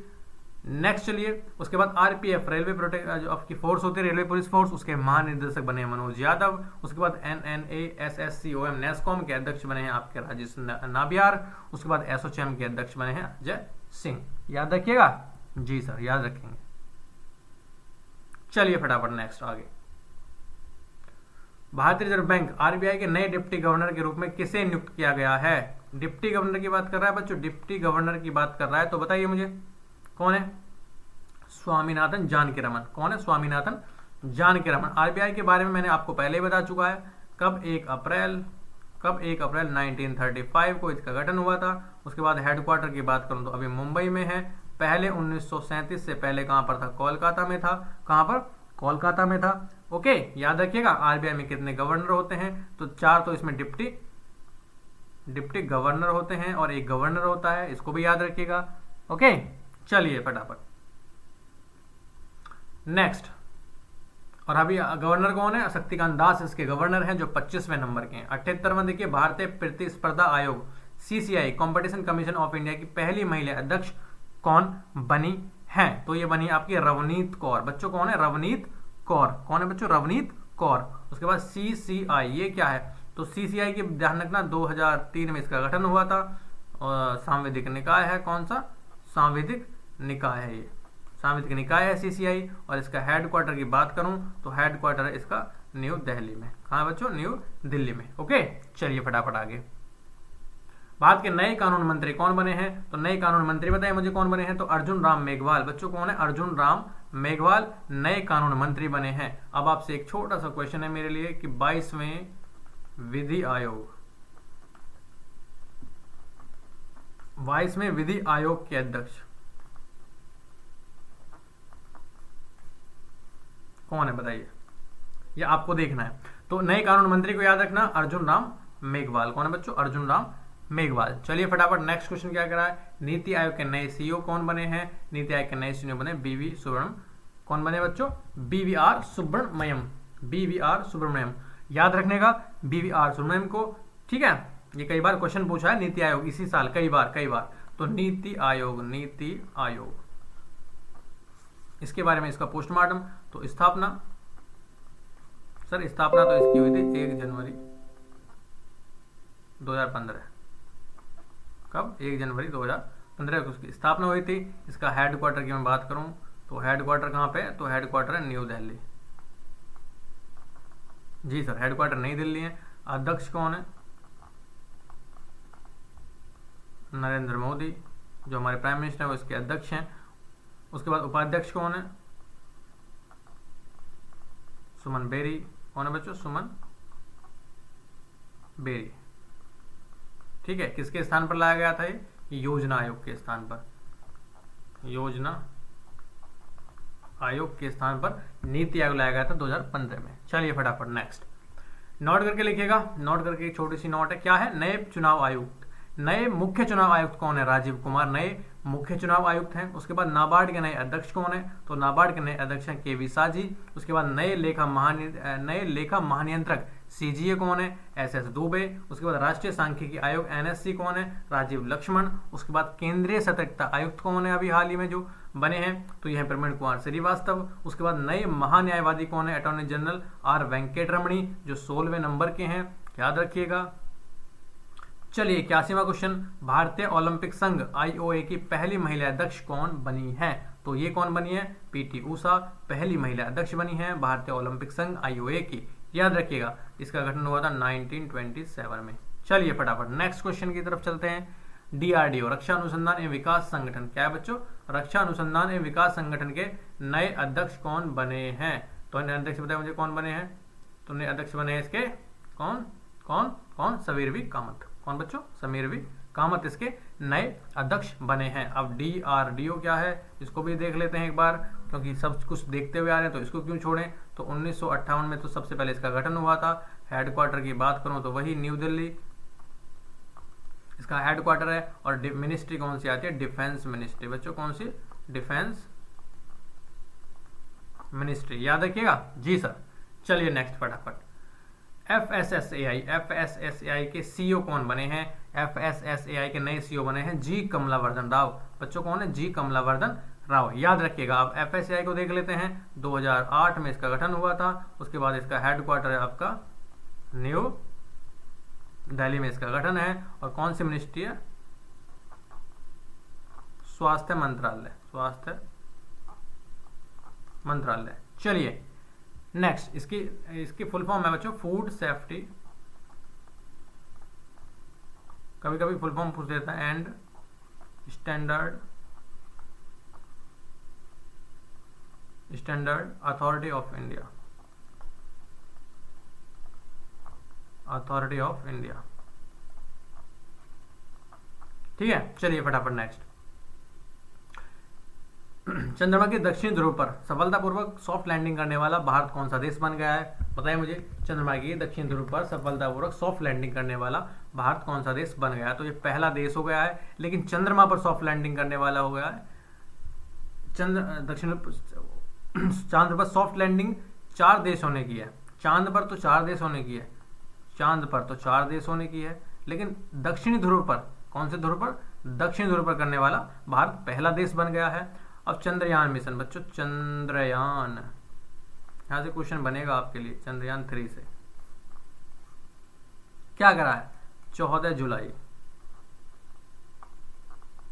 नेक्स्ट चलिए, उसके बाद आरपीएफ रेलवे प्रोटेक्ट जो आपकी फोर्स होती है, रेलवे पुलिस फोर्स, उसके महानिदेशक बने हैं मनोज यादव। उसके बाद NNASSCOM नेस्कॉम के अध्यक्ष बने हैं आपके राजेश नाबियार। उसके बाद एसोचैम के अध्यक्ष बने हैं अजय सिंह। याद रखिएगा जी सर, याद रखेंगे। चलिए फटाफट नेक्स्ट आगे। भारतीय रिजर्व बैंक RBI के नए डिप्टी गवर्नर के रूप में किसे नियुक्त किया गया है? डिप्टी गवर्नर की बात कर रहा है बच्चों, डिप्टी गवर्नर की बात कर रहा है, तो बताइए मुझे कौन है? स्वामीनाथन जानकीरमन। कौन है? स्वामीनाथन जानकीरमन। RBI के बारे में मैंने आपको पहले ही बता चुका है। कब? 1 अप्रैल 1935 को इसका गठन हुआ था। उसके बाद हेडक्वार्टर की बात करूं तो अभी मुंबई में है। पहले 1937 से पहले कहां पर था? कोलकाता में था। कहां पर? कोलकाता में था। ओके, याद रखिएगा। RBI में कितने गवर्नर होते हैं? तो 4 तो इसमें डिप्टी गवर्नर होते हैं और एक गवर्नर होता है, इसको भी याद रखिएगा। ओके, चलिए फटाफट नेक्स्ट। और अभी गवर्नर कौन है? शक्तिकांत दास इसके गवर्नर हैं, जो 25वें नंबर के हैं। 78वां देखिए, भारतीय प्रतिस्पर्धा आयोग CCI competition commission of India की पहली महिला अध्यक्ष कौन बनी है? तो ये बनी आपकी रवनीत कौर। बच्चों कौन है? रवनीत कौर। कौन है बच्चों? रवनीत कौर। उसके बाद CCI ये क्या है? तो CCI की ध्यान रखना 2003 में इसका गठन हुआ था। और सांविधिक निकाय है। कौन सा? सांविधिक निकाय है ये, सांविधिक निकाय है CCI। और इसका हेडक्वार्टर की बात करूं तो हेडक्वार्टर है इसका न्यू दिल्ली में। कहां बच्चों? न्यू दिल्ली में। ओके, चलिए फटाफट आगे। भारत के नए कानून मंत्री कौन बने हैं? तो नए कानून मंत्री बताइए मुझे कौन बने हैं? तो अर्जुन राम मेघवाल। बच्चों कौन है? अर्जुन राम मेघवाल नए कानून मंत्री बने हैं। अब आपसे एक छोटा सा क्वेश्चन है मेरे लिए कि 22वें विधि आयोग, 22वें विधि आयोग के अध्यक्ष कौन है बताइए? ये आपको देखना है। तो नए कानून मंत्री को याद रखना, अर्जुन राम मेघवाल। कौन है बच्चों? अर्जुन राम मेघवाल। चलिए फटाफट नेक्स्ट क्वेश्चन क्या करा है? नीति आयोग के नए CEO कौन बने हैं? नीति आयोग के नए CEO बने BV सुब्रमण्यम। कौन बने बच्चों? BVR सुब्रमण्यम। BVR सुब्रमण्यम याद रखने का, BVR सुब्रमण्यम को। ठीक है, ये कई बार क्वेश्चन पूछा है नीति आयोग इसी साल, कई बार। तो नीति आयोग इसके बारे में, इसका पोस्टमार्टम। तो स्थापना, सर स्थापना तो इसकी हुई थी 1 जनवरी 2015। कब? 1 जनवरी 2015 को उसकी स्थापना हुई थी। इसका हेडक्वार्टर की मैं बात करूं तो हेडक्वार्टर कहां पे है? तो हेडक्वार्टर है न्यू दिल्ली। जी सर, हेडक्वार्टर नई दिल्ली है। अध्यक्ष कौन है? नरेंद्र मोदी, जो हमारे प्राइम मिनिस्टर है वो इसके अध्यक्ष हैं। उसके बाद उपाध्यक्ष कौन है? सुमन बेरी। कौन है बच्चों? सुमन बेरी। ठीक है, किसके स्थान पर लाया गया था ये? योजना आयोग के स्थान पर, योजना आयोग के स्थान पर नीति आयोग लाया गया था 2015 में। चलिए फटाफट नेक्स्ट नोट करके लिखिएगा। नोट करके एक छोटी सी नोट है। क्या है? नए चुनाव आयुक्त, नए मुख्य चुनाव आयुक्त कौन है? राजीव कुमार नए मुख्य चुनाव आयुक्त हैं। उसके बाद नाबार्ड के नए अध्यक्ष कौन है? तो नाबार्ड के नए अध्यक्ष हैं KV साजी। उसके बाद नए लेखा महानियंत्रक CGA कौन है? SS दुबे। उसके बाद राष्ट्रीय सांख्यिकी आयोग NSC कौन है? राजीव लक्ष्मण। उसके बाद केंद्रीय सतर्कता आयुक्त कौन है अभी हाल ही में जो बने हैं? तो यह प्रवीण कुमार श्रीवास्तव। उसके बाद नए महान्यायवादी कौन है? अटॉर्नी जनरल R वेंकट रमणी, जो 16वें नंबर के हैं, याद रखिएगा। चलिए 81वां क्वेश्चन, भारतीय ओलंपिक संघ आईओए की पहली महिला अध्यक्ष कौन बनी है? तो ये कौन बनी है? पीटी ऊषा पहली महिला अध्यक्ष बनी है भारतीय ओलंपिक संघ आईओए की। याद रखिएगा इसका गठन हुआ था 1927 में। चलिए फटाफट नेक्स्ट क्वेश्चन की तरफ चलते हैं। डीआरडीओ रक्षा अनुसंधान एवं विकास संगठन क्या है बच्चों? रक्षा अनुसंधान एवं विकास संगठन के नए अध्यक्ष कौन बने हैं? तो नए अध्यक्ष बताए मुझे कौन बने हैं? तो नए अध्यक्ष बने हैं इसके कौन कौन कौन? समीरवी कामत। कौन बच्चों? समीरवी कामत इसके नए अध्यक्ष बने हैं। अब डीआरडीओ क्या है इसको भी देख लेते हैं एक बार, क्योंकि सब कुछ देखते हुए आ रहे हैं तो इसको क्यों छोड़ें। तो 1958 में तो सबसे पहले इसका गठन हुआ था। हेडक्वार्टर की बात करूं तो वही न्यू दिल्ली इसका हेडक्वार्टर है। और मिनिस्ट्री कौन सी आती है? Defence ministry. बच्चों कौन सी? Defence ministry. याद रखिएगा जी सर। चलिए नेक्स्ट फटाफट। एफएसएसएआई के सीईओ कौन बने हैं? एफएसएसएआई के नए सीईओ बने हैं जी कमलावर्धन राव। बच्चों कौन है? जी कमलावर्धन राव। याद रखिएगा। अब एफएसएआई को देख लेते हैं। 2008 में इसका गठन हुआ था। उसके बाद इसका हेडक्वार्टर है आपका न्यू दिल्ली में इसका गठन है। और कौन सी मिनिस्ट्री है? स्वास्थ्य मंत्रालय। स्वास्थ्य मंत्रालय। चलिए नेक्स्ट इसकी फुल फॉर्म है बच्चों फूड सेफ्टी, कभी कभी फुल फॉर्म पूछ देता है, and standard authority of India. Authority of India. ठीक है। चलिए फटाफट नेक्स्ट। चंद्रमा के दक्षिणी ध्रुव पर सफलतापूर्वक सॉफ्ट लैंडिंग करने वाला भारत कौन सा देश बन गया है? बताइए मुझे। चंद्रमा के दक्षिणी ध्रुव पर सफलतापूर्वक सॉफ्ट लैंडिंग करने वाला भारत कौन सा देश बन गया है? तो ये पहला देश हो गया है, लेकिन चंद्रमा पर सॉफ्ट लैंडिंग करने वाला हो गया है। चांद पर सॉफ्ट लैंडिंग 4 देशों ने की है। चांद पर तो 4 देशों ने की है। चांद पर तो 4 देशों ने की है, लेकिन दक्षिणी ध्रुव पर, कौन से ध्रुव पर? दक्षिणी ध्रुव पर करने वाला भारत पहला देश बन गया है। अब चंद्रयान मिशन बच्चों, चंद्रयान, यहां से क्वेश्चन बनेगा आपके लिए। चंद्रयान 3 से क्या करा है? 14 जुलाई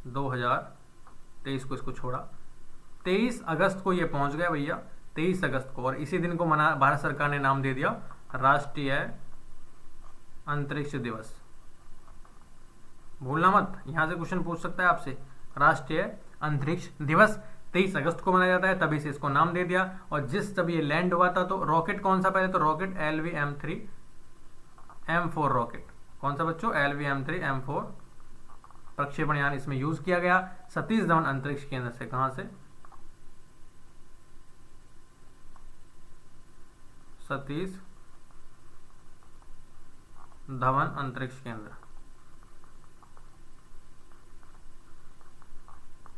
2023 को इसको छोड़ा। 23 अगस्त को ये पहुंच गया भैया, 23 अगस्त को। और इसी दिन को भारत सरकार ने नाम दे दिया राष्ट्रीय अंतरिक्ष दिवस। भूलना मत, यहां से क्वेश्चन पूछ सकता है आपसे। राष्ट्रीय अंतरिक्ष दिवस 23 अगस्त को मनाया जाता है, तभी से इसको नाम दे दिया। और जब ये लैंड हुआ था तो रॉकेट कौन सा? पहले तो रॉकेट LVM-3M4 रॉकेट। कौन सा बच्चों? LVM-3M4 प्रक्षेपण यान इसमें यूज किया गया। सतीश धवन अंतरिक्ष केंद्र से। कहां से? सतीश धवन अंतरिक्ष केंद्र।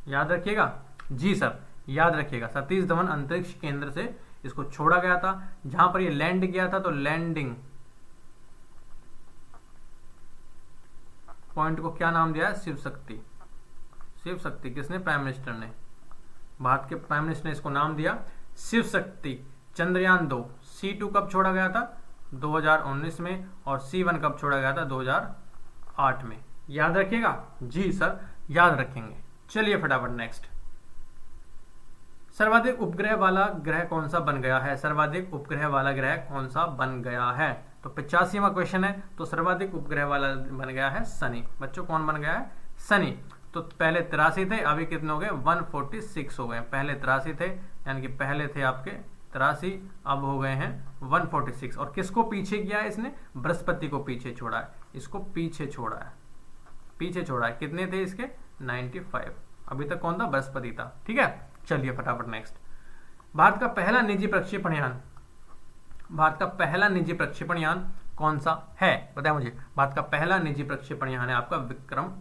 याद रखिएगा जी सर। याद रखिएगा सतीश धवन अंतरिक्ष केंद्र से इसको छोड़ा गया था। जहां पर ये लैंड किया था तो लैंडिंग पॉइंट को क्या नाम दिया है? शिव शक्ति। शिव शक्ति किसने? प्राइम मिनिस्टर ने। भारत के प्राइम मिनिस्टर ने इसको नाम दिया शिव शक्ति। चंद्रयान 2 C2 कब छोड़ा गया था? 2019 में। और C1 कब छोड़ा गया था? 2008 में। याद रखिएगा जी सर, याद रखेंगे। चलिए फटाफट नेक्स्ट। सर्वाधिक उपग्रह वाला ग्रह कौन सा बन गया है? सर्वाधिक उपग्रह वाला ग्रह कौन सा बन गया है? तो 85वां क्वेश्चन है। तो सर्वाधिक उपग्रह वाला बन गया है शनि। बच्चों कौन बन गया है? शनि। तो पहले 83 थे, अभी कितने हो गए? 146 हो गए। पहले 83 थे, यानी कि पहले थे आपके 83, अब हो गए हैं 146। और किसको पीछे किया है इसने? बृहस्पति को पीछे छोड़ा है। इसको पीछे छोड़ा है, पीछे छोड़ा है। कितने थे इसके? 95। अभी तक कौन था? बृहस्पति था। ठीक है। चलिए फटाफट नेक्स्ट। भारत का पहला निजी प्रक्षेपण यान, भारत का पहला निजी प्रक्षेपण यान कौन सा है? बताया मुझे। भारत का पहला निजी प्रक्षेपण यान है आपका विक्रम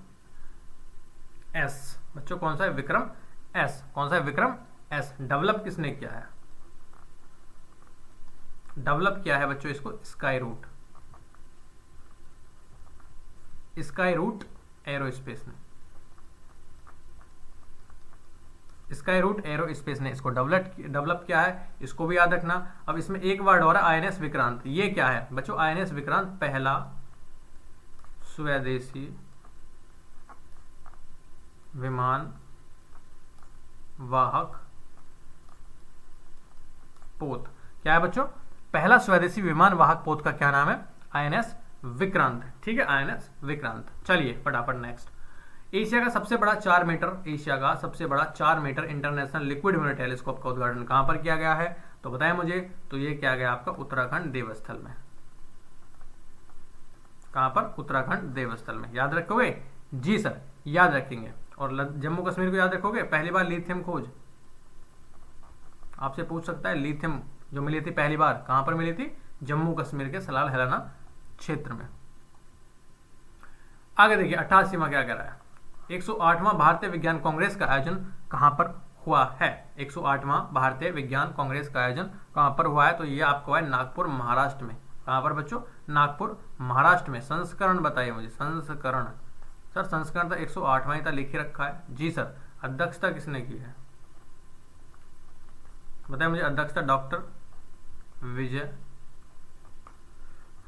S। बच्चों कौन सा है? विक्रम S। कौन सा है? विक्रम S। डेवलप किसने किया है? डेवलप किया है बच्चों इसको स्काई रूट। स्काई रूट एरोस्पेस ने। स्काई रूट एरोस्पेस ने इसको डेवलप किया है। इसको भी याद रखना। अब इसमें एक वर्ड और है INS विक्रांत। ये क्या है बच्चों? INS विक्रांत पहला स्वदेशी विमान वाहक पोत। क्या है बच्चों? पहला स्वदेशी विमान वाहक पोत का क्या नाम है? आईएनएस विक्रांत। ठीक है, आईएनएस विक्रांत। चलिए फटाफट नेक्स्ट। एशिया का सबसे बड़ा 4 metre international liquid mirror telescope का उद्घाटन कहां पर किया गया है? तो बताएं मुझे। तो ये किया गया आपका उत्तराखंड देवस्थल में। कहां पर? उत्तराखंड देवस्थल में। याद रखोगे? जी सर, याद रखेंगे। और जम्मू कश्मीर को याद रखोगे? पहली बार लिथियम खोज आपसे पूछ सकता है। लिथियम जो मिली थी पहली बार कहां पर मिली थी? जम्मू कश्मीर के सलाल हेलाना क्षेत्र में। आगे देखिए 88वां क्या कह रहा है? 108वां भारतीय विज्ञान कांग्रेस का आयोजन कहां पर हुआ है? 108वां भारतीय विज्ञान कांग्रेस का आयोजन कहां पर हुआ है? तो ये आपको है नागपुर महाराष्ट्र में। कहां पर बच्चों? नागपुर महाराष्ट्र में। संस्करण बताइए मुझे। संस्करण सर, संस्करण तो 108वां ही था, लिख ही रखा है। जी सर। अध्यक्षता किसने की है? बताइए मुझे। अध्यक्षता डॉक्टर विजय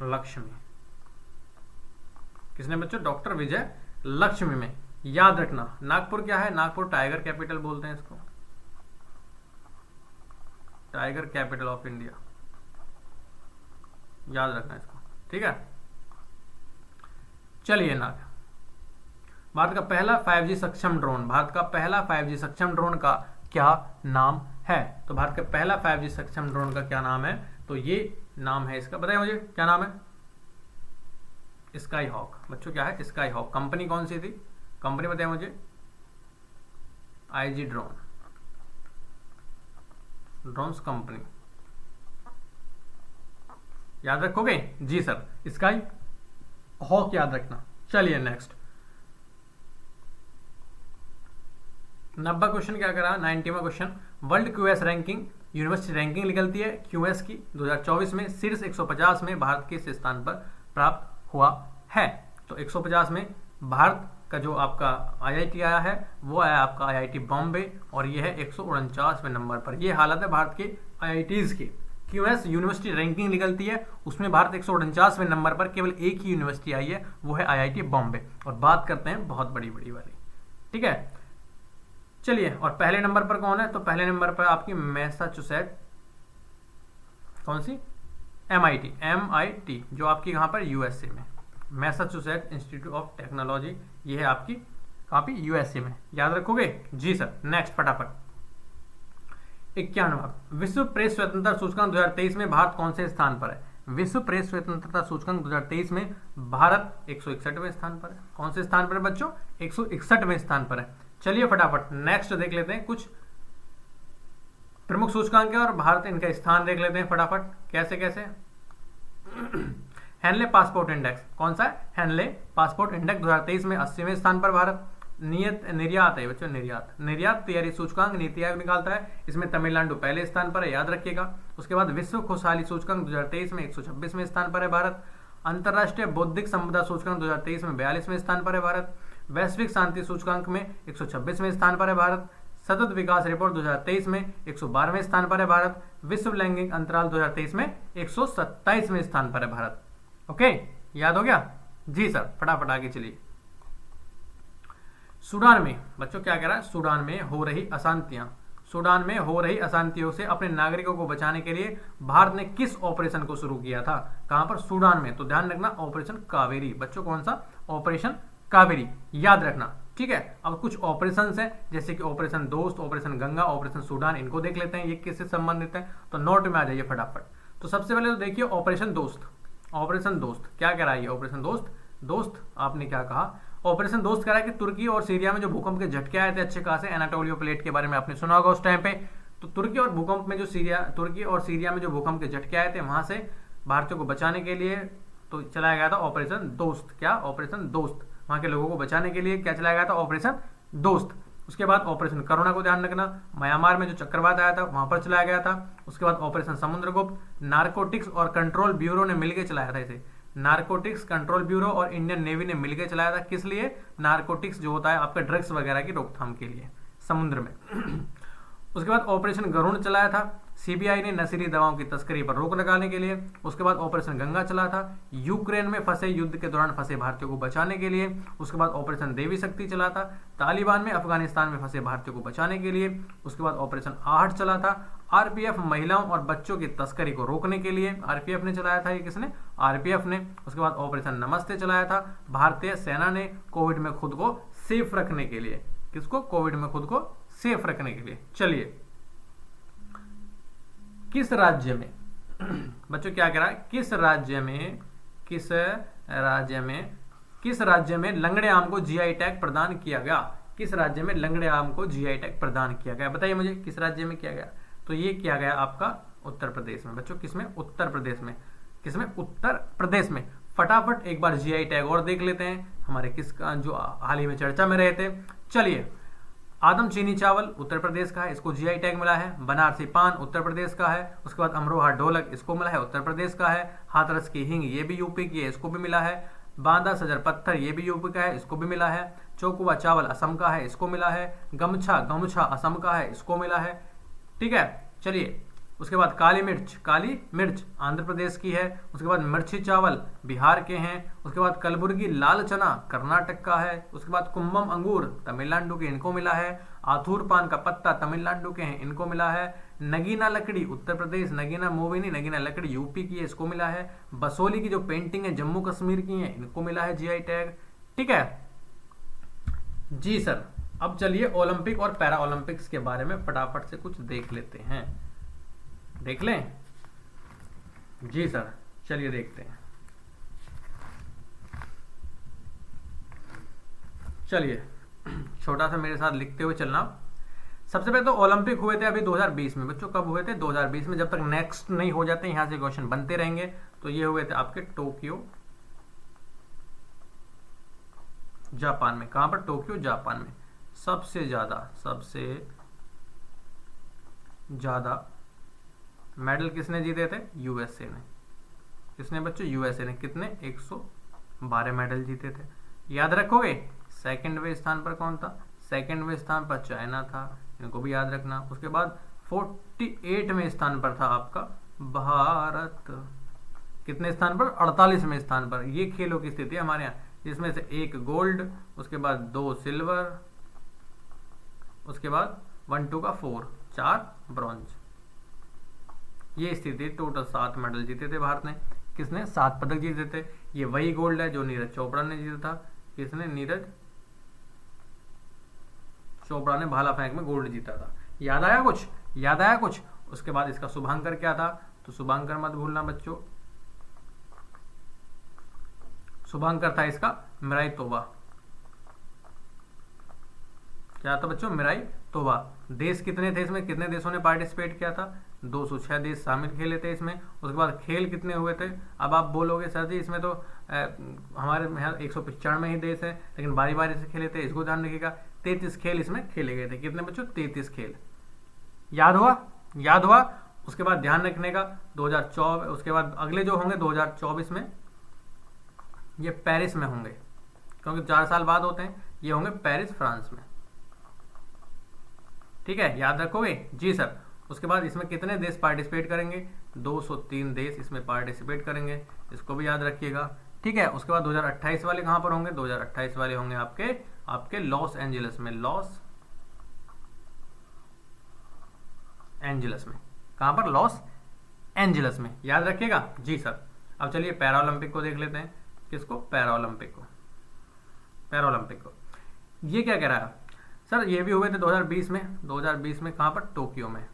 लक्ष्मी। किसने बच्चों? डॉक्टर विजय लक्ष्मी में। याद रखना नागपुर क्या है? नागपुर टाइगर कैपिटल बोलते हैं इसको, टाइगर कैपिटल ऑफ इंडिया। याद रखना इसको, ठीक है। चलिए नाग, भारत का पहला 5G सक्षम ड्रोन, भारत का पहला 5G सक्षम ड्रोन का क्या नाम है? तो भारत का पहला 5G सक्षम ड्रोन का क्या नाम है? तो ये नाम है इसका, बताइए मुझे क्या नाम है? Sky Hawk. बच्चों क्या है? Sky hoc. कंपनी कौन सी थी? कंपनी बताइए मुझे। IG drone, drones company. याद रखोगे? जी सर, स्काई हॉक याद रखना। चलिए नेक्स्ट 90 क्वेश्चन क्या करा? 90वां question, world QS ranking, university ranking निकलती है क्यूएस की 2024 में शीर्ष 150 में भारत किस स्थान पर प्राप्त हुआ है? तो 150 में भारत का जो आपका IIT आया है वो आया आपका IIT बॉम्बे, और ये है 149वें नंबर पर। ये हालत है भारत के IITs की। क्यूएस यूनिवर्सिटी रैंकिंग निकलती है, उसमें भारत 149वें नंबर पर, केवल एक ही यूनिवर्सिटी आई है, वो है IIT बॉम्बे। और बात करते हैं बहुत बड़ी बड़ी वाली, ठीक है। चलिए, और पहले नंबर पर कौन है? तो पहले नंबर पर आपकी मैसाचुसेट, कौन सी? MIT, जो आपकी कहां पर? USA में, मैसाचुसेट इंस्टीट्यूट ऑफ टेक्नोलॉजी। ये है आपकी कहां पे? USA में। याद रखोगे? जी सर। नेक्स्ट फटाफट 91वां, विश्व प्रेस स्वतंत्रता सूचकांक 2023 में भारत कौन से स्थान पर है? विश्व प्रेस स्वतंत्रता सूचकांक 2023 में भारत 161वें स्थान पर है। कौन से स्थान पर है बच्चों? 161वें स्थान पर है। चलिए फटाफट नेक्स्ट देख लेते हैं, कुछ प्रमुख सूचकांक है और भारत इनका स्थान देख लेते हैं फटाफट कैसे कैसे। हेनले पासपोर्ट इंडेक्स, कौन सा है? हेनले पासपोर्ट इंडेक्स 2023 में 80वें स्थान पर भारत। निर्यात है बच्चों, निर्यात तैयारी सूचकांक नीति आयोग निकालता है, इसमें तमिलनाडु पहले स्थान पर है, याद रखिएगा। उसके बाद विश्व खुशहाली सूचकांक 2023 में 126वें स्थान पर है भारत। अंतरराष्ट्रीय बौद्धिक संपदा सूचकांक 2023 में 42वें स्थान पर है भारत। वैश्विक शांति सूचकांक में 126वें स्थान पर है भारत। सतत विकास रिपोर्ट 2023 में 112वें स्थान पर है भारत। विश्व लैंगिक अंतराल 2023 में 127वें स्थान पर है भारत। ओके, याद हो गया? जी सर। फटाफट आगे चलिए। सूडान में बच्चों क्या कह रहा है? सूडान में हो रही अशांतियां, सूडान में हो रही अशांतियों से अपने नागरिकों को बचाने के लिए भारत ने किस ऑपरेशन को शुरू किया था? कहां पर? सूडान में। तो ध्यान रखना, ऑपरेशन कावेरी। बच्चों कौन सा? ऑपरेशन कावेरी, याद रखना, ठीक है। अब कुछ ऑपरेशंस हैं, जैसे कि ऑपरेशन दोस्त, ऑपरेशन गंगा, ऑपरेशन सूडान, इनको देख लेते हैं ये किससे संबंधित है। तो नोट में आ जाइए फटाफट। तो सबसे पहले तो देखिए ऑपरेशन दोस्त। ऑपरेशन दोस्त क्या कह रहा है? ये ऑपरेशन दोस्त आपने क्या कहा? ऑपरेशन दोस्त कह रहा है कि तुर्की और सीरिया में जो भूकंप के झटके आए थे अच्छे खासे, एनाटोलियो प्लेट के बारे में आपने सुना होगा उस टाइम पे। तो तुर्की और सीरिया में जो भूकंप के झटके आए थे, वहां से भारतीयों को बचाने के लिए तो चलाया गया था ऑपरेशन दोस्त। क्या? ऑपरेशन दोस्त। वहां के लोगों को बचाने के लिए क्या चलाया गया था? ऑपरेशन दोस्त। उसके बाद ऑपरेशन करुणा को ध्यान रखना, म्यांमार में जो चक्रवात आया था वहां पर चलाया गया था। उसके बाद ऑपरेशन समुद्रगुप्त, नारकोटिक्स और कंट्रोल ब्यूरो ने मिलकर चलाया था इसे। नारकोटिक्स कंट्रोल ब्यूरो और इंडियन नेवी ने मिलकर चलाया था। किस लिए? नारकोटिक्स जो होता है आपका ड्रग्स वगैरह की रोकथाम के लिए समुद्र में। उसके बाद ऑपरेशन गरुड़ चलाया था, सीबीआई ने नशीली दवाओं की तस्करी पर रोक लगाने के लिए। उसके बाद ऑपरेशन गंगा चला था, यूक्रेन में फंसे युद्ध के दौरान फंसे भारतीयों को बचाने के लिए। उसके बाद ऑपरेशन देवी शक्ति चला था, तालिबान में अफगानिस्तान में फंसे भारतीयों को बचाने के लिए। उसके बाद ऑपरेशन आहट चला था, आरपीएफ महिलाओं और बच्चों की तस्करी को रोकने के लिए, आरपीएफ ने चलाया था। ये किसने? आरपीएफ ने। उसके बाद ऑपरेशन नमस्ते चलाया था, भारतीय सेना ने कोविड में खुद को सेफ रखने के लिए। किसको? कोविड में खुद को सेफ रखने के लिए। चलिए, किस राज्य में बच्चों क्या कह रहा है? किस राज्य में लंगड़े आम को जीआई टैग प्रदान किया गया? किस राज्य में लंगड़े आम को जीआई टैग प्रदान किया गया? बताइए मुझे, किस राज्य में किया गया? तो ये किया गया आपका उत्तर प्रदेश में। बच्चों किसमें? उत्तर प्रदेश में। किसमें? उत्तर प्रदेश में। फटाफट एक बार जीआई टैग और देख लेते हैं हमारे किसका, जो हाल ही में चर्चा में रहे थे। चलिए, आदम चीनी चावल उत्तर प्रदेश का है, इसको जीआई टैग मिला है। बनारसी पान उत्तर प्रदेश का है। उसके बाद अमरोहा ढोलक, इसको मिला है, उत्तर प्रदेश का है। हाथरस की हींग, ये भी यूपी की है, इसको भी मिला है। बांदा सजर पत्थर, ये भी यूपी का है, इसको भी मिला है। चौकुआ चावल असम का है, इसको मिला है। गमछा असम का है, इसको मिला है। ठीक है, चलिए। उसके बाद काली मिर्च आंध्र प्रदेश की है। उसके बाद मिर्ची चावल बिहार के हैं। उसके बाद कलबुर्गी लाल चना कर्नाटक का है। उसके बाद कुंभम अंगूर तमिलनाडु के, इनको मिला है। आथूर पान का पत्ता तमिलनाडु के हैं, इनको मिला है। नगीना लकड़ी उत्तर प्रदेश, नगीना मूवी नहीं, नगीना लकड़ी यूपी की है, इसको मिला है। बसोली की जो पेंटिंग है जम्मू कश्मीर की है, इनको मिला है जीआई टैग। ठीक है जी सर। अब चलिए ओलंपिक और पैरा ओलंपिक्स के बारे में फटाफट से कुछ देख लेते हैं। देख लें जी सर, चलिए देखते हैं। चलिए, छोटा सा मेरे साथ लिखते हुए चलना। सबसे पहले तो ओलंपिक हुए थे अभी 2020 में। बच्चों कब हुए थे? 2020 में। जब तक नेक्स्ट नहीं हो जाते यहां से क्वेश्चन बनते रहेंगे। तो ये हुए थे आपके टोक्यो जापान में। कहां पर? टोक्यो जापान में। सबसे ज्यादा मेडल किसने जीते थे? यूएसए ने। किसने बच्चों? यूएसए ने। कितने? 112 मेडल जीते थे। याद रखोगे? सेकंडवें स्थान पर कौन था? सेकंडवें स्थान पर चाइना था, इनको भी याद रखना। उसके बाद 48वें स्थान पर था आपका भारत। कितने स्थान पर? 48वें स्थान पर। ये खेलों की स्थिति है हमारे यहाँ, जिसमें से 1 गोल्ड, उसके बाद 2 सिल्वर, उसके बाद 1 2 का 4, 4 ब्रॉन्ज। ये स्थिति। टोटल 7 मेडल जीते थे भारत ने। किसने? 7 पदक जीते थे। ये वही गोल्ड है जो नीरज चोपड़ा ने जीता था। किसने? नीरज चोपड़ा ने भाला फेंक में गोल्ड जीता था। याद आया कुछ? याद आया कुछ? उसके बाद इसका शुभांकर क्या था? तो शुभांकर मत भूलना बच्चों, शुभांकर था इसका मिराई तोबा। क्या था बच्चों? मिराई तोबा। देश कितने थे इसमें? कितने देशों ने पार्टिसिपेट किया था? 206 देश शामिल खेले थे इसमें। उसके बाद खेल कितने हुए थे? अब आप बोलोगे सर जी इसमें तो हमारे यहाँ 195 ही देश है, लेकिन बारी बारी से खेले थे, इसको ध्यान रखिएगा। 33 खेल इसमें खेले गए थे। कितने बच्चों? 33 खेल। याद हुआ? याद हुआ? उसके बाद ध्यान रखने का 2024, उसके बाद अगले जो होंगे 2024 में, ये पेरिस में होंगे, क्योंकि 4 साल बाद होते हैं। ये होंगे पेरिस फ्रांस में। ठीक है, याद रखोगे? जी सर। उसके बाद इसमें कितने देश पार्टिसिपेट करेंगे? 203 देश इसमें पार्टिसिपेट करेंगे, इसको भी याद रखिएगा। ठीक है, उसके बाद 2028 वाले कहां पर होंगे? 2028 वाले होंगे आपके लॉस एंजलिस में। लॉस एंजलिस में। कहां पर? लॉस एंजलिस में। याद रखिएगा जी सर। अब चलिए पैरा ओलंपिक को देख लेते हैं। किसको? पैरा ओलंपिक को। पैरा ओलंपिक को ये क्या कह रहा है सर? ये भी हुए थे 2020 में। 2020 में कहां पर? टोक्यो में।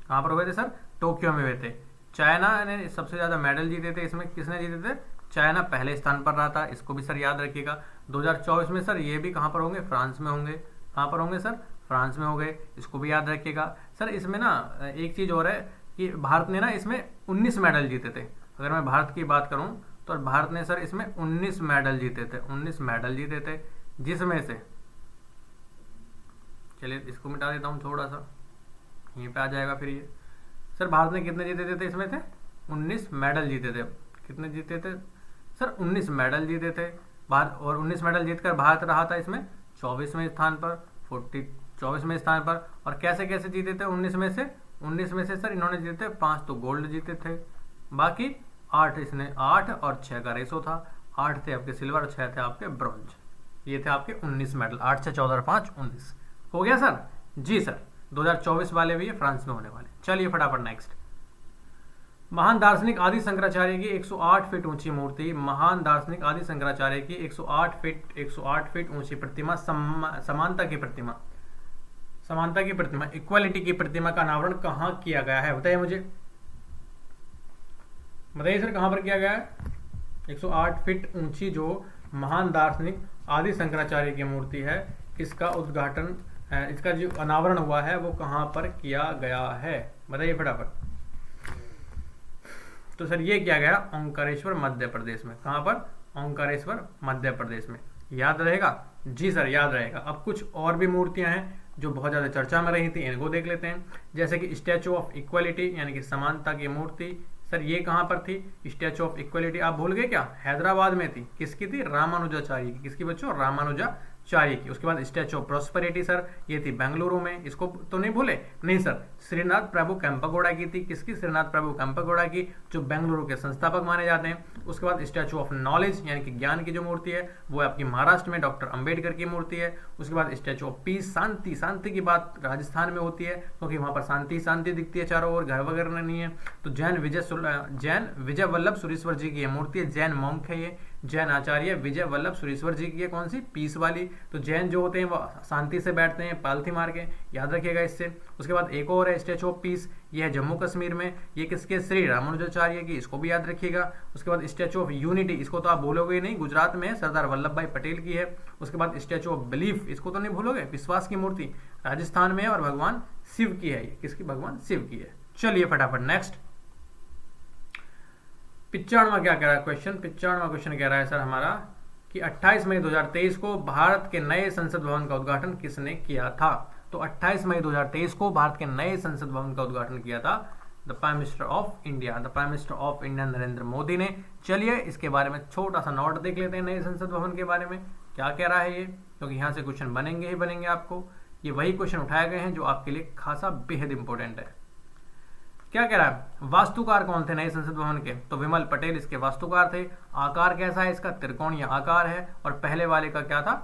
कहां पर हुए थे सर? टोक्यो में हुए थे। चाइना ने सबसे ज्यादा मेडल जीते थे इसमें। किसने जीते थे? चाइना पहले स्थान पर रहा था, इसको भी सर याद रखिएगा। 2024 में सर ये भी कहां पर होंगे? फ्रांस में होंगे। कहां पर होंगे सर? फ्रांस में होंगे, इसको भी याद रखिएगा। सर इसमें ना एक चीज और है कि भारत ने ना इसमें 19 मेडल जीते थे। अगर मैं भारत की बात करूं तो भारत ने सर इसमें 19 मेडल जीते थे। 19 मेडल जीते थे, जिसमें से, चलिए इसको मिटा देता हूं थोड़ा सा, यहीं पे आ जाएगा फिर ये। सर भारत ने कितने जीते थे इसमें? थे 19 मेडल जीते थे। कितने जीते थे सर? 19 मेडल जीते थे भारत। और 19 मेडल जीतकर भारत रहा था इसमें 24वें स्थान पर, 24वें स्थान पर। और कैसे कैसे जीते थे 19 में से सर इन्होंने जीते थे 5 तो गोल्ड जीते थे, बाकी 8 इसने 8 और 6 का रेशो था, 8 थे आपके सिल्वर और 6 थे आपके ब्रॉन्ज। ये थे आपके 19 मेडल, 8 से 14 और 5 19 हो गया सर। जी सर 2024 वाले भी ये फ्रांस में होने वाले। चलिए फटाफट नेक्स्ट। महान दार्शनिक आदि शंकराचार्य की 108 फीट ऊंची मूर्ति, महान दार्शनिक आदि शंकराचार्य की 108 फीट ऊंची प्रतिमा, समानता की प्रतिमा इक्वालिटी की प्रतिमा का अनावरण कहाँ किया गया है? बताइए मुझे, बताइए सर कहां पर किया गया है? 108 फीट ऊंची जो महान दार्शनिक आदि शंकराचार्य की मूर्ति है, इसका उद्घाटन, इसका जो अनावरण हुआ है वो कहां पर किया गया है? बताइए फटाफट। तो सर ये किया गया ओंकारेश्वर मध्य प्रदेश में। कहां पर? ओंकारेश्वर मध्य प्रदेश में। याद रहेगा? जी सर याद रहेगा। अब कुछ और भी मूर्तियां हैं जो बहुत ज्यादा चर्चा में रही थी, इनको देख लेते हैं। जैसे कि स्टैचू ऑफ इक्वालिटी यानी कि समानता की मूर्ति, सर ये कहां पर थी? स्टैचू ऑफ इक्वालिटी आप भूल गए क्या? हैदराबाद में थी। किसकी थी? रामानुजाचार्य की। किसकी बच्चों? रामानुजाचार्य की। उसके बाद स्टैचू ऑफ प्रॉस्पेरिटी सर ये थी बेंगलुरु में, इसको तो नहीं भूले? नहीं सर, श्रीनाथ प्रभु केम्पेगौड़ा की थी। किसकी? श्रीनाथ प्रभु केम्पेगौड़ा की, जो बेंगलुरु के संस्थापक माने जाते हैं। उसके बाद स्टैचू ऑफ नॉलेज यानी कि ज्ञान की जो मूर्ति है वो आपकी महाराष्ट्र में डॉक्टर अंबेडकर की मूर्ति है। उसके बाद स्टैचू ऑफ पीस, शांति की बात राजस्थान में होती है क्योंकि वहां पर शांति दिखती है चारों ओर, घर वगैरह नहीं है। तो जैन विजय वल्लभ सुरेश्वर जी की ये मूर्ति है, जैन मॉन्क है ये, जैन आचार्य विजय वल्लभ सुरेश्वर जी की है। कौन सी? पीस वाली। तो जैन जो होते हैं वो शांति से बैठते हैं पालथी मार के, याद रखिएगा इससे। उसके बाद एक और है स्टैचू ऑफ पीस, ये है जम्मू कश्मीर में, ये किसके? श्री रामानुजाचार्य की, इसको भी याद रखिएगा। उसके बाद स्टैचू ऑफ यूनिटी, इसको तो आप भूलोगे ही नहीं, गुजरात में है, सरदार वल्लभ भाई पटेल की है। उसके बाद स्टैचू ऑफ बिलीफ, इसको तो नहीं भूलोगे, विश्वास की मूर्ति, राजस्थान में है और भगवान शिव की है। ये किसकी? भगवान शिव की है। चलिए फटाफट नेक्स्ट। 95वां क्या कह रहा है क्वेश्चन? 95वां क्वेश्चन कह रहा है सर हमारा कि 28 मई 2023 को भारत के नए संसद भवन का उद्घाटन किसने किया था? तो 28 मई 2023 को भारत के नए संसद भवन का उद्घाटन किया था the prime minister of India Narendra Modi ने। चलिए इसके बारे में छोटा सा नोट देख लेते हैं नए संसद भवन के बारे में क्या कह रहा है ये, क्योंकि यहाँ से क्वेश्चन बनेंगे ही बनेंगे आपको। ये वही क्वेश्चन उठाए गए हैं जो आपके लिए खासा बेहद इंपॉर्टेंट है। क्या कह रहा है? वास्तुकार कौन थे नए संसद भवन के? तो विमल पटेल इसके वास्तुकार थे। आकार कैसा है इसका? त्रिकोणीय आकार है। और पहले वाले का क्या था?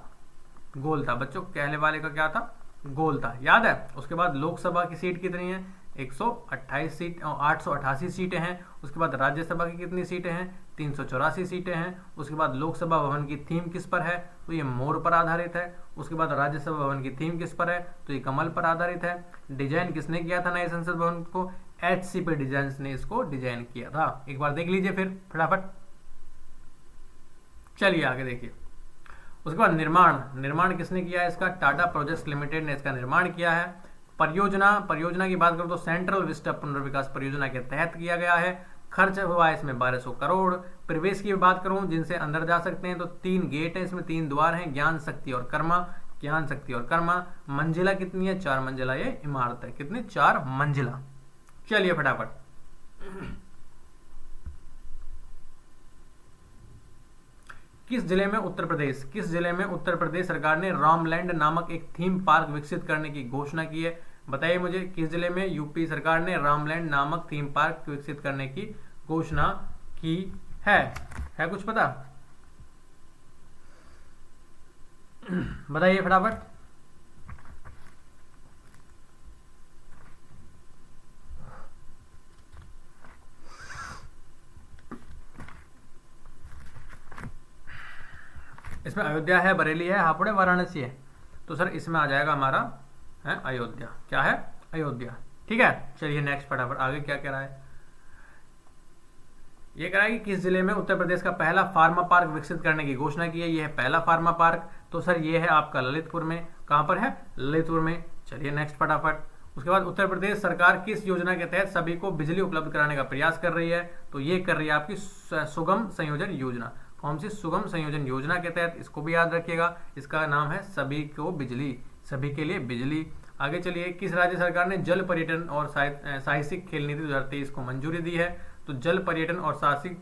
गोल था। बच्चों पहले वाले का क्या था? गोल था, याद है। उसके बाद लोकसभा की सीट कितनी है? 128 सीट, 888 सीटें हैं। उसके बाद राज्यसभा की कितनी सीटें हैं? 384 सीटें हैं। उसके बाद लोकसभा भवन की थीम किस पर है? तो ये मोर पर आधारित है। उसके बाद राज्यसभा भवन की थीम किस पर है? तो ये कमल पर आधारित है। डिजाइन किसने किया था नए संसद भवन को? HCP डिजाइन्स ने इसको डिजाइन किया था। एक बार देख लीजिए फिर फटाफट। चलिए आगे देखिए। उसके बाद निर्माण किसने किया है इसका? टाटा प्रोजेक्ट्स लिमिटेड ने इसका निर्माण किया है। परियोजना की बात करूं तो सेंट्रल विस्टा पुनर्विकास परियोजना के तहत किया गया है। खर्च हुआ है इसमें 1200 करोड़। प्रवेश की बात करूं जिनसे अंदर जा सकते हैं तो 3 गेट है, इसमें 3 द्वार हैं, ज्ञान शक्ति और कर्मा। मंजिला कितनी है? 4 मंजिला ये इमारत है। कितनी? 4 मंजिला। चलिए फटाफट। किस जिले में उत्तर प्रदेश सरकार ने रामलैंड नामक एक थीम पार्क विकसित करने की घोषणा की है? बताइए मुझे, किस जिले में यूपी सरकार ने रामलैंड नामक थीम पार्क विकसित करने की घोषणा की है कुछ पता? बताइए फटाफट। इसमें अयोध्या है, बरेली है, हापुड़ है, वाराणसी है। तो सर इसमें आ जाएगा हमारा है अयोध्या। क्या है? अयोध्या। ठीक है। चलिए नेक्स्ट फटाफट आगे क्या कह रहा है? ये कह रहा है कि किस जिले में उत्तर प्रदेश का पहला फार्मा पार्क विकसित करने की घोषणा की है? ये है पहला फार्मा पार्क। तो सर ये है आपका ललितपुर में। कहां पर है? ललितपुर में। चलिए नेक्स्ट फटाफट। उसके बाद उत्तर प्रदेश सरकार किस योजना के तहत सभी को बिजली उपलब्ध कराने का प्रयास कर रही है? तो ये कर रही है आपकी सुगम संयोजन योजना। कौन सी? सुगम संयोजन योजना के तहत। इसको भी याद रखिएगा, इसका नाम है सभी को बिजली, सभी के लिए बिजली। आगे चलिए। किस राज्य सरकार ने जल पर्यटन और साहसिक खेल नीति 2023 को मंजूरी दी है? तो जल पर्यटन और साहसिक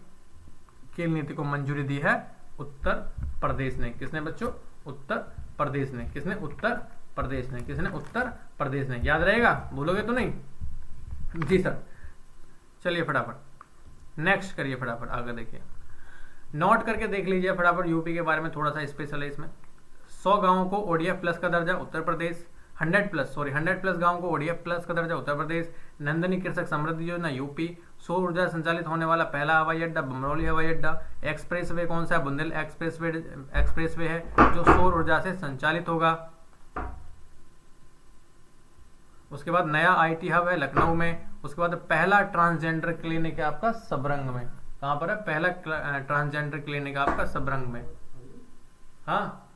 खेल नीति को मंजूरी दी है उत्तर प्रदेश ने। किसने बच्चों? उत्तर प्रदेश ने। किसने? उत्तर प्रदेश ने, किसने? उत्तर प्रदेश ने। याद रहेगा, भूलोगे तो नहीं? जी सर। चलिए फटाफट नेक्स्ट करिए, फटाफट आगे देखिए, नोट करके देख लीजिए फटाफट। यूपी के बारे में थोड़ा सा स्पेशल है इसमें। 100 गांवों को ODF प्लस का दर्जा, उत्तर प्रदेश। 100 प्लस गांवों को ODF प्लस का दर्जा, उत्तर प्रदेश। नंदनी कृषक समृद्धि योजना, यूपी। सौर ऊर्जा संचालित होने वाला पहला हवाई अड्डा बमरौली हवाई अड्डा। एक्सप्रेसवे कौन सा है? बुंदेल एक्सप्रेसवे है जो सौर ऊर्जा से संचालित होगा। उसके बाद नया IT हब है लखनऊ में। उसके बाद पहला ट्रांसजेंडर क्लिनिक है आपका सबरंग में। कहां पर है? पहला ट्रांसजेंडर क्लिनिक आपका सबरंग में। हाँ,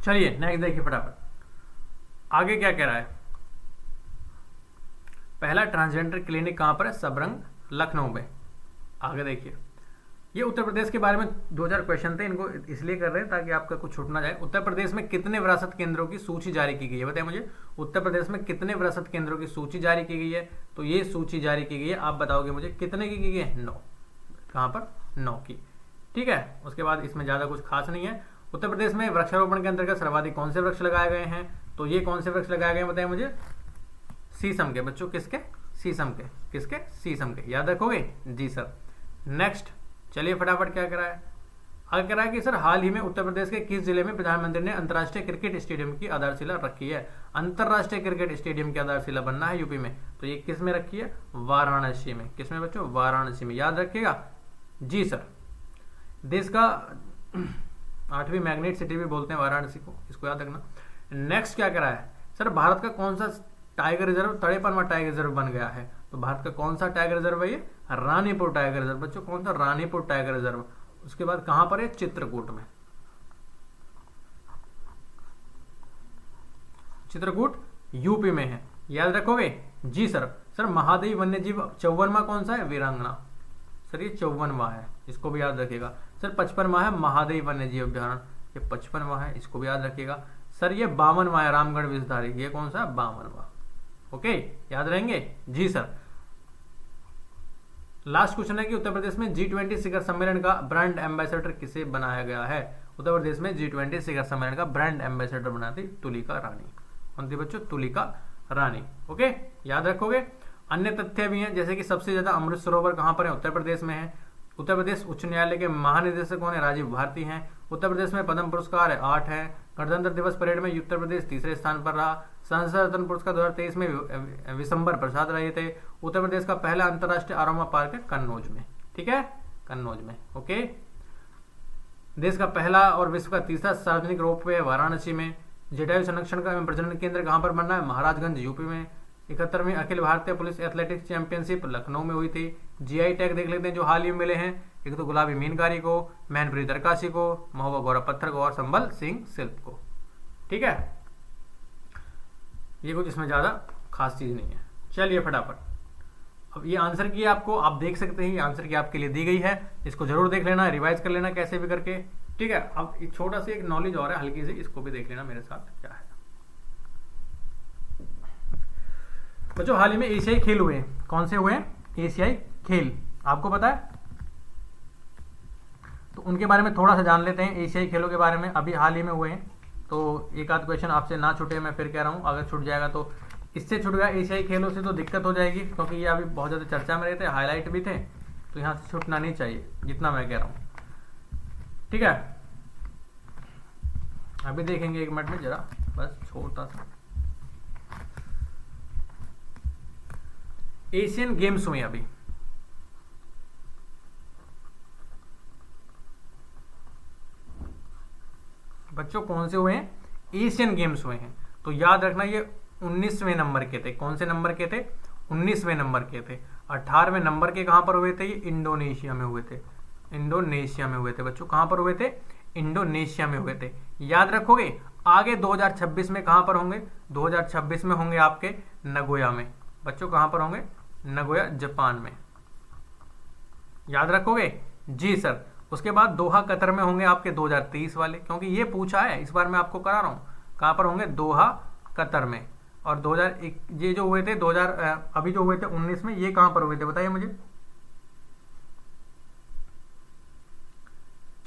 चलिए नेक्स्ट देखिए फटाफट आगे क्या कह रहा है। पहला ट्रांसजेंडर क्लिनिक कहां पर है? सबरंग, लखनऊ में। आगे देखिए, ये उत्तर प्रदेश के बारे में 2000 क्वेश्चन थे, इनको इसलिए कर रहे हैं ताकि आपका कुछ छूट ना जाए। उत्तर प्रदेश में कितने विरासत केंद्रों की सूची जारी की गई है? बताइए मुझे, उत्तर प्रदेश में कितने विरासत केंद्रों की सूची जारी की गई है? तो ये सूची जारी की गई है, आप बताओगे मुझे कितने की गई है? 9। कहां पर? 9 की। ठीक है, उसके बाद इसमें ज्यादा कुछ खास नहीं है। उत्तर प्रदेश में वृक्षारोपण के अंतर्गत सर्वाधिक कौन से वृक्ष लगाए गए हैं? तो ये कौन से वृक्ष लगाए गए हैं बताइए मुझे? शीशम के। बच्चों किसके? शीशम के। किसके? शीशम के। याद रखोगे? जी सर। नेक्स्ट चलिए फटाफट क्या करा है आगे। करा है कि सर हाल ही में उत्तर प्रदेश के किस जिले में प्रधानमंत्री ने अंतर्राष्ट्रीय क्रिकेट स्टेडियम की आधारशिला रखी है? अंतर्राष्ट्रीय क्रिकेट स्टेडियम की आधारशिला बनना है यूपी में, तो ये किस में रखी है? वाराणसी में। किसमें बच्चों? वाराणसी में। याद रखिएगा। जी सर। देश का 8वीं मैग्नेट सिटी भी बोलते हैं वाराणसी को, इसको याद रखना। नेक्स्ट क्या करा है सर, भारत का कौन सा टाइगर रिजर्व तड़ेपरमा टाइगर रिजर्व बन गया है? तो भारत का कौन सा टाइगर रिजर्व है ये? Ranipur tiger reserve. बच्चों कौन सा? Ranipur tiger reserve. उसके बाद कहां पर है? चित्रकूट में। चित्रकूट यूपी में है। याद रखोगे? जी सर। सर महादेवी वन्यजीव 54वां कौन सा है? वीरांगना। सर ये 54वां है, इसको भी याद रखिएगा। सर 55वां है महादेवी वन्यजीव अभ्यारण्य, ये 55वां है, इसको भी याद रखिएगा। सर ये 52वां है रामगढ़ विषधारी, ये कौन सा है? 52वां। ओके, याद रहेंगे? जी सर। लास्ट क्वेश्चन है कि उत्तर प्रदेश में G20 शिखर सम्मेलन का ब्रांड एम्बेसडर किसे बनाया गया है? उत्तर प्रदेश में G20 शिखर सम्मेलन का ब्रांड एम्बेसडर बनाई थी तुलिका रानी। कौन थी बच्चों? तुलिका रानी। ओके, याद रखोगे। अन्य तथ्य भी हैं, जैसे कि सबसे ज्यादा अमृत सरोवर कहां पर है? उत्तर प्रदेश में है। उत्तर प्रदेश उच्च न्यायालय के महानिदेशक कौन है? राजीव भारती हैं। उत्तर प्रदेश में पद्म पुरस्कार है 8 है। गणतंत्र दिवस परेड में उत्तर प्रदेश तीसरे स्थान पर रहा। संसद रत्न पुरस्कार 2023 में विशंबर प्रसाद रहे थे। उत्तर प्रदेश का पहला अंतर्राष्ट्रीय आरोमा पार्क है कन्नौज में। ठीक है, कन्नौज में। ओके, देश का पहला और विश्व का तीसरा सार्वजनिक रोपवे है वाराणसी में। जटायु संरक्षण का प्रजनन केंद्र कहां पर बनना है? महाराजगंज यूपी में। 71वीं Akhil Bharatiya police athletics championship Lucknow में हुई थी। GI टैग देख लेते हैं जो हाल ही में मिले हैं। एक तो गुलाबी मीनकारी को, मैनपुरी दरकाशी को, महोबा गौरव पत्थर को और संबल सिंह शिल्प को। ठीक है, ये कुछ इसमें ज्यादा खास चीज नहीं है। चलिए फटाफट अब ये आंसर की आपको आप देख सकते हैं, ये आंसर की आपके लिए दी गई है, इसको जरूर देख लेना, रिवाइज कर लेना कैसे भी करके। ठीक है, अब एक छोटा सा एक नॉलेज और है हल्की सी, इसको भी देख लेना मेरे साथ क्या है। बच्चों हाल ही में एशियाई खेल हुए हैं, कौन से हुए हैं? एशियाई खेल, आपको पता है? तो उनके बारे में थोड़ा सा जान लेते हैं। एशियाई खेलों के बारे में अभी हाल ही में हुए हैं, तो एक आध क्वेश्चन आपसे ना छूटे, मैं फिर कह रहा हूँ, अगर छूट जाएगा तो इससे छूट गया, एशियाई खेलों से तो दिक्कत हो जाएगी, क्योंकि ये अभी बहुत ज़्यादा चर्चा में रहते, हाईलाइट भी थे, तो यहाँ से छूटना नहीं चाहिए, जितना मैं कह रहा हूँ। ठीक है, अभी देखेंगे 1 मिनट में जरा, बस छोटा सा। एशियन गेम्स हुए अभी, बच्चों कौन से हुए हैं? एशियन गेम्स हुए हैं। तो याद रखना ये 19वें नंबर के थे। कौन से नंबर के थे? 19वें नंबर के थे। 18वें नंबर के कहां पर हुए थे? ये इंडोनेशिया में हुए थे। इंडोनेशिया में हुए थे बच्चों। कहां पर हुए थे? इंडोनेशिया में हुए थे। याद रखोगे। आगे 2026 में कहां पर होंगे? 2026 में होंगे आपके नगोया में। बच्चों कहां पर होंगे? नगोया जापान में। याद रखोगे जी सर। उसके बाद दोहा कतर में होंगे आपके 2023 वाले, क्योंकि ये पूछा है, इस बार मैं आपको करा रहा हूं। कहां पर होंगे? दोहा कतर में। और 2001 ये जो हुए थे 2000 अभी जो हुए थे 19 में, ये कहां पर हुए थे बताइए मुझे?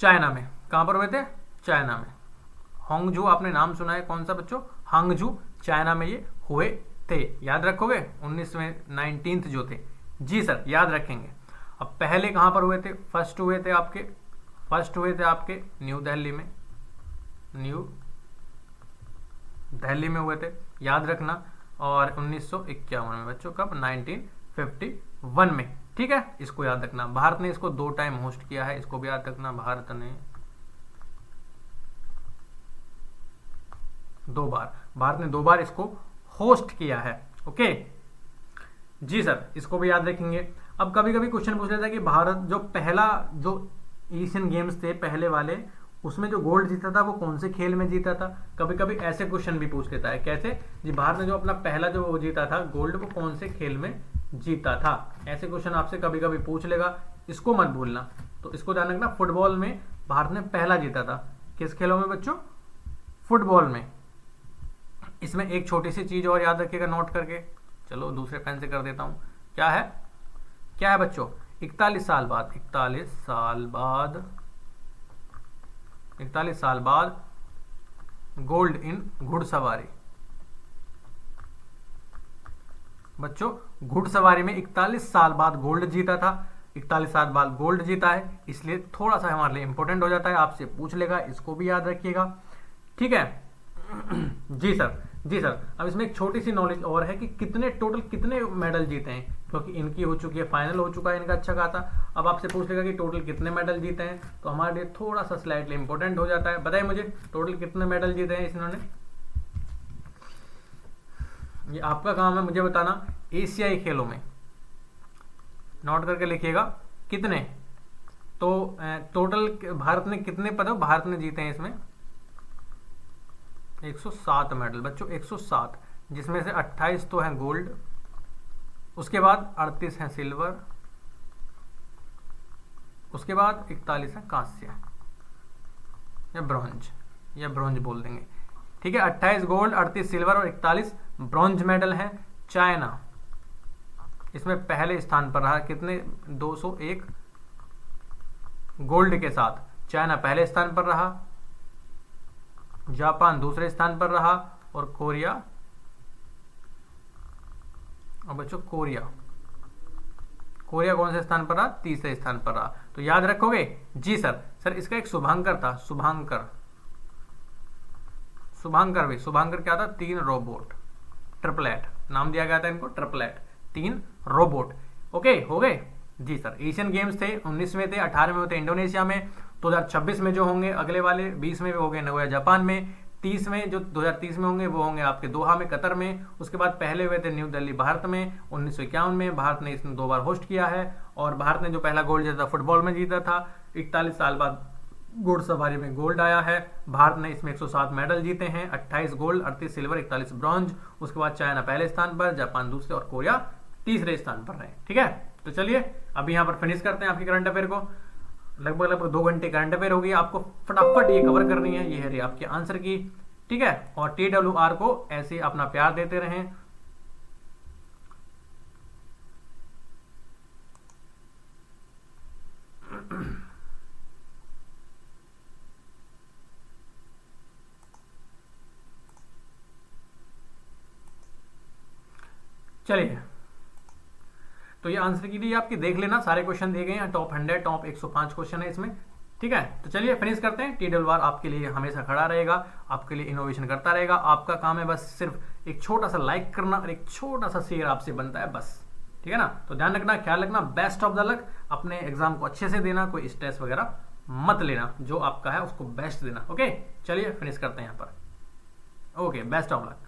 चाइना में। कहां पर हुए थे? चाइना में। हांगझू आपने नाम सुना है, कौन सा बच्चों? हांगझू, चाइना में ये हुए थे। याद रखोगे 19 में 19th जो थे। जी सर याद रखेंगे। अब पहले कहां पर हुए थे? फर्स्ट हुए थे आपके न्यू दिल्ली में। न्यू दिल्ली में हुए थे, याद रखना। और 1951 में बच्चों, कब? 1951 में। ठीक है, इसको याद रखना। भारत ने इसको 2 टाइम होस्ट किया है, इसको भी याद रखना। भारत ने 2 बार इसको होस्ट किया है। ओके जी सर, इसको भी याद रखेंगे। अब कभी कभी क्वेश्चन पूछ लेता है कि भारत जो पहला जो एशियन गेम्स थे पहले वाले, उसमें जो गोल्ड जीता था वो कौन से खेल में जीता था? कभी कभी ऐसे क्वेश्चन भी पूछ लेता है। कैसे जी? भारत ने जो अपना पहला जो वो जीता था गोल्ड, वो कौन से खेल में जीता था? ऐसे क्वेश्चन आपसे कभी कभी पूछ लेगा, इसको मत भूलना। तो इसको ध्यान रखना, फुटबॉल में भारत ने पहला जीता था। किस खेलों में बच्चों? फुटबॉल में। इसमें एक छोटी सी चीज और याद रखिएगा नोट करके, चलो दूसरे पेन से कर देता हूं। क्या है बच्चों? 41 साल बाद गोल्ड इन घुड़सवारी। बच्चों घुड़सवारी में 41 साल बाद गोल्ड जीता था। 41 साल बाद गोल्ड जीता है, इसलिए थोड़ा सा हमारे लिए इंपॉर्टेंट हो जाता है, आपसे पूछ लेगा, इसको भी याद रखिएगा। ठीक है जी सर। अब इसमें एक छोटी सी नॉलेज और है कि टोटल कितने मेडल जीते हैं, क्योंकि इनकी हो चुकी है, फाइनल हो चुका है इनका अच्छा खासा। अब आपसे पूछ लेगा कि टोटल कितने मेडल जीते हैं, तो हमारे लिए थोड़ा सा स्लाइटली इंपॉर्टेंट हो जाता है। बताइए मुझे टोटल कितने मेडल जीते हैं इन्होंने? ये आपका काम है मुझे बताना। एशियाई खेलों में नोट करके लिखिएगा कितने। तो टोटल भारत ने कितने पदक भारत ने जीते हैं इसमें? 107 मेडल बच्चों, 107, जिसमें से 28 तो हैं गोल्ड, उसके बाद 38 हैं सिल्वर, उसके बाद 41 है कांस्य या ब्रॉन्ज बोल देंगे। ठीक है, 28 गोल्ड, 38 सिल्वर और 41 ब्रॉन्ज मेडल हैं। चाइना इसमें पहले स्थान पर रहा, कितने? 201 गोल्ड के साथ चाइना पहले स्थान पर रहा, जापान दूसरे स्थान पर रहा, और कोरिया, और बच्चों कोरिया कौन से स्थान पर रहा? तीसरे स्थान पर रहा। तो याद रखोगे जी सर। इसका एक शुभांकर था, शुभांकर क्या था? 3 रोबोट, ट्रिपलेट नाम दिया गया था इनको, ट्रिपलेट, 3 रोबोट। ओके हो गए जी सर। एशियन गेम्स थे 19 में थे, 18 में होते इंडोनेशिया में, 2026 में जो होंगे अगले वाले, 20 में हो गए नगोया जापान में, 30 में जो 2030 में होंगे वो होंगे आपके दोहा में कतर में। उसके बाद पहले हुए थे न्यू दिल्ली भारत में 1951 में। भारत ने इसमें 2 बार होस्ट किया है, और भारत ने जो पहला गोल्ड जीता था फुटबॉल में जीता था। 41 साल बाद घुड़सवारी में गोल्ड आया है। भारत ने इसमें 107 मेडल जीते हैं, 28 गोल्ड, 38 सिल्वर, 41 ब्रॉन्ज। उसके बाद चाइना पहले स्थान पर, जापान दूसरे और कोरिया तीसरे स्थान पर रहे। ठीक है, तो चलिए अभी यहाँ पर फिनिश करते हैं आपकी करंट अफेयर को। लगभग 2 घंटे करंट अफेयर होगी, आपको फटाफट ये कवर करनी है। ये है आपके आंसर की। ठीक है, और TWR को ऐसे अपना प्यार देते रहें। चलिए, तो ये आंसर की लिए आपकी देख लेना, सारे क्वेश्चन दिए गए हैं, टॉप 100 टॉप 105 क्वेश्चन है इसमें। ठीक है, तो चलिए फिनिश करते हैं। TWR आपके लिए हमेशा खड़ा रहेगा, आपके लिए इनोवेशन करता रहेगा। आपका काम है बस सिर्फ एक छोटा सा लाइक करना और एक छोटा सा शेयर आपसे बनता है बस। ठीक है ना, तो ध्यान रखना, ख्याल रखना, बेस्ट ऑफ द लक। अपने एग्जाम को अच्छे से देना, कोई स्ट्रेस वगैरह मत लेना, जो आपका है उसको बेस्ट देना। ओके, चलिए फिनिश करते हैं यहाँ पर। Okay, best of luck.